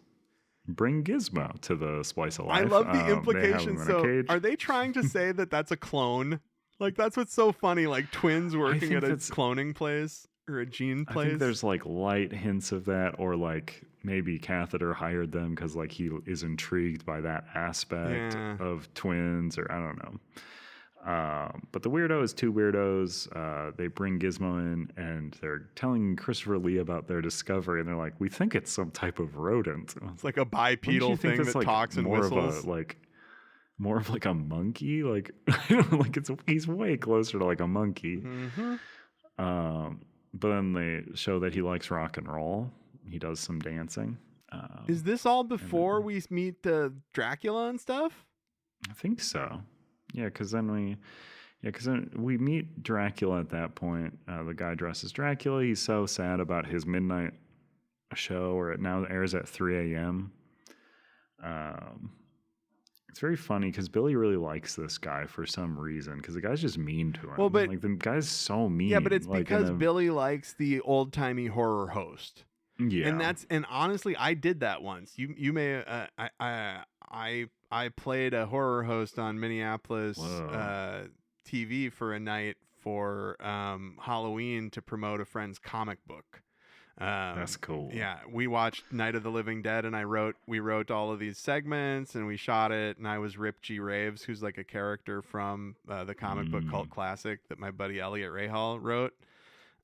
Speaker 6: bring Gizmo to the Splice of Life.
Speaker 8: I love the implication. So are they trying to say that that's a clone? Like, that's what's so funny. Like, twins working at a cloning place or a gene place.
Speaker 6: I think there's, like, light hints of that, or, like, maybe Catheter hired them because, like, he is intrigued by that aspect of twins, or I don't know. But the weirdo is two weirdos. They bring Gizmo in, and they're telling Christopher Lee about their discovery, and they're like, we think it's some type of rodent.
Speaker 8: It's like a bipedal thing that like talks and whistles.
Speaker 6: More of like a monkey. Like, I don't know, like he's way closer to like a monkey. But then they show that he likes rock and roll. He does some dancing.
Speaker 8: Is this all before we meet Dracula and stuff?
Speaker 6: I think so. Yeah, because then we meet Dracula at that point. The guy dresses Dracula. He's so sad about his midnight show, or it now airs at 3 a.m. It's very funny because Billy really likes this guy for some reason, because the guy's just mean to him.
Speaker 8: Well, but
Speaker 6: like, the guy's so mean.
Speaker 8: Yeah, but it's like because Billy likes the old-timey horror host.
Speaker 6: Yeah,
Speaker 8: and honestly, I did that once. You may I played a horror host on Minneapolis TV for a night for Halloween to promote a friend's comic book.
Speaker 6: That's cool.
Speaker 8: Yeah, we watched Night of the Living Dead, and we wrote all of these segments, and we shot it, and I was Rip G. Raves, who's like a character from the comic book cult classic that my buddy Elliot Rahal wrote.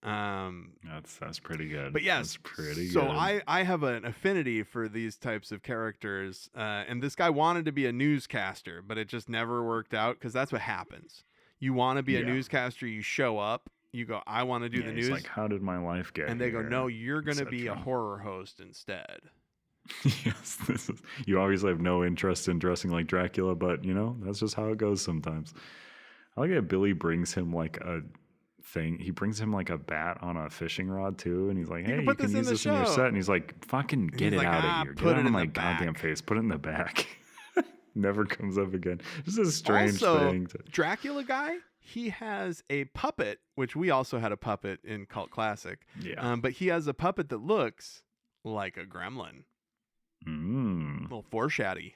Speaker 6: That's pretty good.
Speaker 8: But yes,
Speaker 6: that's pretty
Speaker 8: so
Speaker 6: good.
Speaker 8: I have an affinity for these types of characters, and this guy wanted to be a newscaster, but it just never worked out because that's what happens. You want to be a
Speaker 6: Yeah.
Speaker 8: newscaster, you show up, you go, I want to do the
Speaker 6: he's
Speaker 8: news,
Speaker 6: like, how did my life get
Speaker 8: and they go,
Speaker 6: here?
Speaker 8: no, you're going to be a
Speaker 6: etc..
Speaker 8: horror host instead.
Speaker 6: Yes, you obviously have no interest in dressing like Dracula, but that's just how it goes sometimes. I like that Billy brings him like a thing. He brings him like a bat on a fishing rod too, and he's like, "Hey,
Speaker 8: can
Speaker 6: you
Speaker 8: put
Speaker 6: can
Speaker 8: this in
Speaker 6: use
Speaker 8: the
Speaker 6: this in your
Speaker 8: show."
Speaker 6: set." And he's like, "Fucking get
Speaker 8: he's
Speaker 6: it
Speaker 8: like,
Speaker 6: out
Speaker 8: "Ah,
Speaker 6: of here!
Speaker 8: put
Speaker 6: Get
Speaker 8: it
Speaker 6: out
Speaker 8: in
Speaker 6: of
Speaker 8: the
Speaker 6: my goddamn
Speaker 8: back."
Speaker 6: face! Put it in the back." Never comes up again. This is a strange
Speaker 8: Also,
Speaker 6: thing.
Speaker 8: Dracula guy, he has a puppet, which we also had a puppet in Cult Classic.
Speaker 6: Yeah.
Speaker 8: But he has a puppet that looks like a gremlin. A little foreshaddy.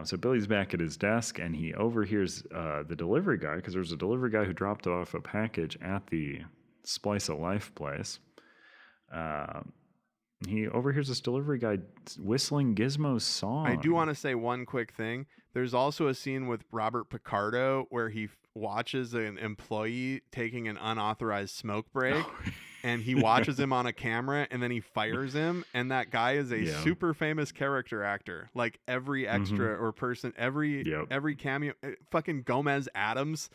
Speaker 6: So Billy's back at his desk, and he overhears the delivery guy, because there's a delivery guy who dropped off a package at the Splice of Life place. He overhears this delivery guy whistling Gizmo's song.
Speaker 8: I do want to say one quick thing. There's also a scene with Robert Picardo where he watches an employee taking an unauthorized smoke break, and he watches him on a camera, and then he fires him. And that guy is a super famous character actor. Like every extra or person, every cameo, fucking Gomez Adams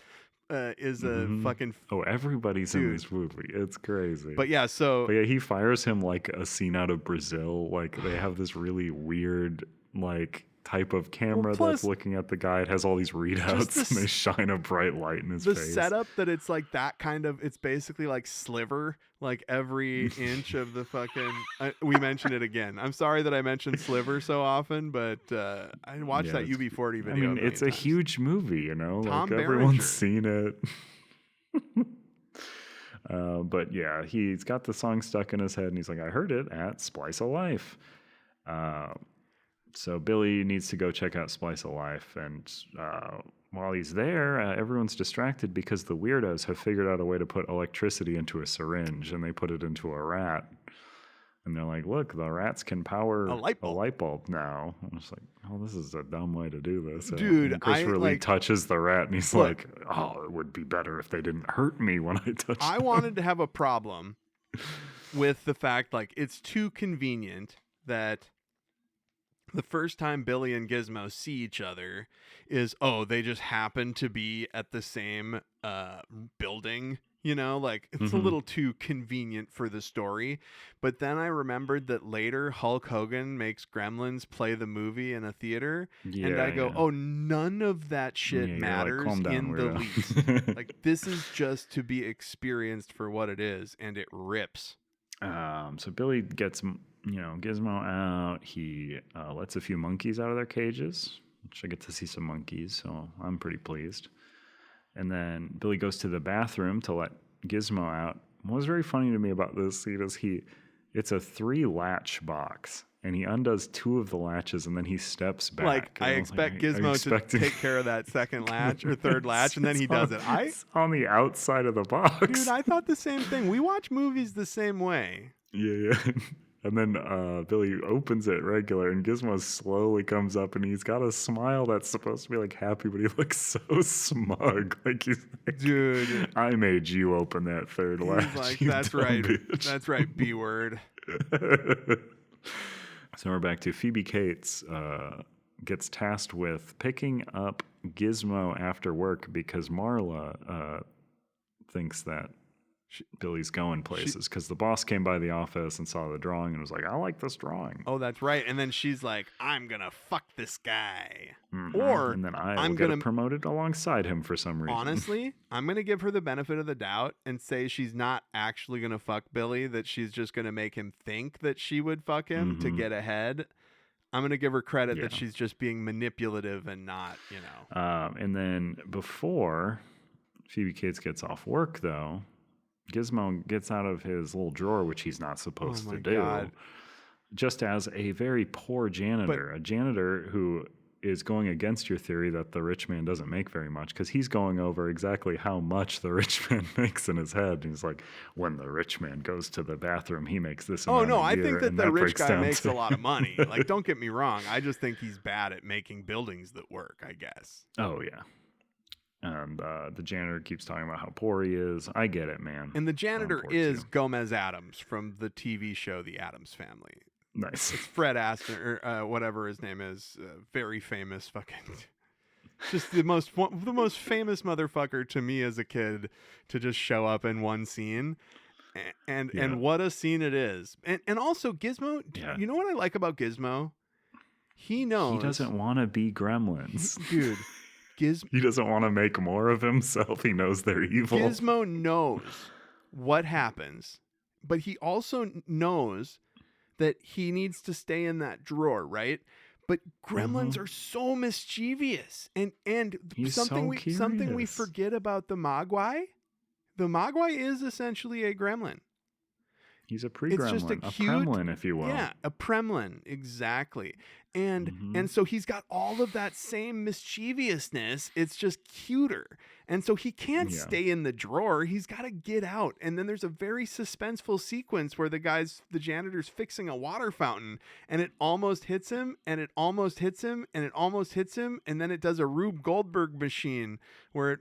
Speaker 8: is a fucking.
Speaker 6: Oh, everybody's in this movie. It's crazy.
Speaker 8: But yeah,
Speaker 6: he fires him like a scene out of Brazil. Like they have this really weird like type of camera that's looking at the guy. It has all these readouts and they shine a bright light in his face.
Speaker 8: The setup that it's like that kind of, it's basically like Sliver, like every inch of the fucking, we mentioned it again. I'm sorry that I mentioned Sliver so often, but I watched that UB40 video.
Speaker 6: I mean, it's a huge movie,
Speaker 8: Tom
Speaker 6: like
Speaker 8: Berenger.
Speaker 6: everyone's seen it. But yeah, he's got the song stuck in his head and he's like, I heard it at Splice of Life. So Billy needs to go check out Splice of Life, and while he's there, everyone's distracted because the weirdos have figured out a way to put electricity into a syringe, and they put it into a rat. And they're like, look, the rats can power a light bulb now. I'm just like, oh, this is a dumb way to do this.
Speaker 8: Dude,
Speaker 6: and Christopher Lee touches the rat, and he's like, oh, it would be better if they didn't hurt me when I touched
Speaker 8: I
Speaker 6: them.
Speaker 8: wanted to have a problem with the fact, like, it's too convenient that the first time Billy and Gizmo see each other is, they just happen to be at the same building, like it's a little too convenient for the story. But then I remembered that later Hulk Hogan makes Gremlins play the movie in a theater, and I go, none of that shit matters
Speaker 6: calm down,
Speaker 8: in the
Speaker 6: weirdo.
Speaker 8: least. Like, this is just to be experienced for what it is, and it rips.
Speaker 6: So Billy gets, Gizmo out. He lets a few monkeys out of their cages, which I get to see some monkeys, so I'm pretty pleased. And then Billy goes to the bathroom to let Gizmo out. What was very funny to me about this scene is it's a 3-latch box, and he undoes 2 of the latches, and then he steps back.
Speaker 8: Like, I expect Gizmo to take care of that second latch or third latch, and then he does it.
Speaker 6: It's on the outside of the box.
Speaker 8: Dude, I thought the same thing. We watch movies the same way.
Speaker 6: Yeah. And then Billy opens it regular, and Gizmo slowly comes up, and he's got a smile that's supposed to be like happy, but he looks so smug. Like he's like,
Speaker 8: dude,
Speaker 6: I made you open that third latch.
Speaker 8: Like,
Speaker 6: you
Speaker 8: that's
Speaker 6: dumb
Speaker 8: right.
Speaker 6: bitch."
Speaker 8: That's right, B word.
Speaker 6: So we're back to Phoebe Cates gets tasked with picking up Gizmo after work because Marla thinks that Billy's going places because the boss came by the office and saw the drawing and was like, I like this drawing.
Speaker 8: Oh, that's right. And then she's like, I'm going to fuck this guy.
Speaker 6: And then I'm going to promote it alongside him for some reason.
Speaker 8: Honestly, I'm going to give her the benefit of the doubt and say she's not actually going to fuck Billy, that she's just going to make him think that she would fuck him to get ahead. I'm going to give her credit that she's just being manipulative and not,
Speaker 6: And then before Phoebe Cates gets off work, though, Gizmo gets out of his little drawer, which he's not supposed to do, just as a very poor janitor, a janitor who is going against your theory that the rich man doesn't make very much, because he's going over exactly how much the rich man makes in his head. He's like, when the rich man goes to the bathroom, he makes this amount a
Speaker 8: I
Speaker 6: year,
Speaker 8: think that
Speaker 6: and
Speaker 8: the rich
Speaker 6: breaks
Speaker 8: guy
Speaker 6: down
Speaker 8: makes
Speaker 6: to-
Speaker 8: a lot of money. Like, don't get me wrong. I just think he's bad at making buildings that work, I guess.
Speaker 6: Oh, yeah. And the janitor keeps talking about how poor he is. I get it, man.
Speaker 8: And the janitor
Speaker 6: poor
Speaker 8: is
Speaker 6: too.
Speaker 8: Gomez Addams from the TV show The Addams Family.
Speaker 6: Nice.
Speaker 8: It's Fred Astaire, or whatever his name is, very famous fucking, just the most famous motherfucker to me as a kid to just show up in one scene, and what a scene it is, and also Gizmo.
Speaker 6: Yeah.
Speaker 8: You know what I like about Gizmo? He knows
Speaker 6: He doesn't want to be gremlins.
Speaker 8: dude.
Speaker 6: He doesn't want to make more of himself. He knows they're evil.
Speaker 8: Gizmo knows what happens, but he also knows that he needs to stay in that drawer, right? But gremlins are so mischievous, and
Speaker 6: He's
Speaker 8: something
Speaker 6: so
Speaker 8: something we
Speaker 6: curious.
Speaker 8: forget about the Mogwai. The Mogwai is essentially a gremlin.
Speaker 6: He's a
Speaker 8: It's
Speaker 6: pre-gremlin,
Speaker 8: just a
Speaker 6: a
Speaker 8: cute,
Speaker 6: gremlin, if you will.
Speaker 8: Yeah, a Premlin, exactly. And so he's got all of that same mischievousness. It's just cuter. And so he can't stay in the drawer. He's got to get out. And then there's a very suspenseful sequence where the janitor's fixing a water fountain, and it almost hits him, and it almost hits him, and it almost hits him, and then it does a Rube Goldberg machine where it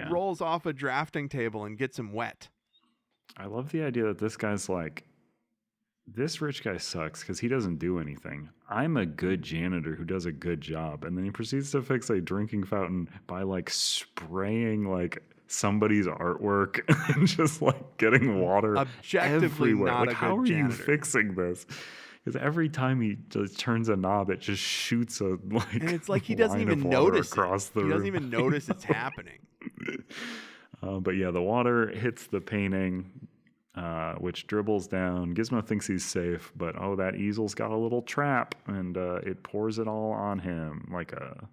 Speaker 8: rolls off a drafting table and gets him wet.
Speaker 6: I love the idea that this guy's like, this rich guy sucks because he doesn't do anything. I'm a good janitor who does a good job. And then he proceeds to fix a drinking fountain by like spraying like somebody's artwork and just like getting water
Speaker 8: Objectively
Speaker 6: everywhere.
Speaker 8: not
Speaker 6: Like,
Speaker 8: a
Speaker 6: how
Speaker 8: good
Speaker 6: are you
Speaker 8: janitor.
Speaker 6: fixing this? Because every time he just turns a knob, it just shoots a like.
Speaker 8: And it's like he doesn't
Speaker 6: line
Speaker 8: even
Speaker 6: of water
Speaker 8: notice
Speaker 6: across
Speaker 8: it.
Speaker 6: the
Speaker 8: He doesn't
Speaker 6: room.
Speaker 8: even notice it's happening.
Speaker 6: But yeah, the water hits the painting, which dribbles down. Gizmo thinks he's safe, but that easel's got a little trap, and it pours it all on him like a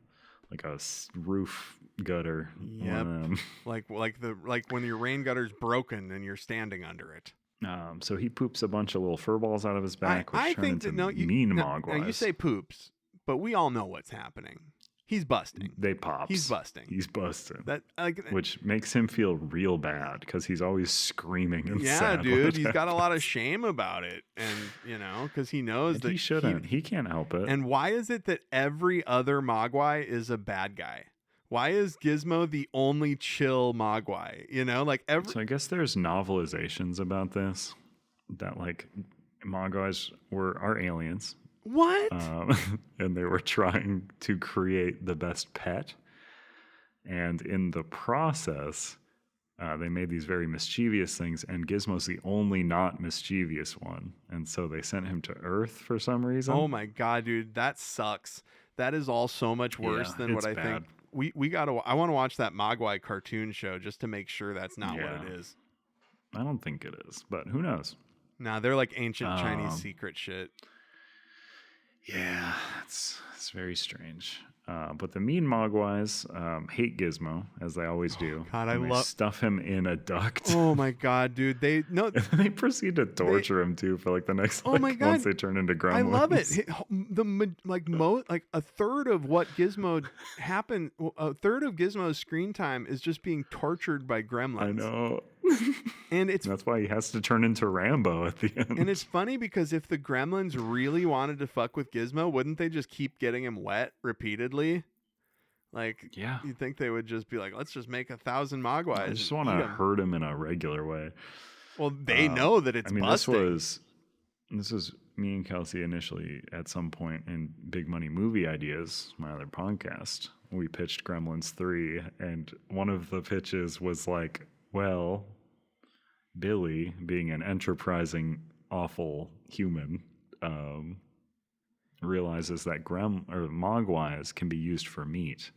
Speaker 6: roof gutter.
Speaker 8: Yep. Like when your rain gutter's broken and you're standing under it.
Speaker 6: So he poops a bunch of little fur balls out of his back, which turn into mean mogwais.
Speaker 8: Now you say poops, but we all know what's happening. He's busting.
Speaker 6: They pops.
Speaker 8: He's busting.
Speaker 6: He's busting.
Speaker 8: That
Speaker 6: Which makes him feel real bad because he's always screaming and
Speaker 8: yeah,
Speaker 6: sad.
Speaker 8: dude. He's got a lot of shame about it, and because he knows that
Speaker 6: he shouldn't. He can't help it.
Speaker 8: And why is it that every other Mogwai is a bad guy? Why is Gizmo the only chill Mogwai?
Speaker 6: So I guess there's novelizations about this that like Mogwais are aliens.
Speaker 8: What?
Speaker 6: And they were trying to create the best pet. And in the process, they made these very mischievous things, and Gizmo's the only not mischievous one. And so they sent him to Earth for some reason.
Speaker 8: Oh my God, dude. That sucks. That is all so much worse than what I think. I want to watch that Mogwai cartoon show just to make sure that's not what it is.
Speaker 6: I don't think it is, but who knows?
Speaker 8: Nah, they're like ancient Chinese secret shit.
Speaker 6: Yeah, it's very strange. But the mean Mogwais hate Gizmo, as they always do.
Speaker 8: God,
Speaker 6: and they stuff him in a duct.
Speaker 8: Oh my God, dude! They
Speaker 6: proceed to torture him too for like the next.
Speaker 8: Oh my God,
Speaker 6: once they turn into gremlins.
Speaker 8: I love it. Like a third of what Gizmo happened. A third of Gizmo's screen time is just being tortured by gremlins.
Speaker 6: I know.
Speaker 8: And
Speaker 6: that's why he has to turn into Rambo at the end.
Speaker 8: And it's funny because if the gremlins really wanted to fuck with Gizmo, wouldn't they just keep getting him wet repeatedly? Like,
Speaker 6: yeah,
Speaker 8: you'd think they would just be like, let's just make 1,000 Mogwais.
Speaker 6: I just want to hurt him in a regular way.
Speaker 8: Well, they know that it's busting.
Speaker 6: This was me and Kelsey initially at some point in Big Money Movie Ideas, my other podcast. We pitched Gremlins 3, and one of the pitches was like, well, Billy, being an enterprising, awful human, realizes that Mogwais can be used for meat,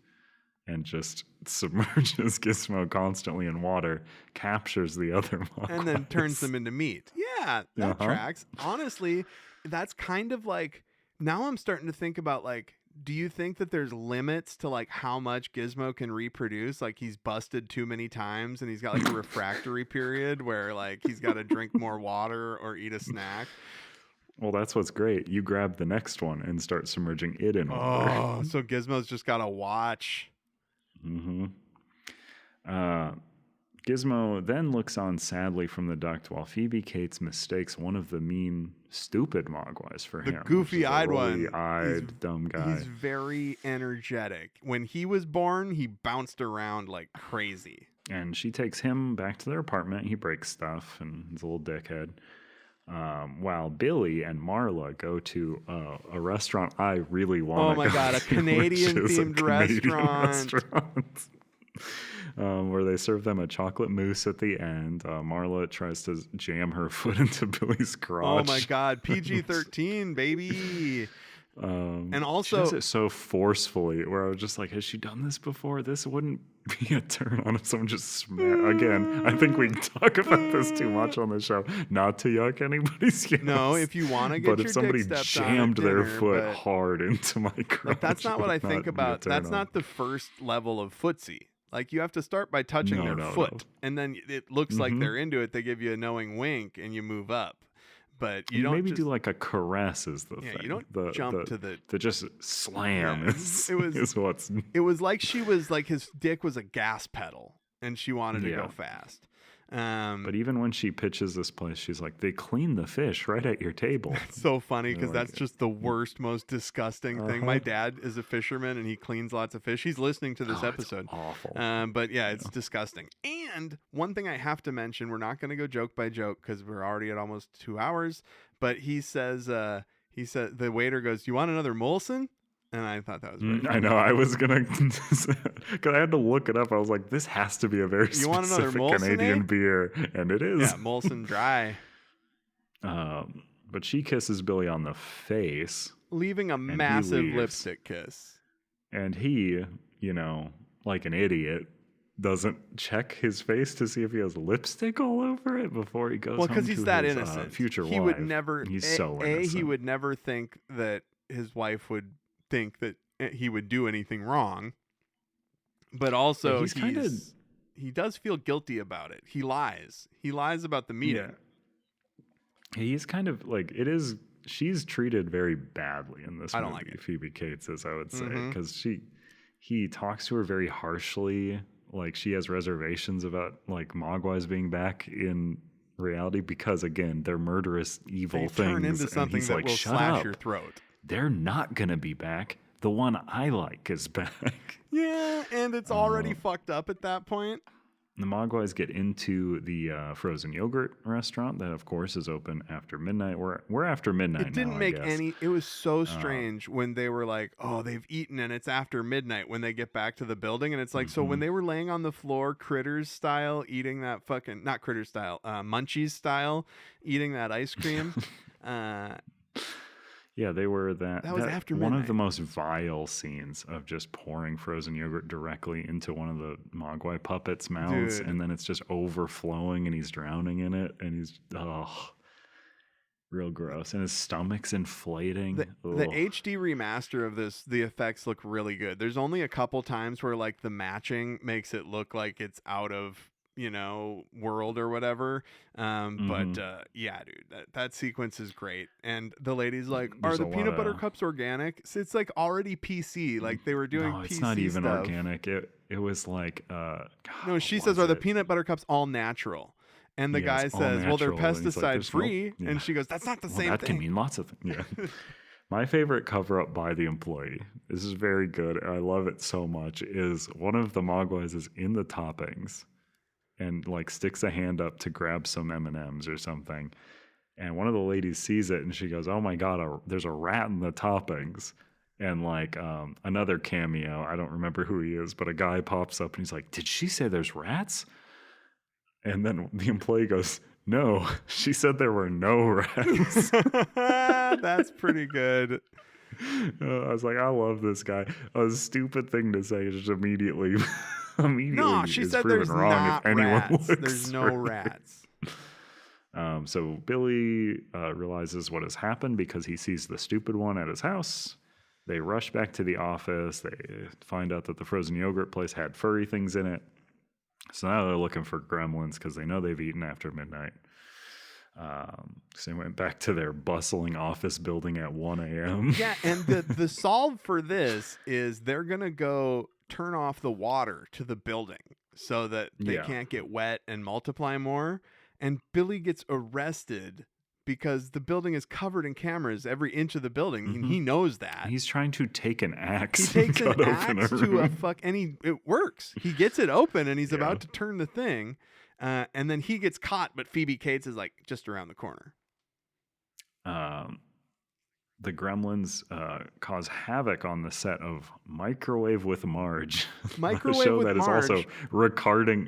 Speaker 6: and just submerges Gizmo constantly in water, captures the other Mogwais,
Speaker 8: and then turns them into meat. Yeah, that tracks. Honestly, that's kind of like, now I'm starting to think about like, do you think that there's limits to like how much Gizmo can reproduce? Like he's busted too many times and he's got like a refractory period where like he's got to drink more water or eat a snack.
Speaker 6: Well, that's what's great. You grab the next one and start submerging it in water.
Speaker 8: Oh, so Gizmo's just got to watch.
Speaker 6: Mm-hmm. Gizmo then looks on sadly from the duct while Phoebe Cates mistakes one of the mean, stupid Mogwais for
Speaker 8: The
Speaker 6: him.
Speaker 8: goofy-eyed one.
Speaker 6: Goofy-eyed, dumb guy.
Speaker 8: He's very energetic. When he was born, he bounced around like crazy.
Speaker 6: And she takes him back to their apartment. He breaks stuff and he's a little dickhead. While Billy and Marla go to a restaurant I really want to go
Speaker 8: Oh my God, a
Speaker 6: to, which
Speaker 8: Canadian
Speaker 6: is a
Speaker 8: themed
Speaker 6: Canadian
Speaker 8: restaurant.
Speaker 6: Where they serve them a chocolate mousse at the end. Marla tries to jam her foot into Billy's crotch.
Speaker 8: Oh my God, PG-13, baby. And also,
Speaker 6: she does it so forcefully where I was just like, has she done this before? This wouldn't be a turn on if someone just again, I think we talk about this too much on the show. Not to yuck anybody's yells.
Speaker 8: No, if you want to get
Speaker 6: but
Speaker 8: your
Speaker 6: if somebody
Speaker 8: dick stepped
Speaker 6: jammed
Speaker 8: on at
Speaker 6: their
Speaker 8: dinner,
Speaker 6: foot
Speaker 8: but,
Speaker 6: hard into my crotch,
Speaker 8: like, that's not what I think
Speaker 6: be a
Speaker 8: about.
Speaker 6: turn
Speaker 8: That's
Speaker 6: on.
Speaker 8: not the first level of footsie. Like, you have to start by touching their foot, and then it looks like they're into it. They give you a knowing wink, and you move up. But you don't
Speaker 6: maybe
Speaker 8: just
Speaker 6: do like a caress is the thing.
Speaker 8: You don't jump to the
Speaker 6: just slam.
Speaker 8: Yeah,
Speaker 6: Is what's.
Speaker 8: It was like she was like his dick was a gas pedal, and she wanted to go fast.
Speaker 6: But even when she pitches this place, she's like, they clean the fish right at your table.
Speaker 8: It's so funny because
Speaker 6: Like,
Speaker 8: that's just the worst, most disgusting thing. My dad is a fisherman and he cleans lots of fish. He's listening to this episode.
Speaker 6: It's awful.
Speaker 8: But yeah, it's disgusting. And one thing I have to mention, we're not going to go joke by joke because we're already at almost 2 hours. But he said the waiter goes, "You want another Molson?" And I thought that was very funny.
Speaker 6: I know. I was gonna, because I had to look it up. I was like, "This has to be a very
Speaker 8: You want another
Speaker 6: specific
Speaker 8: Molson,
Speaker 6: Canadian
Speaker 8: eh?
Speaker 6: beer," and it is.
Speaker 8: Yeah, Molson Dry.
Speaker 6: But she kisses Billy on the face,
Speaker 8: Leaving a
Speaker 6: he
Speaker 8: massive
Speaker 6: leaves.
Speaker 8: lipstick kiss.
Speaker 6: and he, like an idiot, doesn't check his face to see if he has lipstick all over it before he goes.
Speaker 8: Well,
Speaker 6: because
Speaker 8: because he's that innocent.
Speaker 6: Future
Speaker 8: he
Speaker 6: wife.
Speaker 8: would never.
Speaker 6: He's so innocent.
Speaker 8: He would never think that his wife would think that he would do anything wrong. But also, he does feel guilty about it. He lies. He lies about the meeting.
Speaker 6: Yeah. He's kind of like it is. She's treated very badly in this.
Speaker 8: I don't
Speaker 6: movie,
Speaker 8: like it.
Speaker 6: Phoebe Cates, as I would say, because he talks to her very harshly. Like she has reservations about like Mogwais being back in reality because again they're murderous, evil
Speaker 8: They
Speaker 6: things.
Speaker 8: turn into
Speaker 6: and
Speaker 8: something
Speaker 6: he's
Speaker 8: that
Speaker 6: like,
Speaker 8: will
Speaker 6: shut
Speaker 8: slash
Speaker 6: up.
Speaker 8: your throat.
Speaker 6: They're not gonna be back. The one I like is back.
Speaker 8: Yeah, and it's already fucked up at that point.
Speaker 6: The Mogwais get into the frozen yogurt restaurant that, of course, is open after midnight. We're after midnight.
Speaker 8: It didn't
Speaker 6: now,
Speaker 8: make
Speaker 6: I guess.
Speaker 8: any. It was so strange when they were like, "Oh, they've eaten," and it's after midnight when they get back to the building, and it's like, so when they were laying on the floor, critters style, eating that fucking not critters style, munchies style, eating that ice cream.
Speaker 6: Yeah, they were that
Speaker 8: was after
Speaker 6: one of
Speaker 8: midnight.
Speaker 6: the most vile scenes of just pouring frozen yogurt directly into one of the Mogwai puppets' mouths,
Speaker 8: Dude.
Speaker 6: and then it's just overflowing, and he's drowning in it, and he's real gross, and his stomach's inflating.
Speaker 8: The HD remaster of this, the effects look really good. There's only a couple times where like the matching makes it look like it's out of world or whatever. But yeah, dude, that sequence is great. And the lady's like,
Speaker 6: There's
Speaker 8: "Are the
Speaker 6: a
Speaker 8: peanut
Speaker 6: lot
Speaker 8: butter
Speaker 6: of-
Speaker 8: cups organic?" So it's like already PC. Like they were doing
Speaker 6: no,
Speaker 8: PC
Speaker 6: it's not even
Speaker 8: stuff.
Speaker 6: organic. It was like
Speaker 8: No, she says, "Are the peanut butter cups all natural?" And the
Speaker 6: Yeah,
Speaker 8: guy
Speaker 6: it's all
Speaker 8: says, "Well, they're
Speaker 6: natural," and he's like,
Speaker 8: pesticide
Speaker 6: "There's no-"
Speaker 8: free."
Speaker 6: Yeah.
Speaker 8: And she goes, "That's not the same
Speaker 6: that
Speaker 8: thing."
Speaker 6: can mean lots of things. Yeah. My favorite cover up by the employee, this is very good. I love it so much, is one of the Mogwais is in the toppings and like sticks a hand up to grab some M&Ms or something. And one of the ladies sees it and she goes, "Oh my God, there's a rat in the toppings." And like another cameo, I don't remember who he is, but a guy pops up and he's like, "Did she say there's rats?" And then the employee goes, "No, she said there were no rats."
Speaker 8: That's pretty good.
Speaker 6: I was like, I love this guy. A stupid thing to say is just immediately
Speaker 8: No, she
Speaker 6: is
Speaker 8: said
Speaker 6: proven
Speaker 8: there's
Speaker 6: wrong
Speaker 8: not
Speaker 6: if anyone
Speaker 8: rats.
Speaker 6: looks
Speaker 8: There's no
Speaker 6: for it.
Speaker 8: rats.
Speaker 6: So Billy realizes what has happened because he sees the stupid one at his house. They rush back to the office. They find out that the frozen yogurt place had furry things in it. So now they're looking for gremlins because they know they've eaten after midnight. So they went back to their bustling office building at 1 a.m.
Speaker 8: Yeah, and the solve for this is they're gonna go turn off the water to the building. so that they can't get wet and multiply more. And Billy gets arrested because the building is covered in cameras, every inch of the building. And he knows that.
Speaker 6: He's trying to take an axe.
Speaker 8: He takes
Speaker 6: and
Speaker 8: an
Speaker 6: cut open
Speaker 8: axe
Speaker 6: a
Speaker 8: to a
Speaker 6: room.
Speaker 8: it works. He gets it open and he's about to turn the thing. And then he gets caught, but Phoebe Cates is like just around the corner.
Speaker 6: The Gremlins cause havoc on the set of Microwave with Marge,
Speaker 8: Microwave
Speaker 6: a show
Speaker 8: with
Speaker 6: that is
Speaker 8: Marge.
Speaker 6: also recording.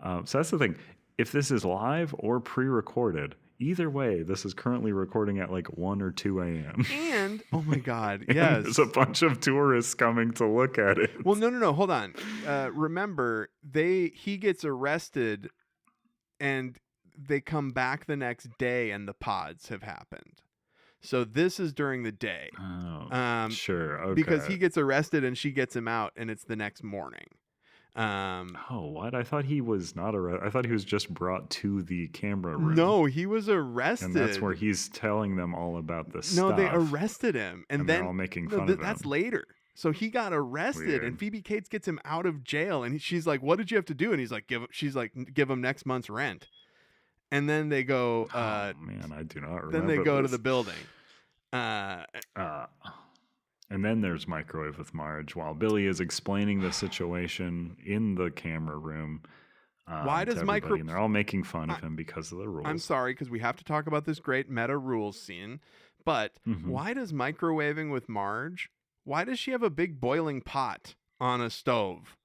Speaker 6: So that's the thing. If this is live or pre-recorded, either way, this is currently recording at like 1 or 2 a.m.
Speaker 8: And, oh my God,
Speaker 6: And
Speaker 8: yes.
Speaker 6: there's a bunch of tourists coming to look at it.
Speaker 8: Well, no, hold on. Remember, he gets arrested and they come back the next day and the pods have happened. So this is during the day.
Speaker 6: Oh, sure. Okay.
Speaker 8: Because he gets arrested and she gets him out and it's the next morning.
Speaker 6: What? I thought he was not arrested. I thought he was just brought to the camera room.
Speaker 8: No, he was arrested.
Speaker 6: And that's where he's telling them all about the stuff.
Speaker 8: No, they arrested him. And then
Speaker 6: they're all making fun of him.
Speaker 8: That's later. So he got arrested
Speaker 6: Weird.
Speaker 8: and Phoebe Cates gets him out of jail. And she's like, what did you have to do? And he's like, give him next month's rent. And then they go,
Speaker 6: oh, man, I do not remember.
Speaker 8: Then they go to
Speaker 6: this.
Speaker 8: the building.
Speaker 6: And then there's Microwave with Marge while Billy is explaining the situation in the camera room.
Speaker 8: Why does
Speaker 6: and they're all making fun of him because of the rules.
Speaker 8: I'm sorry, because we have to talk about this great meta rules scene. But why does Microwaving with Marge, why does she have a big boiling pot on a stove?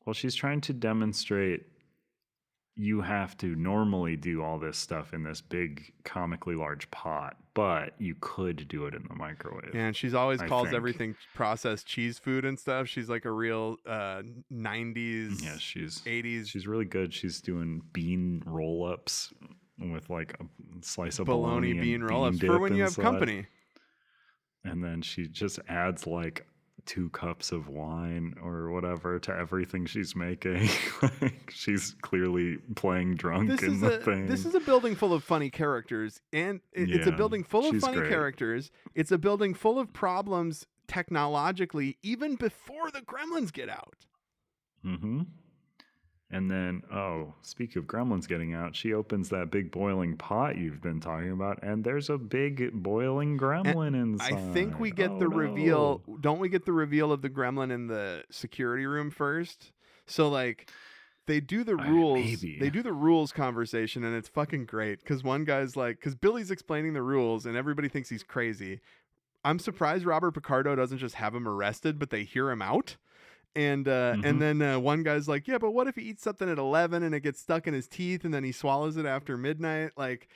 Speaker 6: Well, she's trying to demonstrate you have to normally do all this stuff in this big, comically large pot, but you could do it in the microwave.
Speaker 8: And she's always calls
Speaker 6: think.
Speaker 8: everything processed cheese food and stuff. She's like a real 90s, 80s.
Speaker 6: She's really good. She's doing bean roll-ups with like a slice of
Speaker 8: bologna
Speaker 6: bologna
Speaker 8: bean
Speaker 6: and
Speaker 8: roll-ups
Speaker 6: bean
Speaker 8: for
Speaker 6: dip
Speaker 8: when you have
Speaker 6: inside.
Speaker 8: company.
Speaker 6: And then she just adds like 2 cups of wine or whatever to everything she's making. Like she's clearly playing drunk in the thing.
Speaker 8: This is a building full of funny characters, and it's a building full of
Speaker 6: she's
Speaker 8: funny
Speaker 6: great.
Speaker 8: characters. It's a building full of problems technologically, even before the Gremlins get out.
Speaker 6: Mm-hmm. And then, speak of Gremlins getting out, she opens that big boiling pot you've been talking about, and there's a big boiling gremlin inside.
Speaker 8: I think we get the reveal. Don't we get the reveal of the gremlin in the security room first? So, like, they do the rules.
Speaker 6: Maybe.
Speaker 8: They do the rules conversation, and it's fucking great. Because one guy's like, because Billy's explaining the rules, and everybody thinks he's crazy. I'm surprised Robert Picardo doesn't just have him arrested, but they hear him out. And then one guy's like, yeah, but what if he eats something at 11 and it gets stuck in his teeth and then he swallows it after midnight? Like,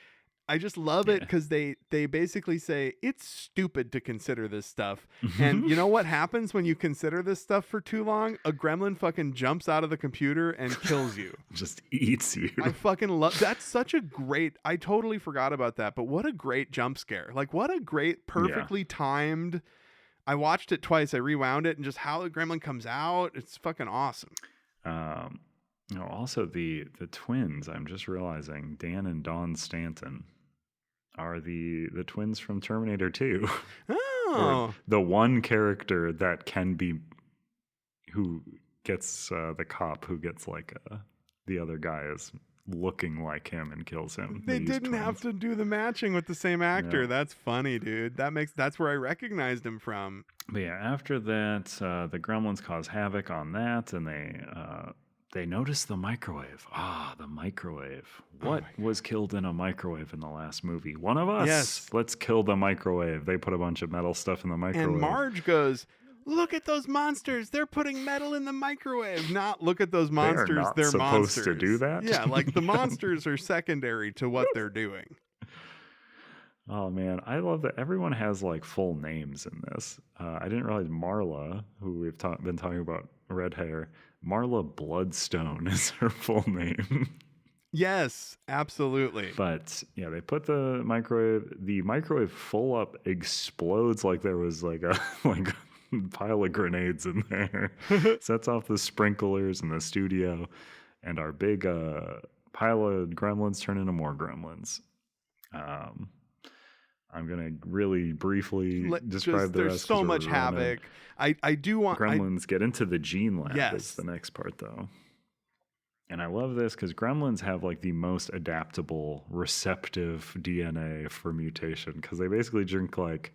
Speaker 8: I just love it because they basically say it's stupid to consider this stuff. And you know what happens when you consider this stuff for too long? A gremlin fucking jumps out of the computer and kills you.
Speaker 6: Just eats you.
Speaker 8: I fucking love that's such a great. I totally forgot about that, but what a great jump scare! Like, what a great, perfectly timed. I watched it twice. I rewound it, and just how the gremlin comes out, it's fucking awesome.
Speaker 6: Also the twins, I'm just realizing, Dan and Dawn Stanton are the twins from Terminator 2.
Speaker 8: Oh.
Speaker 6: Or the one character that can be, who gets the cop who gets like the other guy is looking like him and kills him.
Speaker 8: They didn't have to do the matching with the same actor.
Speaker 6: Yeah.
Speaker 8: That's funny, dude. That's where I recognized him from.
Speaker 6: But yeah, after that, the Gremlins cause havoc on that, and they notice the microwave. The microwave. What was killed in a microwave in the last movie? One of us.
Speaker 8: Yes.
Speaker 6: Let's kill the microwave. They put a bunch of metal stuff in the microwave.
Speaker 8: And Marge goes, look at those monsters. They're putting metal in the microwave. Not look at those monsters.
Speaker 6: not
Speaker 8: They're
Speaker 6: supposed
Speaker 8: monsters.
Speaker 6: to do that?
Speaker 8: Yeah, like the monsters are secondary to what they're doing.
Speaker 6: Oh man, I love that everyone has like full names in this. I didn't realize Marla, who we've been talking about, red hair, Marla Bloodstone is her full name.
Speaker 8: Yes, absolutely.
Speaker 6: But yeah, they put the microwave full up explodes like there was like a pile of grenades in there. Sets off the sprinklers in the studio, and our big pile of gremlins turn into more gremlins. I'm gonna really briefly describe the
Speaker 8: there's
Speaker 6: rest.
Speaker 8: so
Speaker 6: 'cause
Speaker 8: much
Speaker 6: we're running.
Speaker 8: havoc. I do want
Speaker 6: Gremlins get into the gene lab.
Speaker 8: Yes.
Speaker 6: Is the next part though. And I love this because gremlins have like the most adaptable, receptive DNA for mutation because they basically drink like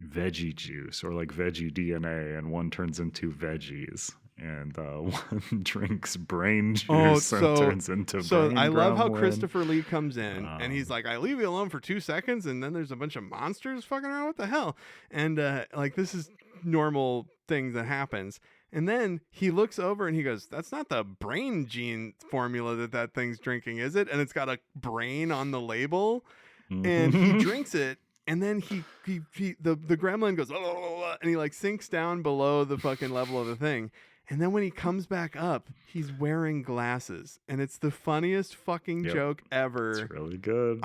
Speaker 6: veggie juice or like veggie DNA, and one turns into veggies, and one drinks brain juice and turns into brain
Speaker 8: I love how
Speaker 6: gremlin.
Speaker 8: Christopher Lee comes in and he's like, I leave you alone for 2 seconds, and then there's a bunch of monsters fucking around. What the hell? And like this is normal thing that happens. And then he looks over and he goes, that's not the brain gene formula that thing's drinking, is it? And it's got a brain on the label. And he drinks it. And then the gremlin goes, oh, and he like sinks down below the fucking level of the thing. And then when he comes back up, he's wearing glasses. And it's the funniest fucking joke ever.
Speaker 6: It's really good.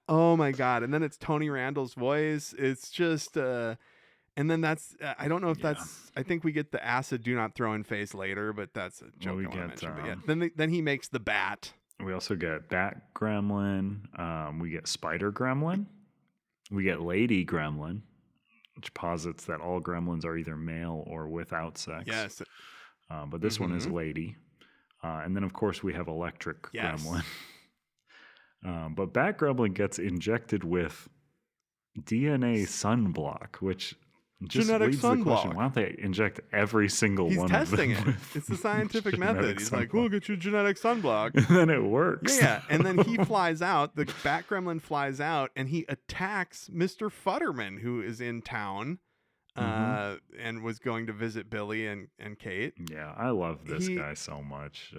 Speaker 8: Oh my God. And then it's Tony Randall's voice. It's just, and then that's, I don't know if that's, I think we get the acid do not throw in face later, but that's a joke I want to mention. But yeah, then he makes the bat.
Speaker 6: We also get Bat Gremlin. We get Spider Gremlin. We get Lady Gremlin, which posits that all gremlins are either male or without sex.
Speaker 8: Yes.
Speaker 6: But this one is Lady. And then, of course, we have Electric Gremlin. But Bat Gremlin gets injected with DNA sunblock, which just
Speaker 8: Genetic
Speaker 6: leads to the question,
Speaker 8: sunblock.
Speaker 6: why don't they inject every single
Speaker 8: He's
Speaker 6: one
Speaker 8: testing
Speaker 6: of them
Speaker 8: it.
Speaker 6: with
Speaker 8: It's the scientific
Speaker 6: genetic
Speaker 8: method. He's like,
Speaker 6: sunblock?
Speaker 8: we'll get you genetic sunblock.
Speaker 6: And then it works.
Speaker 8: Yeah, and then he flies out. The Bat Gremlin flies out, and he attacks Mr. Futterman, who is in town, and was going to visit Billy and Kate.
Speaker 6: Yeah, I love this guy so much.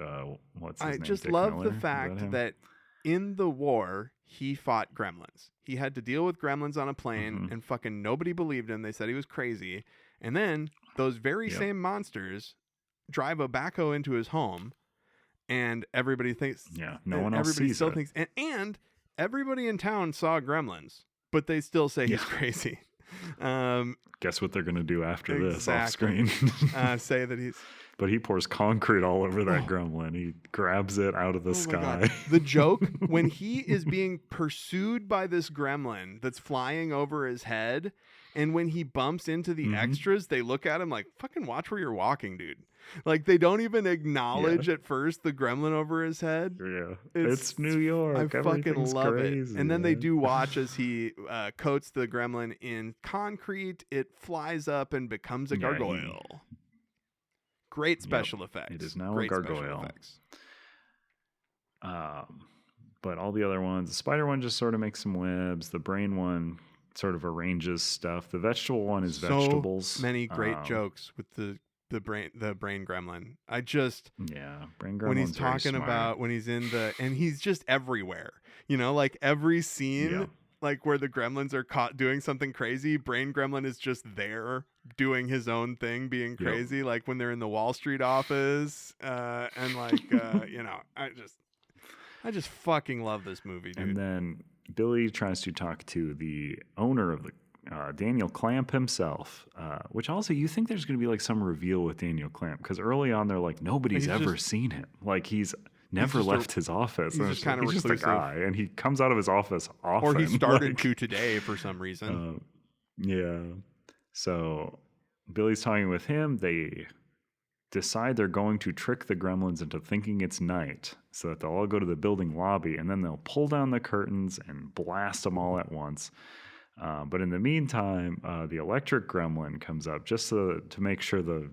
Speaker 6: What's his name?
Speaker 8: I just
Speaker 6: Dick
Speaker 8: love
Speaker 6: Miller?
Speaker 8: the
Speaker 6: Is
Speaker 8: fact
Speaker 6: him?
Speaker 8: that in the war, he fought gremlins. He had to deal with gremlins on a plane, and fucking nobody believed him. They said he was crazy. And then those very same monsters drive a backhoe into his home, and everybody thinks,
Speaker 6: no one else
Speaker 8: everybody
Speaker 6: sees
Speaker 8: still
Speaker 6: it.
Speaker 8: thinks, and everybody in town saw gremlins, but they still say he's crazy.
Speaker 6: Guess what they're gonna do after this off
Speaker 8: Exactly.
Speaker 6: screen?
Speaker 8: Say that he's.
Speaker 6: But he pours concrete all over that gremlin. He grabs it out of the
Speaker 8: My
Speaker 6: sky.
Speaker 8: God. The joke when he is being pursued by this gremlin that's flying over his head, and when he bumps into the extras, they look at him like, fucking watch where you're walking, dude. Like, they don't even acknowledge at first the gremlin over his head.
Speaker 6: Yeah, it's New York.
Speaker 8: I fucking
Speaker 6: Everything's
Speaker 8: love
Speaker 6: crazy,
Speaker 8: it. And then they
Speaker 6: man.
Speaker 8: do watch as he coats the gremlin in concrete. It flies up and becomes a gargoyle. Great special effects.
Speaker 6: It is now
Speaker 8: Great
Speaker 6: a
Speaker 8: special
Speaker 6: gargoyle.
Speaker 8: effects.
Speaker 6: But all the other ones, the spider one just sort of makes some webs. The brain one sort of arranges stuff. The vegetable one is vegetables.
Speaker 8: So many great jokes with the brain gremlin. I just
Speaker 6: brain gremlin's
Speaker 8: when he's
Speaker 6: very
Speaker 8: talking
Speaker 6: smart.
Speaker 8: about when he's in the and he's just everywhere. You know, like every scene. Like where the gremlins are caught doing something crazy, Brain Gremlin is just there doing his own thing, being crazy. Like when they're in the Wall Street office, and like you know, I just fucking love this movie, dude.
Speaker 6: And then Billy tries to talk to the owner of the Daniel Clamp himself, which also you think there's going to be like some reveal with Daniel Clamp because early on they're like nobody's ever seen him, like he's never left his office.
Speaker 8: He's just kind of reclusive.
Speaker 6: Just a guy, and he comes out of his office often.
Speaker 8: Or he started
Speaker 6: like,
Speaker 8: to today for some reason.
Speaker 6: So Billy's talking with him. They decide they're going to trick the gremlins into thinking it's night so that they'll all go to the building lobby, and then they'll pull down the curtains and blast them all at once. But in the meantime, the electric gremlin comes up just to make sure the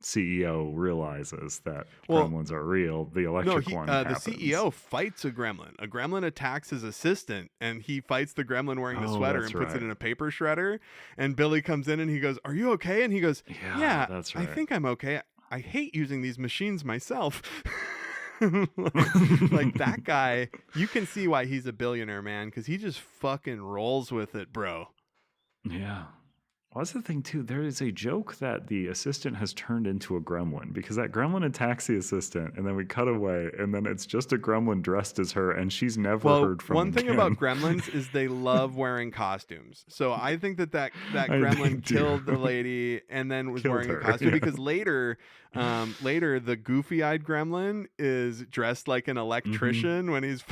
Speaker 6: CEO realizes that gremlins are real. The electric one
Speaker 8: the
Speaker 6: happens.
Speaker 8: CEO fights a gremlin. A gremlin attacks his assistant, and he fights the gremlin wearing the sweater and puts it in a paper shredder. And Billy comes in and he goes, "Are you okay?" And he goes, "Yeah,
Speaker 6: that's right.
Speaker 8: I think I'm okay. I hate using these machines myself." like that guy, you can see why he's a billionaire, man, because he just fucking rolls with it, bro.
Speaker 6: Yeah. Well, that's the thing, too. There is a joke that the assistant has turned into a gremlin because that gremlin attacks the assistant, and then we cut away, and then it's just a gremlin dressed as her, and she's never heard from
Speaker 8: one thing
Speaker 6: again.
Speaker 8: about gremlins is they love wearing costumes. So I think that gremlin killed the lady and then was wearing a costume because later the goofy-eyed gremlin is dressed like an electrician when he's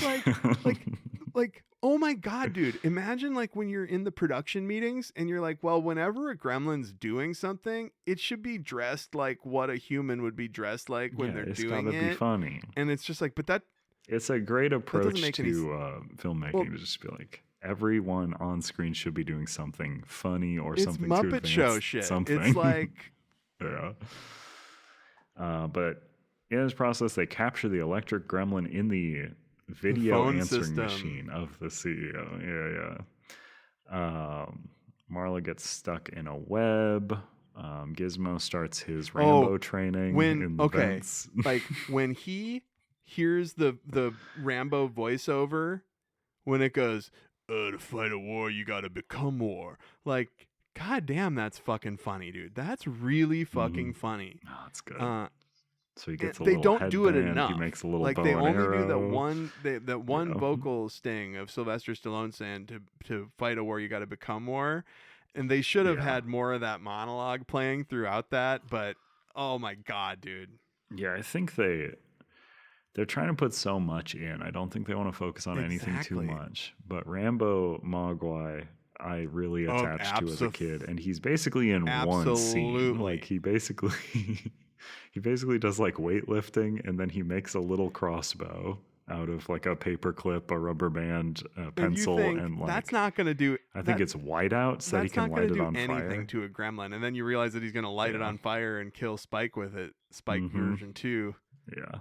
Speaker 8: like Oh my God, dude. Imagine like when you're in the production meetings and you're like, well, whenever a gremlin's doing something, it should be dressed like what a human would be dressed like when they're
Speaker 6: it's
Speaker 8: doing
Speaker 6: gotta
Speaker 8: it.
Speaker 6: be funny.
Speaker 8: And it's just like, but that,
Speaker 6: It's a great approach
Speaker 8: make
Speaker 6: to
Speaker 8: any
Speaker 6: filmmaking
Speaker 8: well,
Speaker 6: to just be like, everyone on screen should be doing something funny or
Speaker 8: it's
Speaker 6: something
Speaker 8: Muppet
Speaker 6: to advance
Speaker 8: Show shit.
Speaker 6: something.
Speaker 8: It's like,
Speaker 6: yeah. But in this process, they capture the electric gremlin in the video
Speaker 8: phone
Speaker 6: answering
Speaker 8: system.
Speaker 6: machine of the CEO. Yeah. Marla gets stuck in a web. Gizmo starts his Rambo training in the vents.
Speaker 8: like when he hears the Rambo voiceover, when it goes, to fight a war, you gotta become war. Like, god damn, that's fucking funny, dude. That's really fucking funny.
Speaker 6: Oh, that's good. So he
Speaker 8: And
Speaker 6: gets a
Speaker 8: they
Speaker 6: little
Speaker 8: don't do it
Speaker 6: headband,
Speaker 8: enough.
Speaker 6: He makes a little
Speaker 8: like
Speaker 6: bow
Speaker 8: they
Speaker 6: and
Speaker 8: only
Speaker 6: arrow.
Speaker 8: do that one
Speaker 6: Yeah.
Speaker 8: vocal sting of Sylvester Stallone saying to fight a war you got to become war, and they should have had more of that monologue playing throughout that. But oh my god, dude.
Speaker 6: Yeah, I think they're trying to put so much in. I don't think they want to focus on anything too
Speaker 8: Exactly.
Speaker 6: much. But Rambo Mogwai, I really attached to as a kid, and he's basically in one scene.
Speaker 8: Absolutely.
Speaker 6: Like he basically he basically does like weightlifting, and then he makes a little crossbow out of like a paper clip, a rubber band, a pencil,
Speaker 8: and, you think
Speaker 6: and like
Speaker 8: that's not going to do.
Speaker 6: I think it's whiteout so that he
Speaker 8: That's
Speaker 6: can
Speaker 8: not
Speaker 6: light
Speaker 8: going
Speaker 6: it
Speaker 8: to
Speaker 6: on
Speaker 8: do anything
Speaker 6: fire.
Speaker 8: to a gremlin, and then you realize that he's going to light it on fire and kill Spike with it. Spike version 2.
Speaker 6: Yeah.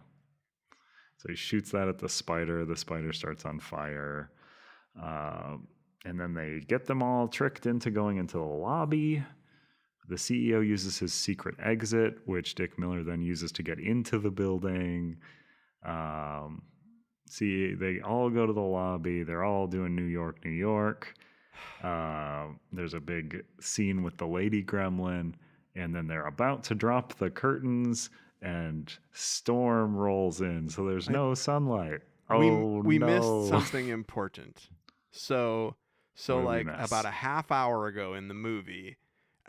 Speaker 6: So he shoots that at the spider. The spider starts on fire. And then they get them all tricked into going into the lobby. The CEO uses his secret exit, which Dick Miller then uses to get into the building. They all go to the lobby. They're all doing New York, New York. There's a big scene with the lady gremlin. And then they're about to drop the curtains, and storm rolls in. So there's no sunlight.
Speaker 8: We
Speaker 6: no.
Speaker 8: missed something important. So
Speaker 6: What did we
Speaker 8: like
Speaker 6: miss?
Speaker 8: about a half hour ago in the movie,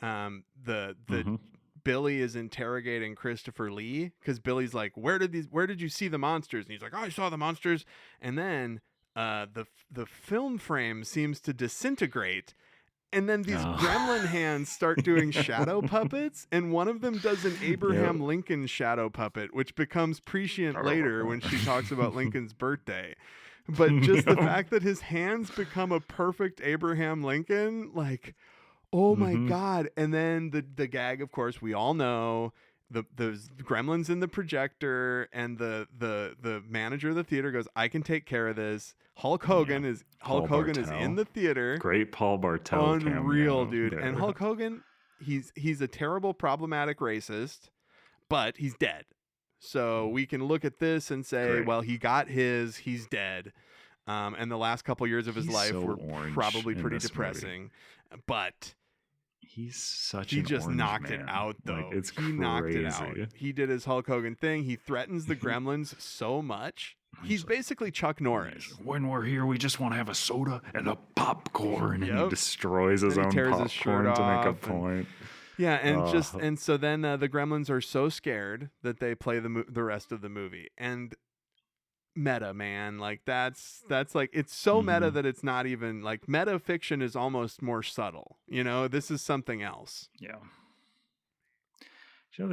Speaker 8: the Billy is interrogating Christopher Lee because Billy's like, where did you see the monsters? And he's like, oh, I saw the monsters. And then the film frame seems to disintegrate. And then these gremlin hands start doing shadow puppets, and one of them does an Abraham Lincoln shadow puppet, which becomes prescient later when she talks about Lincoln's birthday. But just the fact that his hands become a perfect Abraham Lincoln, like, oh my God. And then the gag, of course, we all know. The gremlins in the projector, and the manager of the theater goes, I can take care of this. Hulk Hogan is in the theater.
Speaker 6: Great Paul Bartel
Speaker 8: Unreal,
Speaker 6: cameo
Speaker 8: dude.
Speaker 6: there.
Speaker 8: And Hulk Hogan, he's a terrible, problematic racist, but he's dead. So we can look at this and say, well, he got he's dead. And the last couple years of his
Speaker 6: He's
Speaker 8: life
Speaker 6: so
Speaker 8: were
Speaker 6: orange
Speaker 8: probably
Speaker 6: in
Speaker 8: pretty
Speaker 6: this
Speaker 8: depressing. But
Speaker 6: he's such
Speaker 8: he
Speaker 6: an
Speaker 8: just
Speaker 6: orange
Speaker 8: knocked
Speaker 6: man.
Speaker 8: it out, though.
Speaker 6: Like, it's
Speaker 8: he knocked it out.
Speaker 6: crazy.
Speaker 8: He did his Hulk Hogan thing. He threatens the gremlins so much. He's basically Chuck Norris.
Speaker 6: When we're here, we just want to have a soda and a popcorn. And he
Speaker 8: Yep.
Speaker 6: destroys his
Speaker 8: And he
Speaker 6: own
Speaker 8: tears his shirt
Speaker 6: popcorn to make a
Speaker 8: off and-
Speaker 6: point.
Speaker 8: Yeah, and so then the gremlins are so scared that they play the rest of the movie. And meta, man, like that's like, it's so meta that it's not even like, meta fiction is almost more subtle. You know, this is something else.
Speaker 6: Yeah. So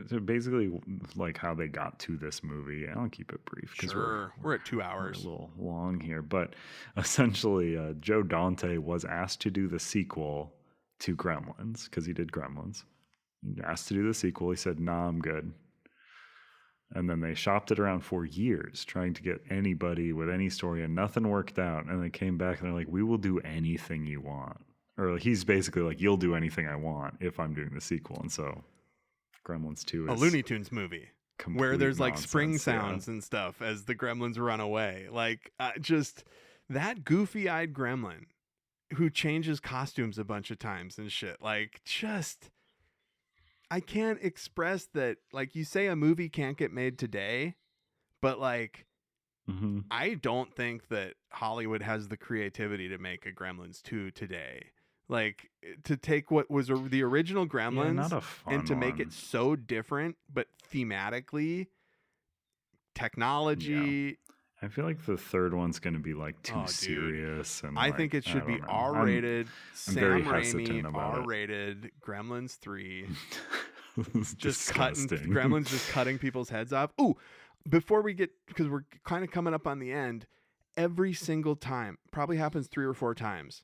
Speaker 6: so basically like how they got to this movie. I'll keep it brief because
Speaker 8: We're at 2
Speaker 6: we're
Speaker 8: hours.
Speaker 6: a little long here, but essentially Joe Dante was asked to do the sequel to Gremlins because he did Gremlins. He asked to do the sequel. He said, "Nah, I'm good." And then they shopped it around for years, trying to get anybody with any story, and nothing worked out. And they came back and they're like, "We will do anything you want." Or he's basically like, "You'll do anything I want if I'm doing the sequel." And so Gremlins 2 is
Speaker 8: A Looney Tunes movie where
Speaker 6: complete
Speaker 8: there's like spring
Speaker 6: nonsense, yeah.
Speaker 8: sounds and stuff as the gremlins run away. Like just that goofy-eyed gremlin who changes costumes a bunch of times and shit. Like, just, I can't express that. Like, you say a movie can't get made today, but like, I don't think that Hollywood has the creativity to make a Gremlins 2 today. Like, to take what was the original Gremlins
Speaker 6: not a fun
Speaker 8: and to make
Speaker 6: one.
Speaker 8: it so different, but thematically, technology,
Speaker 6: I feel like the third one's going to be like too
Speaker 8: Oh, dude.
Speaker 6: serious, and
Speaker 8: I
Speaker 6: like,
Speaker 8: think it should be
Speaker 6: don't know.
Speaker 8: R-rated.
Speaker 6: I'm very
Speaker 8: Sam
Speaker 6: hesitant
Speaker 8: Raimi,
Speaker 6: about it.
Speaker 8: R-rated. Gremlins 3.
Speaker 6: It's
Speaker 8: Just
Speaker 6: disgusting.
Speaker 8: cutting Gremlins, just cutting people's heads off. Ooh, before we get, because we're kind of coming up on the end. Every single time, probably happens 3 or 4 times,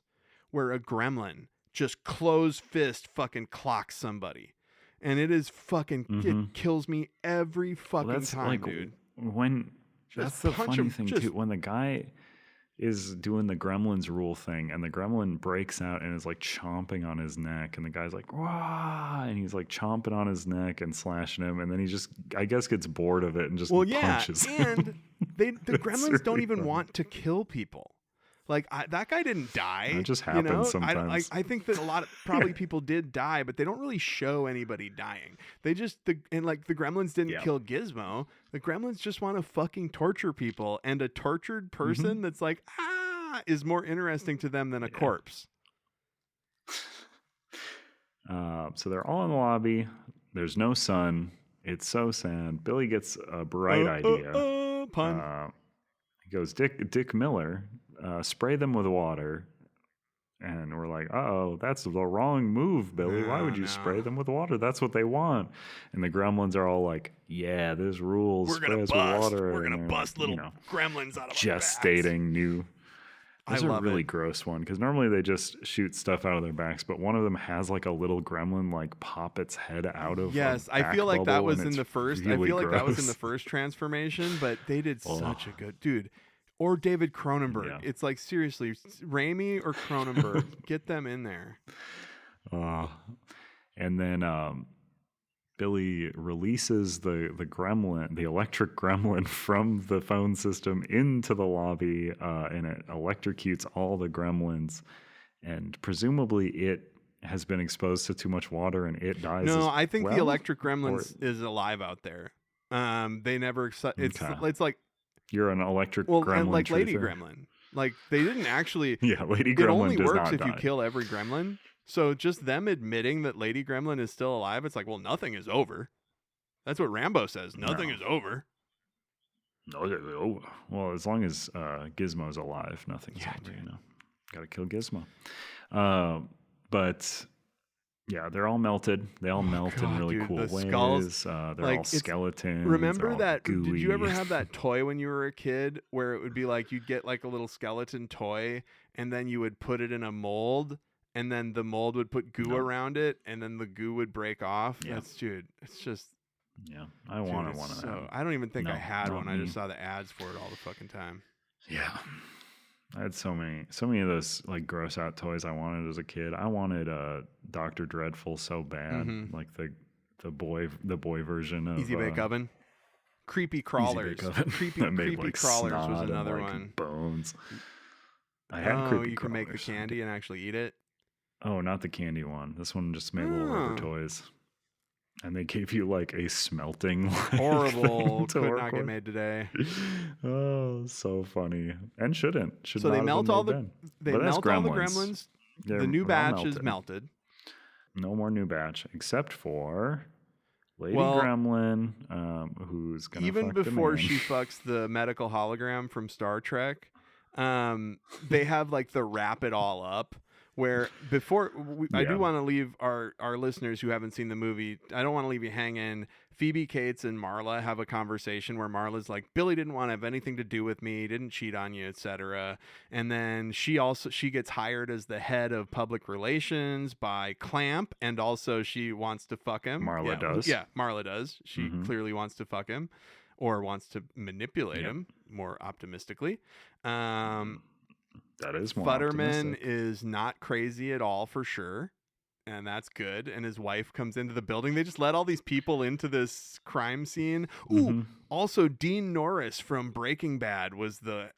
Speaker 8: where a gremlin just closed fist fucking clocks somebody, and it is fucking it kills me every fucking
Speaker 6: Well, that's
Speaker 8: time,
Speaker 6: like
Speaker 8: dude.
Speaker 6: when that's the
Speaker 8: punch
Speaker 6: funny
Speaker 8: him,
Speaker 6: thing
Speaker 8: just-
Speaker 6: too. When the guy is doing the gremlins rule thing, and the gremlin breaks out and is like chomping on his neck, and the guy's like, "Wah!" and he's like chomping on his neck and slashing him, and then he just, I guess, gets bored of it and just punches him.
Speaker 8: and the gremlins don't
Speaker 6: really
Speaker 8: even
Speaker 6: funny.
Speaker 8: want to kill people. Like that guy didn't die.
Speaker 6: That just
Speaker 8: you
Speaker 6: happens
Speaker 8: know?
Speaker 6: sometimes.
Speaker 8: I think that a lot of probably people did die, but they don't really show anybody dying. They just the gremlins didn't
Speaker 6: Yeah.
Speaker 8: kill Gizmo. The gremlins just want to fucking torture people, and a tortured person that's like is more interesting to them than a corpse.
Speaker 6: So they're all in the lobby. There's no sun. It's so sad. Billy gets a bright idea.
Speaker 8: Pun.
Speaker 6: He goes, Dick Miller, spray them with water. And we're like, oh, that's the wrong move, Billy. Why would you spray them with water? That's what they want. And the gremlins are all like, yeah, there's rules.
Speaker 8: We're gonna
Speaker 6: spray us with
Speaker 8: bust.
Speaker 6: water.
Speaker 8: We're
Speaker 6: And
Speaker 8: gonna
Speaker 6: they're,
Speaker 8: bust little
Speaker 6: you know,
Speaker 8: gremlins out of our backs.
Speaker 6: gestating new. That's a
Speaker 8: love
Speaker 6: really
Speaker 8: it.
Speaker 6: gross one, because normally they just shoot stuff out of their backs, but one of them has like a little gremlin like pop its head out of.
Speaker 8: Yes,
Speaker 6: a
Speaker 8: I feel
Speaker 6: back
Speaker 8: like that
Speaker 6: bubble,
Speaker 8: was
Speaker 6: and
Speaker 8: in the
Speaker 6: it's
Speaker 8: first. I
Speaker 6: really
Speaker 8: feel like that was in the
Speaker 6: gross.
Speaker 8: first transformation, but they did such a good dude. Or David Cronenberg.
Speaker 6: Yeah.
Speaker 8: It's like seriously, Raimi or Cronenberg, get them in there.
Speaker 6: And then Billy releases the gremlin, the electric gremlin, from the phone system into the lobby, and it electrocutes all the gremlins, and presumably it has been exposed to too much water and it dies.
Speaker 8: No,
Speaker 6: as
Speaker 8: I think the
Speaker 6: well?
Speaker 8: electric gremlins is alive out there. They never. It's like
Speaker 6: You're an electric
Speaker 8: well,
Speaker 6: gremlin
Speaker 8: and like Lady
Speaker 6: truther.
Speaker 8: Gremlin. Like they didn't actually.
Speaker 6: Yeah, Lady
Speaker 8: It
Speaker 6: Gremlin
Speaker 8: only
Speaker 6: does
Speaker 8: works
Speaker 6: not
Speaker 8: if you
Speaker 6: die.
Speaker 8: kill every gremlin. So just them admitting that Lady Gremlin is still alive, it's like, well, nothing is over. That's what Rambo says. Nothing is over.
Speaker 6: No, well, as long as Gizmo's alive, nothing's over.
Speaker 8: dude.
Speaker 6: You know, gotta kill Gizmo. But yeah, they're all melted. They all melt in
Speaker 8: God,
Speaker 6: really
Speaker 8: dude,
Speaker 6: cool
Speaker 8: the
Speaker 6: ways.
Speaker 8: skulls,
Speaker 6: They're
Speaker 8: like,
Speaker 6: all
Speaker 8: it's-
Speaker 6: skeletons.
Speaker 8: Remember
Speaker 6: they're all
Speaker 8: that? Did you
Speaker 6: gooey.
Speaker 8: ever have that toy when you were a kid where it would be like you'd get like a little skeleton toy and then you would put it in a mold and then the mold would put goo
Speaker 6: No.
Speaker 8: around it and then the goo would break off?
Speaker 6: Yeah.
Speaker 8: Dude, it's just.
Speaker 6: Yeah, I
Speaker 8: Dude,
Speaker 6: wanted
Speaker 8: it's
Speaker 6: one of
Speaker 8: so,
Speaker 6: them.
Speaker 8: I don't even think I
Speaker 6: No,
Speaker 8: had
Speaker 6: not
Speaker 8: one. I
Speaker 6: me.
Speaker 8: just saw the ads for it all the fucking time.
Speaker 6: Yeah, I had so many of those like gross out toys I wanted as a kid. I wanted Dr. Dreadful so bad, like the boy version of
Speaker 8: Easy Bake Oven. Creepy
Speaker 6: Easy
Speaker 8: Crawlers.
Speaker 6: Bake Oven.
Speaker 8: Creepy
Speaker 6: that made,
Speaker 8: Creepy
Speaker 6: like,
Speaker 8: Crawlers
Speaker 6: snot
Speaker 8: was
Speaker 6: and,
Speaker 8: another
Speaker 6: like,
Speaker 8: one.
Speaker 6: Bones. I had
Speaker 8: Oh,
Speaker 6: creepy
Speaker 8: you can make the
Speaker 6: crawlers.
Speaker 8: candy and actually eat it.
Speaker 6: Oh, not the candy one. This one just made little rubber
Speaker 8: Oh.
Speaker 6: toys. And they gave you like a smelting like,
Speaker 8: Horrible.
Speaker 6: thing to
Speaker 8: Could
Speaker 6: work
Speaker 8: not get
Speaker 6: with.
Speaker 8: made today.
Speaker 6: Oh, so funny. And shouldn't. Should
Speaker 8: So
Speaker 6: not
Speaker 8: they
Speaker 6: have
Speaker 8: melt
Speaker 6: been
Speaker 8: all
Speaker 6: made
Speaker 8: the
Speaker 6: then.
Speaker 8: they
Speaker 6: But that's
Speaker 8: melt all the gremlins.
Speaker 6: They're
Speaker 8: The new
Speaker 6: all
Speaker 8: batch is melted.
Speaker 6: No more new batch, except for Lady
Speaker 8: Well,
Speaker 6: Gremlin, who's gonna
Speaker 8: Even
Speaker 6: fuck the
Speaker 8: before
Speaker 6: man.
Speaker 8: she fucks the medical hologram from Star Trek, they have like the wrap it all up. Where before I do
Speaker 6: Yeah.
Speaker 8: want to leave our listeners who haven't seen the movie, I don't want to leave you hanging. Phoebe Cates and Marla have a conversation where Marla's like, Billy didn't want to have anything to do with me, didn't cheat on you, etc. And then she gets hired as the head of public relations by Clamp, and also she wants to fuck him.
Speaker 6: Marla does.
Speaker 8: Yeah, Marla does. She clearly wants to fuck him, or wants to manipulate
Speaker 6: Yep.
Speaker 8: him more optimistically.
Speaker 6: That is more
Speaker 8: Futterman
Speaker 6: optimistic.
Speaker 8: is not crazy at all for sure. And that's good. And his wife comes into the building. They just let all these people into this crime scene. Ooh, also Dean Norris from Breaking Bad was the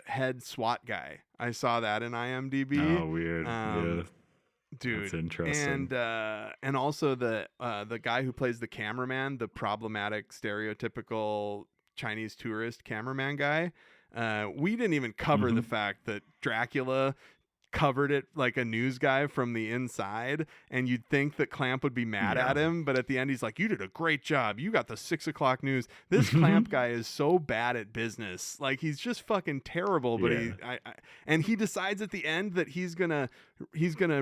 Speaker 8: head SWAT guy. I saw that in IMDb.
Speaker 6: Oh, weird. Yeah.
Speaker 8: Dude,
Speaker 6: That's interesting.
Speaker 8: and also the guy who plays the cameraman, the problematic stereotypical Chinese tourist cameraman guy. We didn't even cover the fact that Dracula covered it like a news guy from the inside, and you'd think that Clamp would be mad at him, but at the end he's like, you did a great job, you got the 6 o'clock news. This Clamp guy is so bad at business, like he's just fucking terrible. But and he decides at the end that he's gonna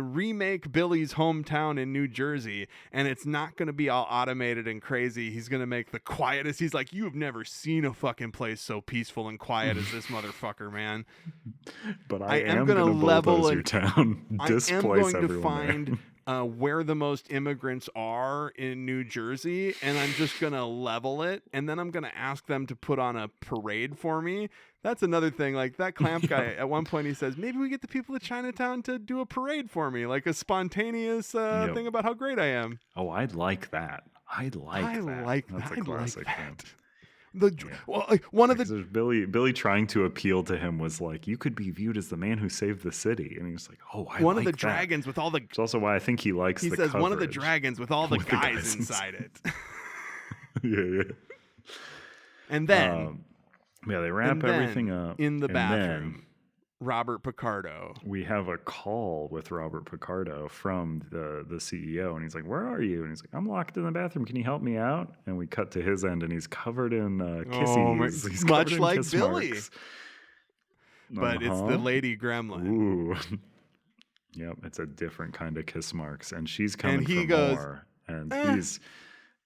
Speaker 8: remake Billy's hometown in New Jersey, and it's not gonna be all automated and crazy. He's gonna make the quietest. He's like, you have never seen a fucking place so peaceful and quiet as this motherfucker, man.
Speaker 6: But
Speaker 8: I am gonna level
Speaker 6: bulldoze your town, displace
Speaker 8: I am going
Speaker 6: everyone
Speaker 8: to find where the most immigrants are in New Jersey, and I'm just going to level it, and then I'm going to ask them to put on a parade for me. That's another thing. Like that Clamp guy, at one point he says, maybe we get the people of Chinatown to do a parade for me, like a spontaneous thing about how great I am.
Speaker 6: Oh, I'd like that.
Speaker 8: I
Speaker 6: That's
Speaker 8: like
Speaker 6: a classic hint.
Speaker 8: One of the
Speaker 6: There's Billy trying to appeal to him was like, you could be viewed as the man who saved the city, and he was like, oh,
Speaker 8: one
Speaker 6: like
Speaker 8: of the
Speaker 6: that.
Speaker 8: dragons with all the.
Speaker 6: It's also why I think he likes.
Speaker 8: He
Speaker 6: the
Speaker 8: says one of the
Speaker 6: coverage
Speaker 8: dragons with all the
Speaker 6: with
Speaker 8: guys inside it.
Speaker 6: Yeah.
Speaker 8: And then
Speaker 6: they wrap everything up
Speaker 8: in the
Speaker 6: and
Speaker 8: bathroom.
Speaker 6: then
Speaker 8: Robert Picardo.
Speaker 6: we have a call with Robert Picardo from the CEO, and he's like, where are you? And he's like, I'm locked in the bathroom, can you help me out? And we cut to his end, and he's covered in kissies. He's
Speaker 8: much
Speaker 6: covered in
Speaker 8: like
Speaker 6: kiss
Speaker 8: Billy.
Speaker 6: marks.
Speaker 8: But it's the lady gremlin.
Speaker 6: Ooh. Yep, it's a different kind of kiss marks, and she's coming
Speaker 8: And he
Speaker 6: for
Speaker 8: goes,
Speaker 6: more. And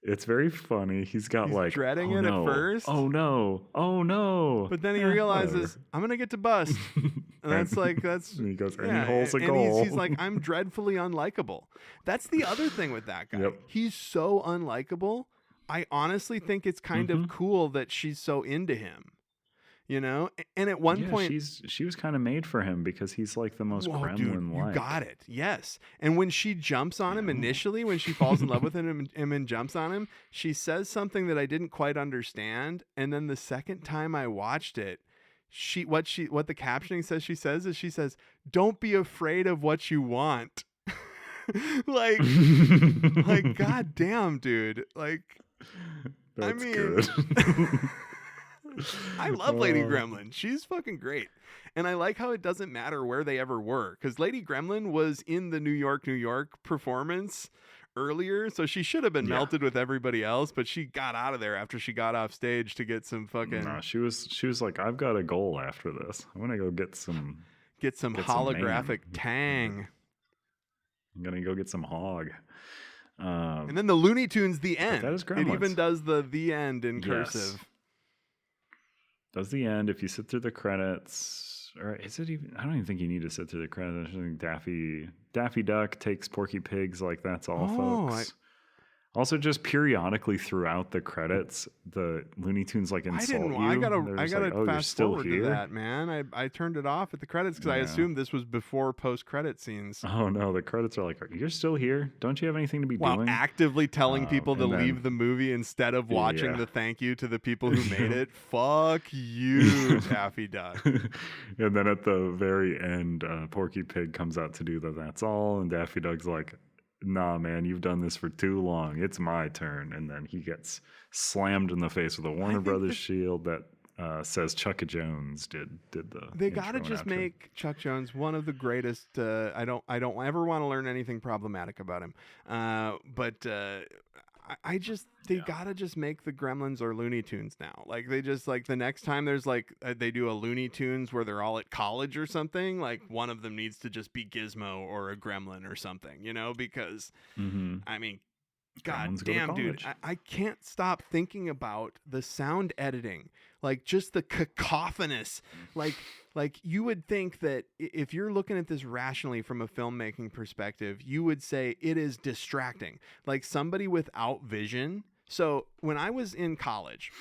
Speaker 6: it's very funny. He's got
Speaker 8: He's dreading it
Speaker 6: no.
Speaker 8: at first.
Speaker 6: Oh no.
Speaker 8: But then he realizes, I'm going to get to bust. And that's
Speaker 6: and he goes, and he holds a
Speaker 8: and
Speaker 6: goal.
Speaker 8: He's like, I'm dreadfully unlikable. That's the other thing with that guy.
Speaker 6: Yep.
Speaker 8: He's so unlikable. I honestly think it's kind of cool that she's so into him. You know? And at one point,
Speaker 6: she was kind of made for him because he's like the most
Speaker 8: Dude,
Speaker 6: gremlin-like.
Speaker 8: you got it. Yes. And when she jumps on him initially, when she falls in love with him and jumps on him, she says something that I didn't quite understand. And then the second time I watched it, what the captioning says she says, don't be afraid of what you want. like God damn, dude. Like,
Speaker 6: That's
Speaker 8: I mean,
Speaker 6: good.
Speaker 8: I love Lady Gremlin. She's fucking great. And I like how it doesn't matter where they ever were, because Lady Gremlin was in the New York performance earlier, so she should have been melted with everybody else, but she got out of there after she got off stage to get some fucking...
Speaker 6: No, she was like, I've got a goal after this. I'm going to go get some
Speaker 8: holographic tang.
Speaker 6: I'm going to go get some hog.
Speaker 8: And then the Looney Tunes, the end.
Speaker 6: That is
Speaker 8: It
Speaker 6: Gremlins.
Speaker 8: even does the end in cursive.
Speaker 6: Does the end if you sit through the credits, or is it even? I don't even think you need to sit through the credits. I think Daffy Duck takes Porky Pigs, like that's all, folks. Also, just periodically throughout the credits, the Looney Tunes like insult you.
Speaker 8: I gotta
Speaker 6: like,
Speaker 8: fast forward to that, man. I turned it off at the credits because I assumed this was before post-credit scenes.
Speaker 6: Oh no, the credits are like, you're still here? Don't you have anything to be doing?
Speaker 8: While actively telling people to
Speaker 6: and then-
Speaker 8: leave the movie instead of watching the thank you to the people who made it. Fuck you, Daffy Duck.
Speaker 6: And then at the very end, Porky Pig comes out to do the that's all, and Daffy Duck's like, nah, man, you've done this for too long. It's my turn. And then he gets slammed in the face with a Warner Brothers shield that says Chuck Jones did the.
Speaker 8: They gotta just make Chuck Jones one of the greatest. I don't ever want to learn anything problematic about him. But they gotta just make the Gremlins or Looney Tunes now. Like they just like the next time there's like they do a Looney Tunes where they're all at college or something. Like one of them needs to just be Gizmo or a Gremlin or something, you know? Because I mean, God damn, dude, I can't stop thinking about the sound editing, like just the cacophonous, like you would think that if you're looking at this rationally from a filmmaking perspective, you would say it is distracting, like somebody without vision. So when I was in college,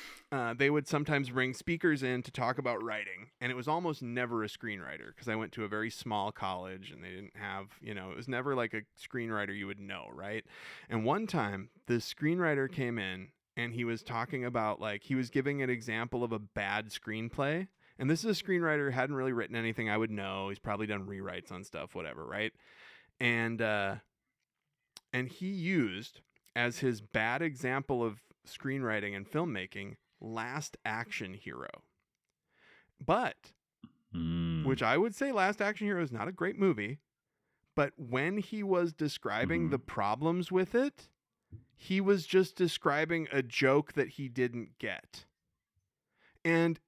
Speaker 8: they would sometimes bring speakers in to talk about writing, and it was almost never a screenwriter because I went to a very small college and they didn't have, it was never like a screenwriter you would know, right? And one time, the screenwriter came in and he was talking about, like, he was giving an example of a bad screenplay. And this is a screenwriter who hadn't really written anything I would know. He's probably done rewrites on stuff, whatever, right? And he used as his bad example of screenwriting and filmmaking, Last Action Hero. But when which I would say Last Action Hero is not a great movie, but when he was describing the problems with it, he was just describing a joke that he didn't get. And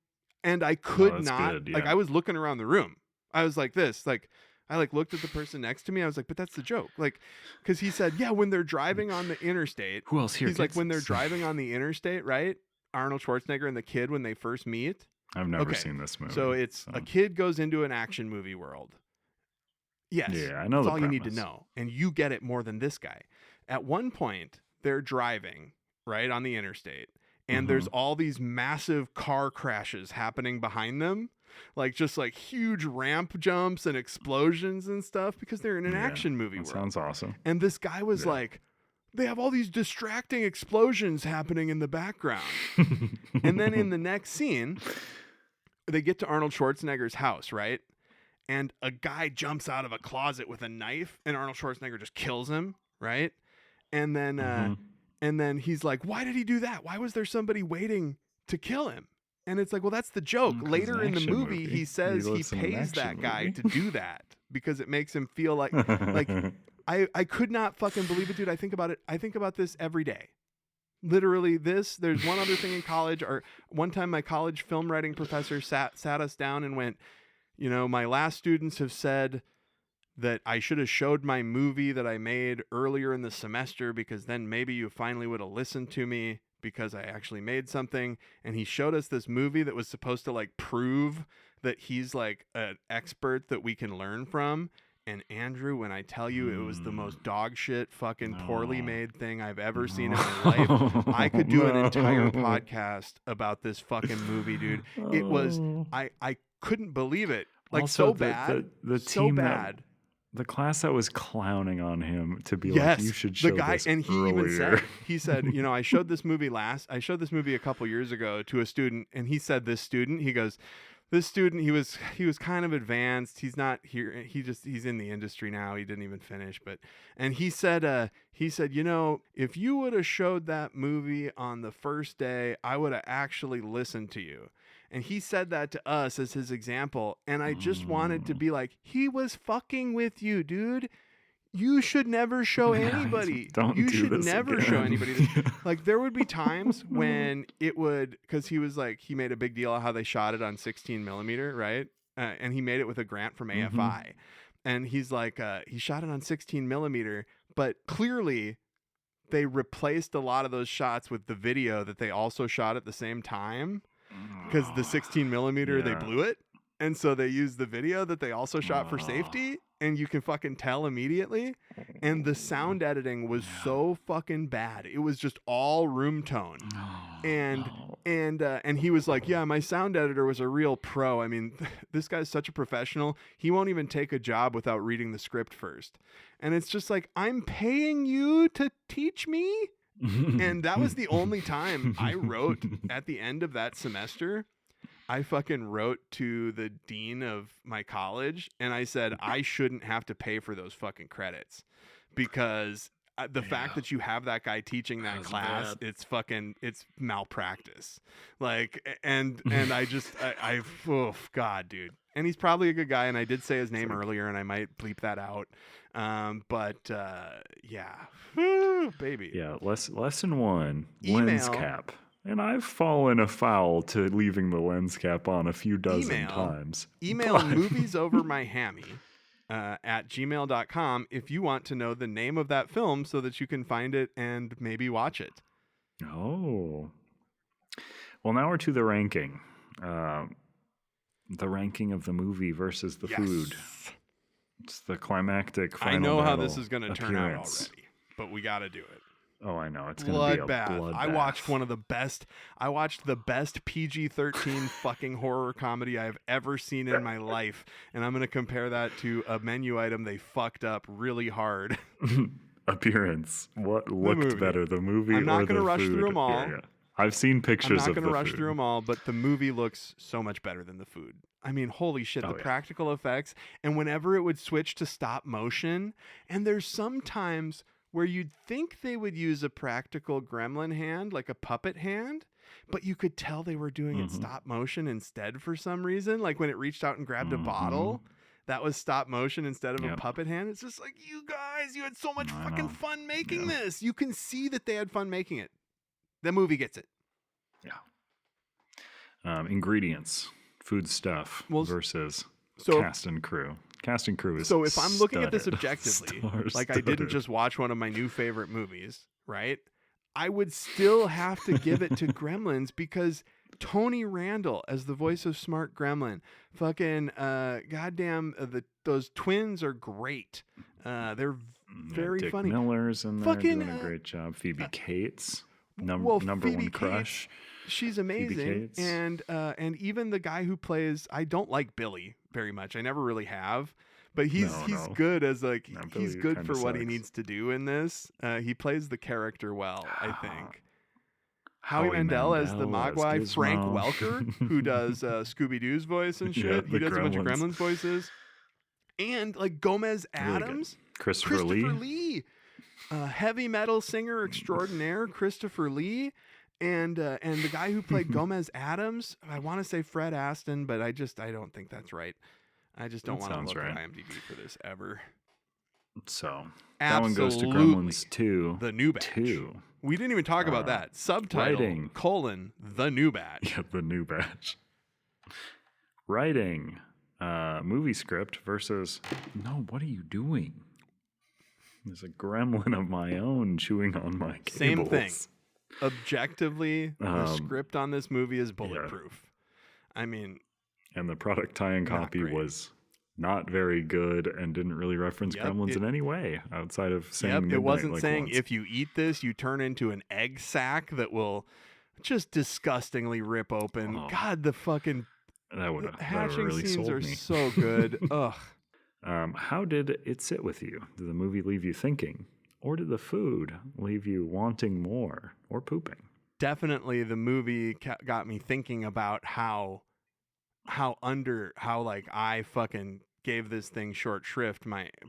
Speaker 8: I could not,
Speaker 6: good,
Speaker 8: like,
Speaker 6: yeah.
Speaker 8: I was looking around the room. I was like this, like, I like looked at the person next to me. I was like, but that's the joke. Like, because he said, yeah, when they're driving on the interstate.
Speaker 6: Who else here
Speaker 8: He's like,
Speaker 6: gets
Speaker 8: when they're
Speaker 6: this?
Speaker 8: driving on the interstate, right? Arnold Schwarzenegger and the kid, when they first meet.
Speaker 6: I've never
Speaker 8: Okay,
Speaker 6: seen this movie.
Speaker 8: So it's a kid goes into an action movie world. Yes.
Speaker 6: Yeah, I know
Speaker 8: That's
Speaker 6: the
Speaker 8: all you need to
Speaker 6: premise.
Speaker 8: know. And you get it more than this guy. At one point, they're driving, right, on the interstate. And there's all these massive car crashes happening behind them. Like, just like huge ramp jumps and explosions and stuff because they're in an action movie
Speaker 6: That
Speaker 8: world.
Speaker 6: sounds awesome.
Speaker 8: And this guy was like, they have all these distracting explosions happening in the background. And then in the next scene, they get to Arnold Schwarzenegger's house, right? And a guy jumps out of a closet with a knife, and Arnold Schwarzenegger just kills him, right? And then he's like, why did he do that? Why was there somebody waiting to kill him? And it's like, well, that's the joke. Later in the movie, he says he pays that guy to do that because it makes him feel like I could not fucking believe it, dude. I think about it. I think about this every day. Literally this. There's one other thing in college, or one time my college film writing professor sat us down and went, you know, my last students have said that I should have showed my movie that I made earlier in the semester because then maybe you finally would have listened to me because I actually made something. And he showed us this movie that was supposed to like prove that he's like an expert that we can learn from. And Andrew, when I tell you it was the most dog shit fucking poorly made thing I've ever seen in my life, I could do an entire podcast about this fucking movie, dude. It was, I couldn't believe it. Like,
Speaker 6: Also,
Speaker 8: so bad.
Speaker 6: The
Speaker 8: so
Speaker 6: team
Speaker 8: bad.
Speaker 6: The class that was clowning on him to be
Speaker 8: Yes,
Speaker 6: like, you should show
Speaker 8: the guy,
Speaker 6: this
Speaker 8: and he
Speaker 6: earlier.
Speaker 8: even said, you know, I showed this movie a couple years ago to a student, and he said, this student, he goes, this student, he was kind of advanced. He's not here. He's in the industry now. He didn't even finish, and he said, you know, if you would have showed that movie on the first day, I would have actually listened to you. And he said that to us as his example. And I just wanted to be like, he was fucking with you, dude. You should never show anybody.
Speaker 6: Don't
Speaker 8: you
Speaker 6: do
Speaker 8: should
Speaker 6: this
Speaker 8: never
Speaker 6: again.
Speaker 8: show anybody this. Like, there would be times when it would, because he was like, he made a big deal of how they shot it on 16 millimeter, right? And he made it with a grant from AFI. And he's like, he shot it on 16 millimeter, but clearly they replaced a lot of those shots with the video that they also shot at the same time. Because the 16 millimeter, they blew it. And so they used the video that they also shot for safety. And you can fucking tell immediately. And the sound editing was so fucking bad. It was just all room tone. And he was like, yeah, my sound editor was a real pro. I mean, this guy's such a professional. He won't even take a job without reading the script first. And it's just like, I'm paying you to teach me? And that was the only time I wrote at the end of that semester. I fucking wrote to the dean of my college and I said, I shouldn't have to pay for those fucking credits because the fact that you have that guy teaching that class, it's malpractice. Like, and I God, dude. And he's probably a good guy. And I did say his name earlier and I might bleep that out. Yeah. Woo, baby.
Speaker 6: Yeah, lesson 1,
Speaker 8: Email.
Speaker 6: lens cap. And I've fallen afoul to leaving the lens cap on a few dozen times.
Speaker 8: Email Movies Over My Hammy at gmail.com if you want to know the name of that film so that you can find it and maybe watch it.
Speaker 6: Oh. Well, now we're to the ranking. The ranking of the movie versus the food. It's the climactic final
Speaker 8: I know how
Speaker 6: battle
Speaker 8: this is going to turn out
Speaker 6: appearance.
Speaker 8: already, but we got to do it.
Speaker 6: Oh, I know. It's going to be a bloodbath.
Speaker 8: I watched the best PG-13 fucking horror comedy I've ever seen in my life, and I'm going to compare that to a menu item they fucked up really hard.
Speaker 6: Appearance. What looked
Speaker 8: movie.
Speaker 6: better, the movie
Speaker 8: I'm not
Speaker 6: or the
Speaker 8: gonna rush
Speaker 6: food?
Speaker 8: through 'em all.
Speaker 6: Yeah. I've seen pictures
Speaker 8: I'm
Speaker 6: of
Speaker 8: not
Speaker 6: the
Speaker 8: going to rush
Speaker 6: food.
Speaker 8: through them all, but the movie looks so much better than the food. I mean, holy shit, the practical effects. And whenever it would switch to stop motion, and there's sometimes where you'd think they would use a practical gremlin hand, like a puppet hand, but you could tell they were doing it stop motion instead for some reason. Like when it reached out and grabbed a bottle, that was stop motion instead of a puppet hand. It's just like, you guys, you had so much fucking fun making this. You can see that they had fun making it. The movie gets it.
Speaker 6: Yeah. Ingredients, food stuff versus cast and crew. Cast and crew is
Speaker 8: so if I'm looking at this
Speaker 6: studded.
Speaker 8: objectively, like I
Speaker 6: Star-studded.
Speaker 8: didn't just watch one of my new favorite movies, right? I would still have to give it to Gremlins because Tony Randall as the voice of Smart Gremlin, fucking goddamn, those twins are great. They're very
Speaker 6: Dick
Speaker 8: funny.
Speaker 6: Miller's in there doing a great job. Phoebe Cates, number
Speaker 8: Phoebe
Speaker 6: one
Speaker 8: Cates,
Speaker 6: crush.
Speaker 8: she's amazing,
Speaker 6: Cates.
Speaker 8: and even the guy who plays, I don't like Billy very much. I never really have. But he's good as like he's good for what he needs to do in this. He plays the character well, I think. Howie Mandel as the Mogwai, Frank Welker, who does Scooby Doo's voice and shit. He does a bunch of Gremlins voices, and like Gomez Adams,
Speaker 6: Christopher
Speaker 8: Lee, heavy metal singer extraordinaire, Christopher Lee. And the guy who played Gomez Adams, I want to say Fred Aston, but I don't think that's right. I just don't want to look at IMDb for this ever.
Speaker 6: So that one goes to Gremlins 2.
Speaker 8: The new batch. 2. We didn't even talk about that. Subtitle,
Speaker 6: writing.
Speaker 8: the new batch.
Speaker 6: Yeah, the new batch. Writing. Movie script versus, no, what are you doing? There's a gremlin of my own chewing on my cables.
Speaker 8: Same thing. Objectively, the script on this movie is bulletproof. I mean...
Speaker 6: And the product tie-in copy was not very good and didn't really reference Gremlins in any way outside of saying midnight,
Speaker 8: it wasn't
Speaker 6: like
Speaker 8: saying
Speaker 6: once.
Speaker 8: If you eat this, you turn into an egg sack that will just disgustingly rip open.
Speaker 6: Oh.
Speaker 8: God, the fucking hatching
Speaker 6: really
Speaker 8: scenes
Speaker 6: sold
Speaker 8: are
Speaker 6: me.
Speaker 8: so good. Ugh.
Speaker 6: How did it sit with you? Did the movie leave you thinking? Or did the food leave you wanting more or pooping?
Speaker 8: Definitely the movie got me thinking about how like I fucking gave this thing short shrift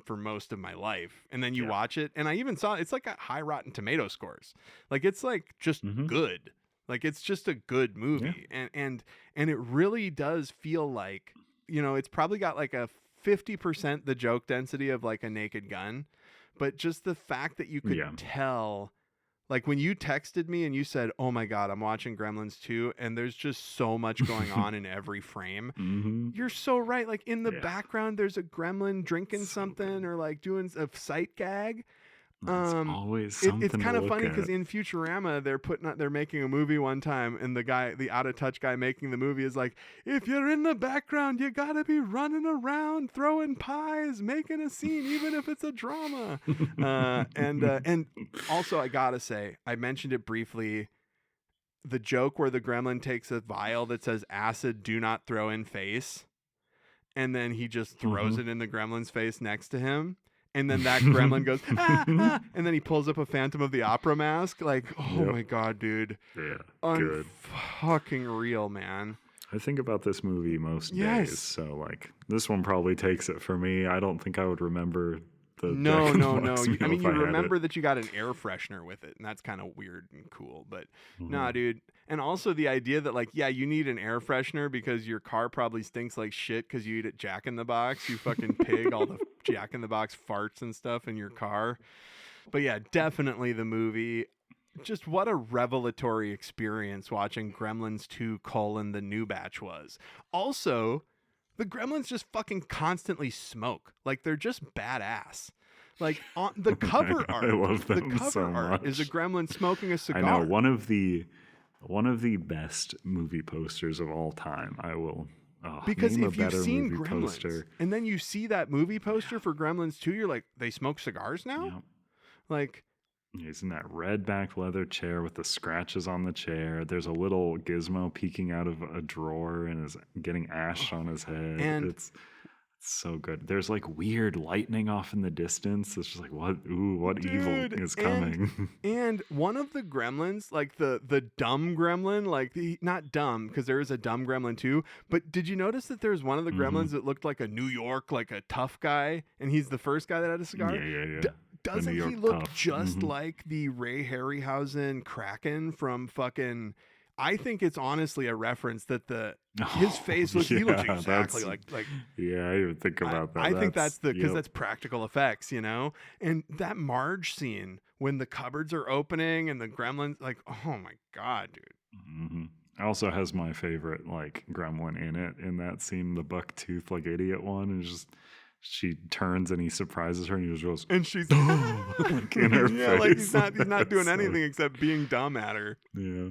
Speaker 8: for most of my life. And then you watch it, and I even saw it's like got high Rotten Tomato scores. Like it's like just good. Like it's just a good movie.
Speaker 6: Yeah.
Speaker 8: And it really does feel like, you know, it's probably got like a 50% the joke density of like a Naked Gun, but just the fact that you could tell. Like when you texted me and you said, "Oh my God, I'm watching Gremlins 2," and there's just so much going on in every frame. You're so right. Like in the background, there's a gremlin drinking something or like doing a sight gag.
Speaker 6: It's always something.
Speaker 8: It's kind of
Speaker 6: to
Speaker 8: funny
Speaker 6: look
Speaker 8: because
Speaker 6: at.
Speaker 8: in Futurama, they're making a movie one time, and the out of touch guy making the movie is like, "If you're in the background, you gotta be running around, throwing pies, making a scene, even if it's a drama." And also, I gotta say, I mentioned it briefly. The joke where the gremlin takes a vial that says "acid, do not throw in face," and then he just throws it in the gremlin's face next to him. And then that gremlin goes, "Ah, ah," and then he pulls up a Phantom of the Opera mask. Like, oh my God, dude.
Speaker 6: Yeah, good.
Speaker 8: Fucking real, man.
Speaker 6: I think about this movie most days, so like this one probably takes it for me. I don't think I would remember the
Speaker 8: No.
Speaker 6: Jack in the Box meal
Speaker 8: I mean,
Speaker 6: if
Speaker 8: you
Speaker 6: I had
Speaker 8: remember
Speaker 6: it.
Speaker 8: that you got an air freshener with it, and that's kind of weird and cool. But nah, dude. And also the idea that like, yeah, you need an air freshener because your car probably stinks like shit because you eat at Jack in the Box. You fucking pig, all the Jack in the Box farts and stuff in your car. But yeah, definitely the movie. Just what a revelatory experience watching Gremlins 2: the new batch was. Also, the Gremlins just fucking constantly smoke. Like they're just badass. Like on the cover art,
Speaker 6: I love them
Speaker 8: the cover
Speaker 6: so
Speaker 8: art is a
Speaker 6: much.
Speaker 8: gremlin smoking a cigar.
Speaker 6: I know one of the best movie posters of all time. I will
Speaker 8: because
Speaker 6: name
Speaker 8: if
Speaker 6: a
Speaker 8: you've
Speaker 6: better
Speaker 8: seen
Speaker 6: movie
Speaker 8: Gremlins
Speaker 6: poster.
Speaker 8: and then you see that movie poster for Gremlins 2, you're like, they smoke cigars now?
Speaker 6: Yep.
Speaker 8: Like
Speaker 6: He's in that red back leather chair with the scratches on the chair. There's a little gizmo peeking out of a drawer and is getting ash on his head.
Speaker 8: And
Speaker 6: it's so good. There's like weird lightning off in the distance. It's just like, what? Ooh, what evil is coming?
Speaker 8: And one of the gremlins, like the dumb gremlin, like not dumb because there is a dumb gremlin too. But did you notice that there's one of the gremlins that looked like a New York, like a tough guy, and he's the first guy that had a cigar?
Speaker 6: Yeah.
Speaker 8: doesn't
Speaker 6: New
Speaker 8: he
Speaker 6: York
Speaker 8: look
Speaker 6: Puff.
Speaker 8: just
Speaker 6: Mhm.
Speaker 8: like the Ray Harryhausen Kraken from fucking? I think it's honestly a reference that his face looks. He looks
Speaker 6: Yeah,
Speaker 8: exactly
Speaker 6: that's-
Speaker 8: like.
Speaker 6: Yeah, I didn't think about that.
Speaker 8: I think that's because
Speaker 6: yep.
Speaker 8: that's practical effects, you know. And that Marge scene when the cupboards are opening and the gremlins, like, oh my god, dude.
Speaker 6: Mhm. Also has my favorite like gremlin in it in that scene, the buck tooth like idiot one, and just she turns and he surprises her and he just goes
Speaker 8: And she's
Speaker 6: like in her
Speaker 8: yeah,
Speaker 6: face.
Speaker 8: like he's not doing
Speaker 6: That's so-
Speaker 8: anything except being dumb at her.
Speaker 6: Yeah.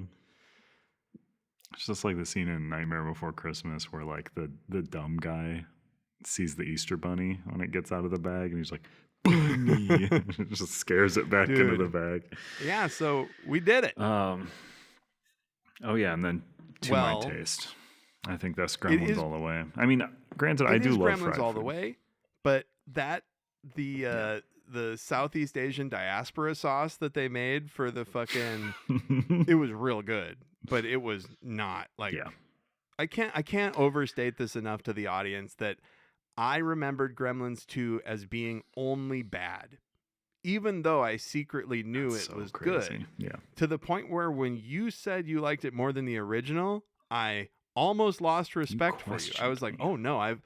Speaker 6: It's just like the scene in Nightmare Before Christmas where like the dumb guy sees the Easter bunny when it gets out of the bag and he's like, bunny. It just scares it back into
Speaker 8: Dude.
Speaker 6: the bag.
Speaker 8: Yeah, so we did it.
Speaker 6: Oh yeah, and then to
Speaker 8: Well,
Speaker 6: my taste, I think that's Gremlins
Speaker 8: is-
Speaker 6: all the way. I mean, granted, I
Speaker 8: It
Speaker 6: do
Speaker 8: is
Speaker 6: love
Speaker 8: Gremlins
Speaker 6: fried
Speaker 8: all the
Speaker 6: food.
Speaker 8: way, but the Southeast Asian diaspora sauce that they made for the fucking it was real good, but it was not like
Speaker 6: Yeah.
Speaker 8: I can't overstate this enough to the audience that I remembered Gremlins 2 as being only bad, even though I secretly knew
Speaker 6: That's
Speaker 8: it
Speaker 6: so
Speaker 8: was
Speaker 6: crazy.
Speaker 8: good.
Speaker 6: Yeah.
Speaker 8: To the point where when you said you liked it more than the original, I almost lost respect for you. I was like,
Speaker 6: questioned
Speaker 8: oh no, I've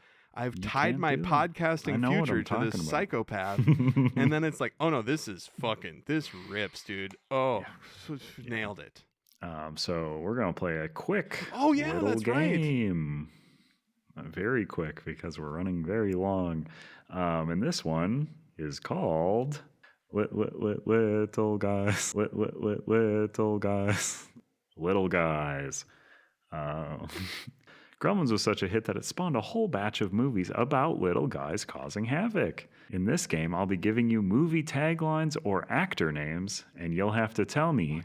Speaker 6: You
Speaker 8: tied
Speaker 6: can't
Speaker 8: my
Speaker 6: do that. I
Speaker 8: podcasting
Speaker 6: know what
Speaker 8: future
Speaker 6: I'm
Speaker 8: to
Speaker 6: talking
Speaker 8: this
Speaker 6: about.
Speaker 8: psychopath. And then it's like, oh no, this rips, dude. Oh, nailed it.
Speaker 6: So we're gonna play a quick
Speaker 8: Oh, yeah,
Speaker 6: little
Speaker 8: that's right.
Speaker 6: game. Very quick because we're running very long. And this one is called Little Guys. Little Guys. Little Guys. Gremlins was such a hit that it spawned a whole batch of movies about little guys causing havoc. In this game, I'll be giving you movie taglines or actor names, and you'll have to tell me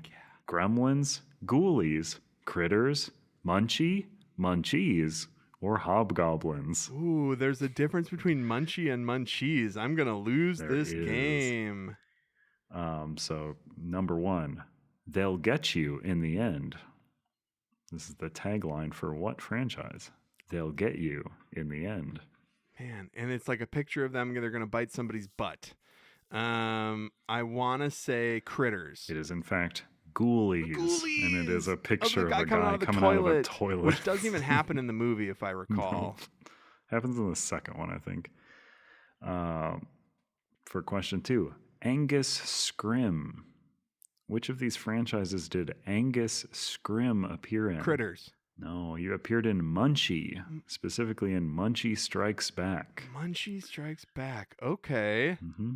Speaker 6: Gremlins, Ghoulies, Critters, Munchie, Munchies, or Hobgoblins.
Speaker 8: Ooh, there's a difference between Munchie and Munchies. I'm gonna lose
Speaker 6: There
Speaker 8: this
Speaker 6: is.
Speaker 8: game.
Speaker 6: So, number one, they'll get you in the end. This is the tagline for what franchise? They'll get you in the end.
Speaker 8: Man, and it's like a picture of them. They're gonna bite somebody's butt. I want to say Critters.
Speaker 6: It is, in fact, Ghoulies. And it is a picture of a guy coming out of a toilet.
Speaker 8: which doesn't even happen in the movie, if I recall.
Speaker 6: Happens in the second one, I think. For question 2, Angus Scrim. Which of these franchises did Angus Scrim appear in?
Speaker 8: Critters.
Speaker 6: No, you appeared in Munchie, specifically in Munchie Strikes Back.
Speaker 8: Munchie Strikes Back. Okay.
Speaker 6: hmm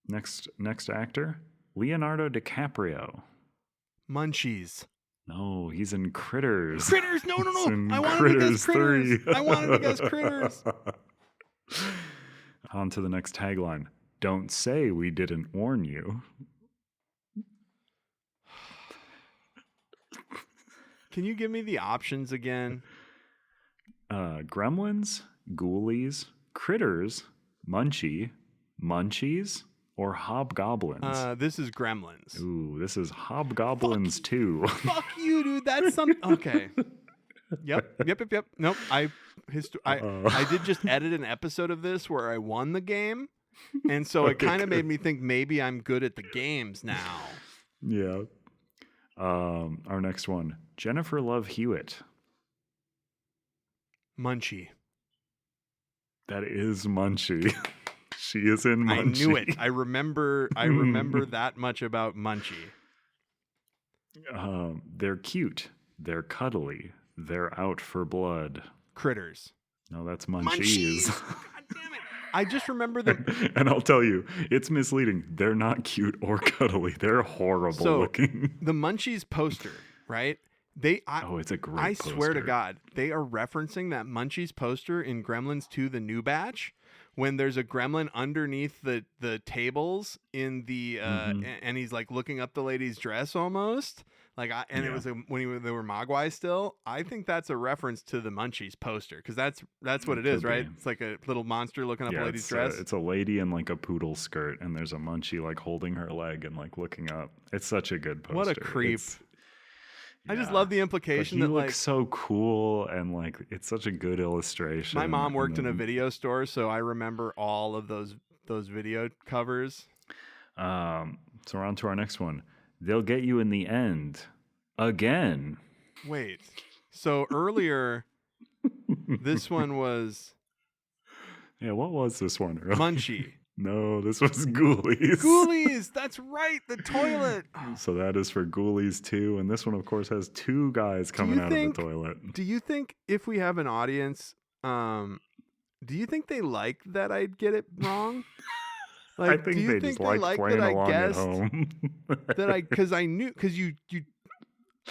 Speaker 6: Next actor, Leonardo DiCaprio.
Speaker 8: Munchies.
Speaker 6: No, he's in Critters.
Speaker 8: Critters. No.
Speaker 6: He's in
Speaker 8: I wanted to guess Critters.
Speaker 6: 3.
Speaker 8: I wanted to guess Critters.
Speaker 6: On to the next tagline. Don't say we didn't warn you.
Speaker 8: Can you give me the options again?
Speaker 6: Gremlins, Ghoulies, Critters, Munchie, Munchies, or Hobgoblins?
Speaker 8: This is Gremlins.
Speaker 6: Ooh, this is Hobgoblins 2.
Speaker 8: Fuck you, dude. That's some. Okay. Yep. Nope. I did just edit an episode of this where I won the game, and so it kind of made me think maybe I'm good at the games now.
Speaker 6: Yeah. Our next one, Jennifer Love Hewitt.
Speaker 8: Munchie.
Speaker 6: That is Munchie. She is in Munchie.
Speaker 8: I knew it. I remember that much about Munchie.
Speaker 6: They're cute. They're cuddly. They're out for blood.
Speaker 8: Critters.
Speaker 6: No, that's Munchies.
Speaker 8: God damn it. I just remember them.
Speaker 6: And I'll tell you, it's misleading. They're not cute or cuddly. They're horrible looking.
Speaker 8: The Munchies poster, right?
Speaker 6: It's a great
Speaker 8: I swear to
Speaker 6: poster.
Speaker 8: God, they are referencing that Munchies poster in Gremlins 2, the new batch, when there's a gremlin underneath the tables in the and he's like looking up the lady's dress almost. It was when they were Mogwai still. I think that's a reference to the Munchies poster because that's what it is, right?
Speaker 6: be.
Speaker 8: It's like a little monster looking up a lady's dress.
Speaker 6: It's a lady in like a poodle skirt, and there's a Munchie like holding her leg and like looking up. It's such a good poster.
Speaker 8: What a creep. I just
Speaker 6: Yeah.
Speaker 8: love the
Speaker 6: But
Speaker 8: implication
Speaker 6: he
Speaker 8: that
Speaker 6: looks
Speaker 8: like
Speaker 6: so cool, and like it's such a good illustration.
Speaker 8: my mom worked in a
Speaker 6: and then-
Speaker 8: video store, so I remember all of those those video covers.
Speaker 6: So we're on to our next one. They'll get you in the end. Again.
Speaker 8: Wait. So earlier, this one was
Speaker 6: Yeah, what was this one? earlier?
Speaker 8: Munchie.
Speaker 6: No, this was Ghoulies.
Speaker 8: Ghoulies. That's right. The toilet.
Speaker 6: So that is for Ghoulies 2. And this one, of course, has two guys coming out of the toilet.
Speaker 8: Do you think if we have an audience, do you think they like that I get it wrong?
Speaker 6: I think they just like playing along at home.
Speaker 8: Because you,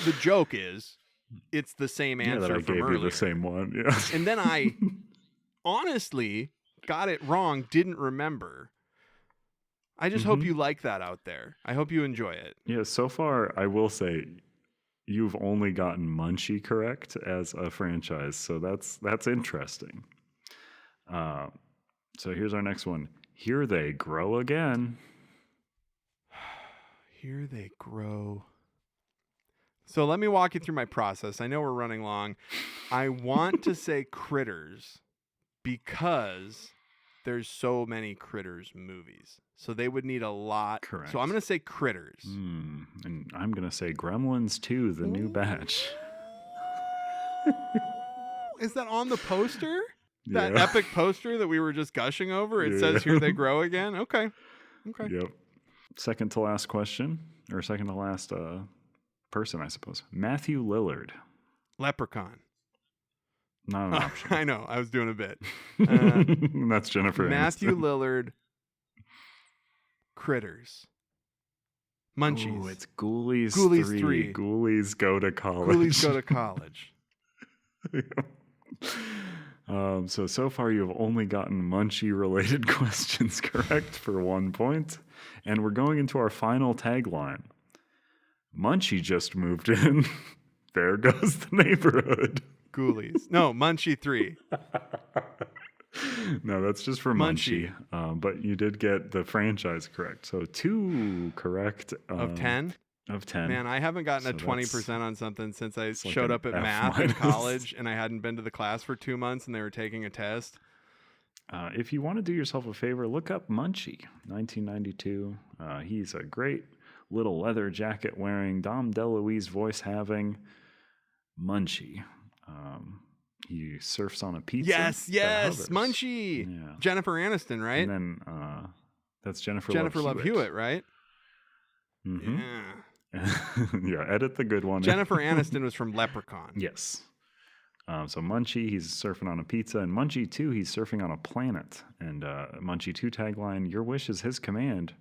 Speaker 8: the joke is, it's the same answer
Speaker 6: that I
Speaker 8: from
Speaker 6: gave
Speaker 8: earlier.
Speaker 6: you the same one. Yeah.
Speaker 8: And then I honestly got it wrong, didn't remember. I just hope you like that out there. I hope you enjoy it.
Speaker 6: Yeah, so far, I will say you've only gotten Munchie correct as a franchise, so that's interesting. So here's our next one. Here they grow again.
Speaker 8: Here they grow. So let me walk you through my process. I know we're running long. I want to say Critters because there's so many Critters movies. So they would need a lot.
Speaker 6: Correct.
Speaker 8: So I'm going to say Critters.
Speaker 6: And I'm going to say Gremlins 2, the new batch.
Speaker 8: Is that on the poster? That
Speaker 6: Yeah.
Speaker 8: epic poster that we were just gushing over? It says here they grow again? Okay.
Speaker 6: Yep. Second to last question, or second to last person, I suppose. Matthew Lillard.
Speaker 8: Leprechaun.
Speaker 6: Not an option.
Speaker 8: I know. I was doing a bit.
Speaker 6: That's Jennifer
Speaker 8: Matthew
Speaker 6: Aniston.
Speaker 8: Lillard. Critters. Munchies.
Speaker 6: Ooh, it's Ghoulies,
Speaker 8: Ghoulies
Speaker 6: 3.
Speaker 8: 3.
Speaker 6: Ghoulies go to college.
Speaker 8: Ghoulies go to college.
Speaker 6: So far you've only gotten Munchie-related questions correct for 1 point. And we're going into our final tagline. Munchie just moved in. There goes the neighborhood.
Speaker 8: Ghoulies. No, Munchie 3.
Speaker 6: No, that's just for Munchie. But you did get the franchise correct. So 2 correct.
Speaker 8: Of 10?
Speaker 6: Of 10.
Speaker 8: Man, I haven't gotten a
Speaker 6: So
Speaker 8: 20% on something since I
Speaker 6: like
Speaker 8: showed
Speaker 6: an
Speaker 8: up at
Speaker 6: F
Speaker 8: math in
Speaker 6: minus.
Speaker 8: college and I hadn't been to the class for 2 months and they were taking a test.
Speaker 6: If you want to do yourself a favor, look up Munchie, 1992. He's a great little leather jacket wearing, Dom DeLuise voice having Munchie. He surfs on a pizza.
Speaker 8: Yes,
Speaker 6: that hovers.
Speaker 8: Munchie.
Speaker 6: Yeah.
Speaker 8: Jennifer Aniston, right?
Speaker 6: And then that's Jennifer
Speaker 8: Love Hewitt, right?
Speaker 6: Mm-hmm.
Speaker 8: Yeah.
Speaker 6: Yeah, edit the good one.
Speaker 8: Jennifer Aniston was from Leprechaun.
Speaker 6: Yes. So Munchie, he's surfing on a pizza. And Munchie 2, he's surfing on a planet. And Munchie 2 tagline, your wish is his command.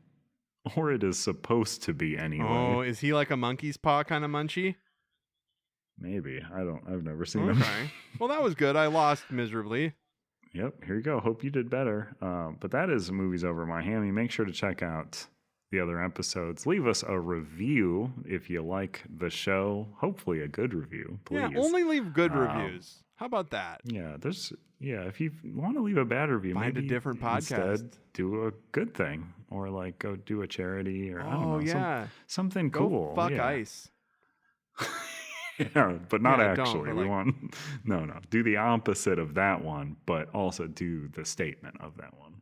Speaker 6: Or it is supposed to be anyway.
Speaker 8: Oh, is he like a monkey's paw kind of Munchie?
Speaker 6: Maybe. I've never seen him.
Speaker 8: Okay. Well, that was good. I lost miserably.
Speaker 6: Yep, here you go. Hope you did better. But that is Movies Over My Hammy. Make sure to check out the other episodes. Leave us a review if you like the show. Hopefully a good review, please.
Speaker 8: Yeah, only leave good reviews. How about that?
Speaker 6: Yeah, if you want to leave a bad review,
Speaker 8: Find a
Speaker 6: maybe
Speaker 8: different podcast.
Speaker 6: Instead, do a good thing. Or like go do a charity or I don't know.
Speaker 8: Yeah.
Speaker 6: Something
Speaker 8: Go
Speaker 6: cool.
Speaker 8: fuck
Speaker 6: yeah.
Speaker 8: ice.
Speaker 6: Yeah, but not
Speaker 8: Yeah, don't,
Speaker 6: actually.
Speaker 8: but
Speaker 6: We
Speaker 8: like-
Speaker 6: want no. Do the opposite of that one, but also do the statement of that one.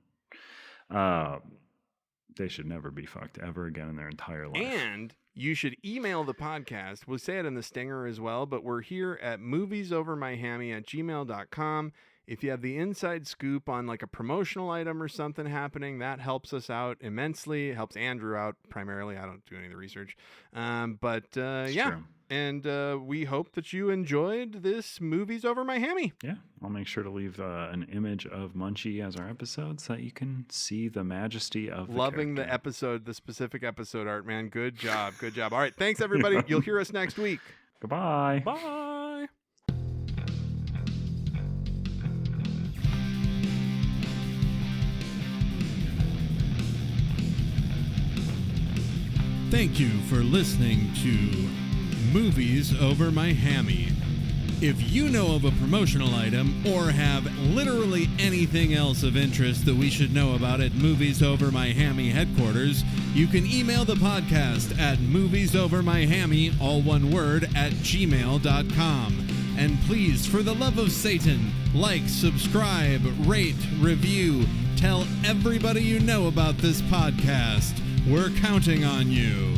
Speaker 6: They should never be fucked ever again in their entire life.
Speaker 8: And you should email the podcast. We'll say it in the stinger as well, but we're here at moviesovermyhammy@gmail.com. If you have the inside scoop on like a promotional item or something happening, that helps us out immensely. It helps Andrew out primarily. I don't do any of the research.
Speaker 6: It's
Speaker 8: yeah.
Speaker 6: true.
Speaker 8: And we hope that you enjoyed this Movies Over My Hammy.
Speaker 6: Yeah, I'll make sure to leave an image of Munchie as our episode so that you can see the majesty of the
Speaker 8: Loving the
Speaker 6: character.
Speaker 8: episode, the specific episode art, man. Good job. Good job. All right. Thanks, everybody. You'll hear us next week.
Speaker 6: Goodbye.
Speaker 8: Bye.
Speaker 7: Thank you for listening to Movies Over My Hammy. If you know of a promotional item or have literally anything else of interest that we should know about at Movies Over My Hammy headquarters, you can email the podcast at moviesovermyhammy, all one word, @gmail.com. And please, for the love of Satan, like, subscribe, rate, review, Tell everybody you know about this podcast. We're counting on you.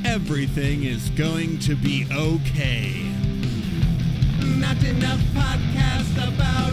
Speaker 7: Everything is going to be okay. Not enough podcast about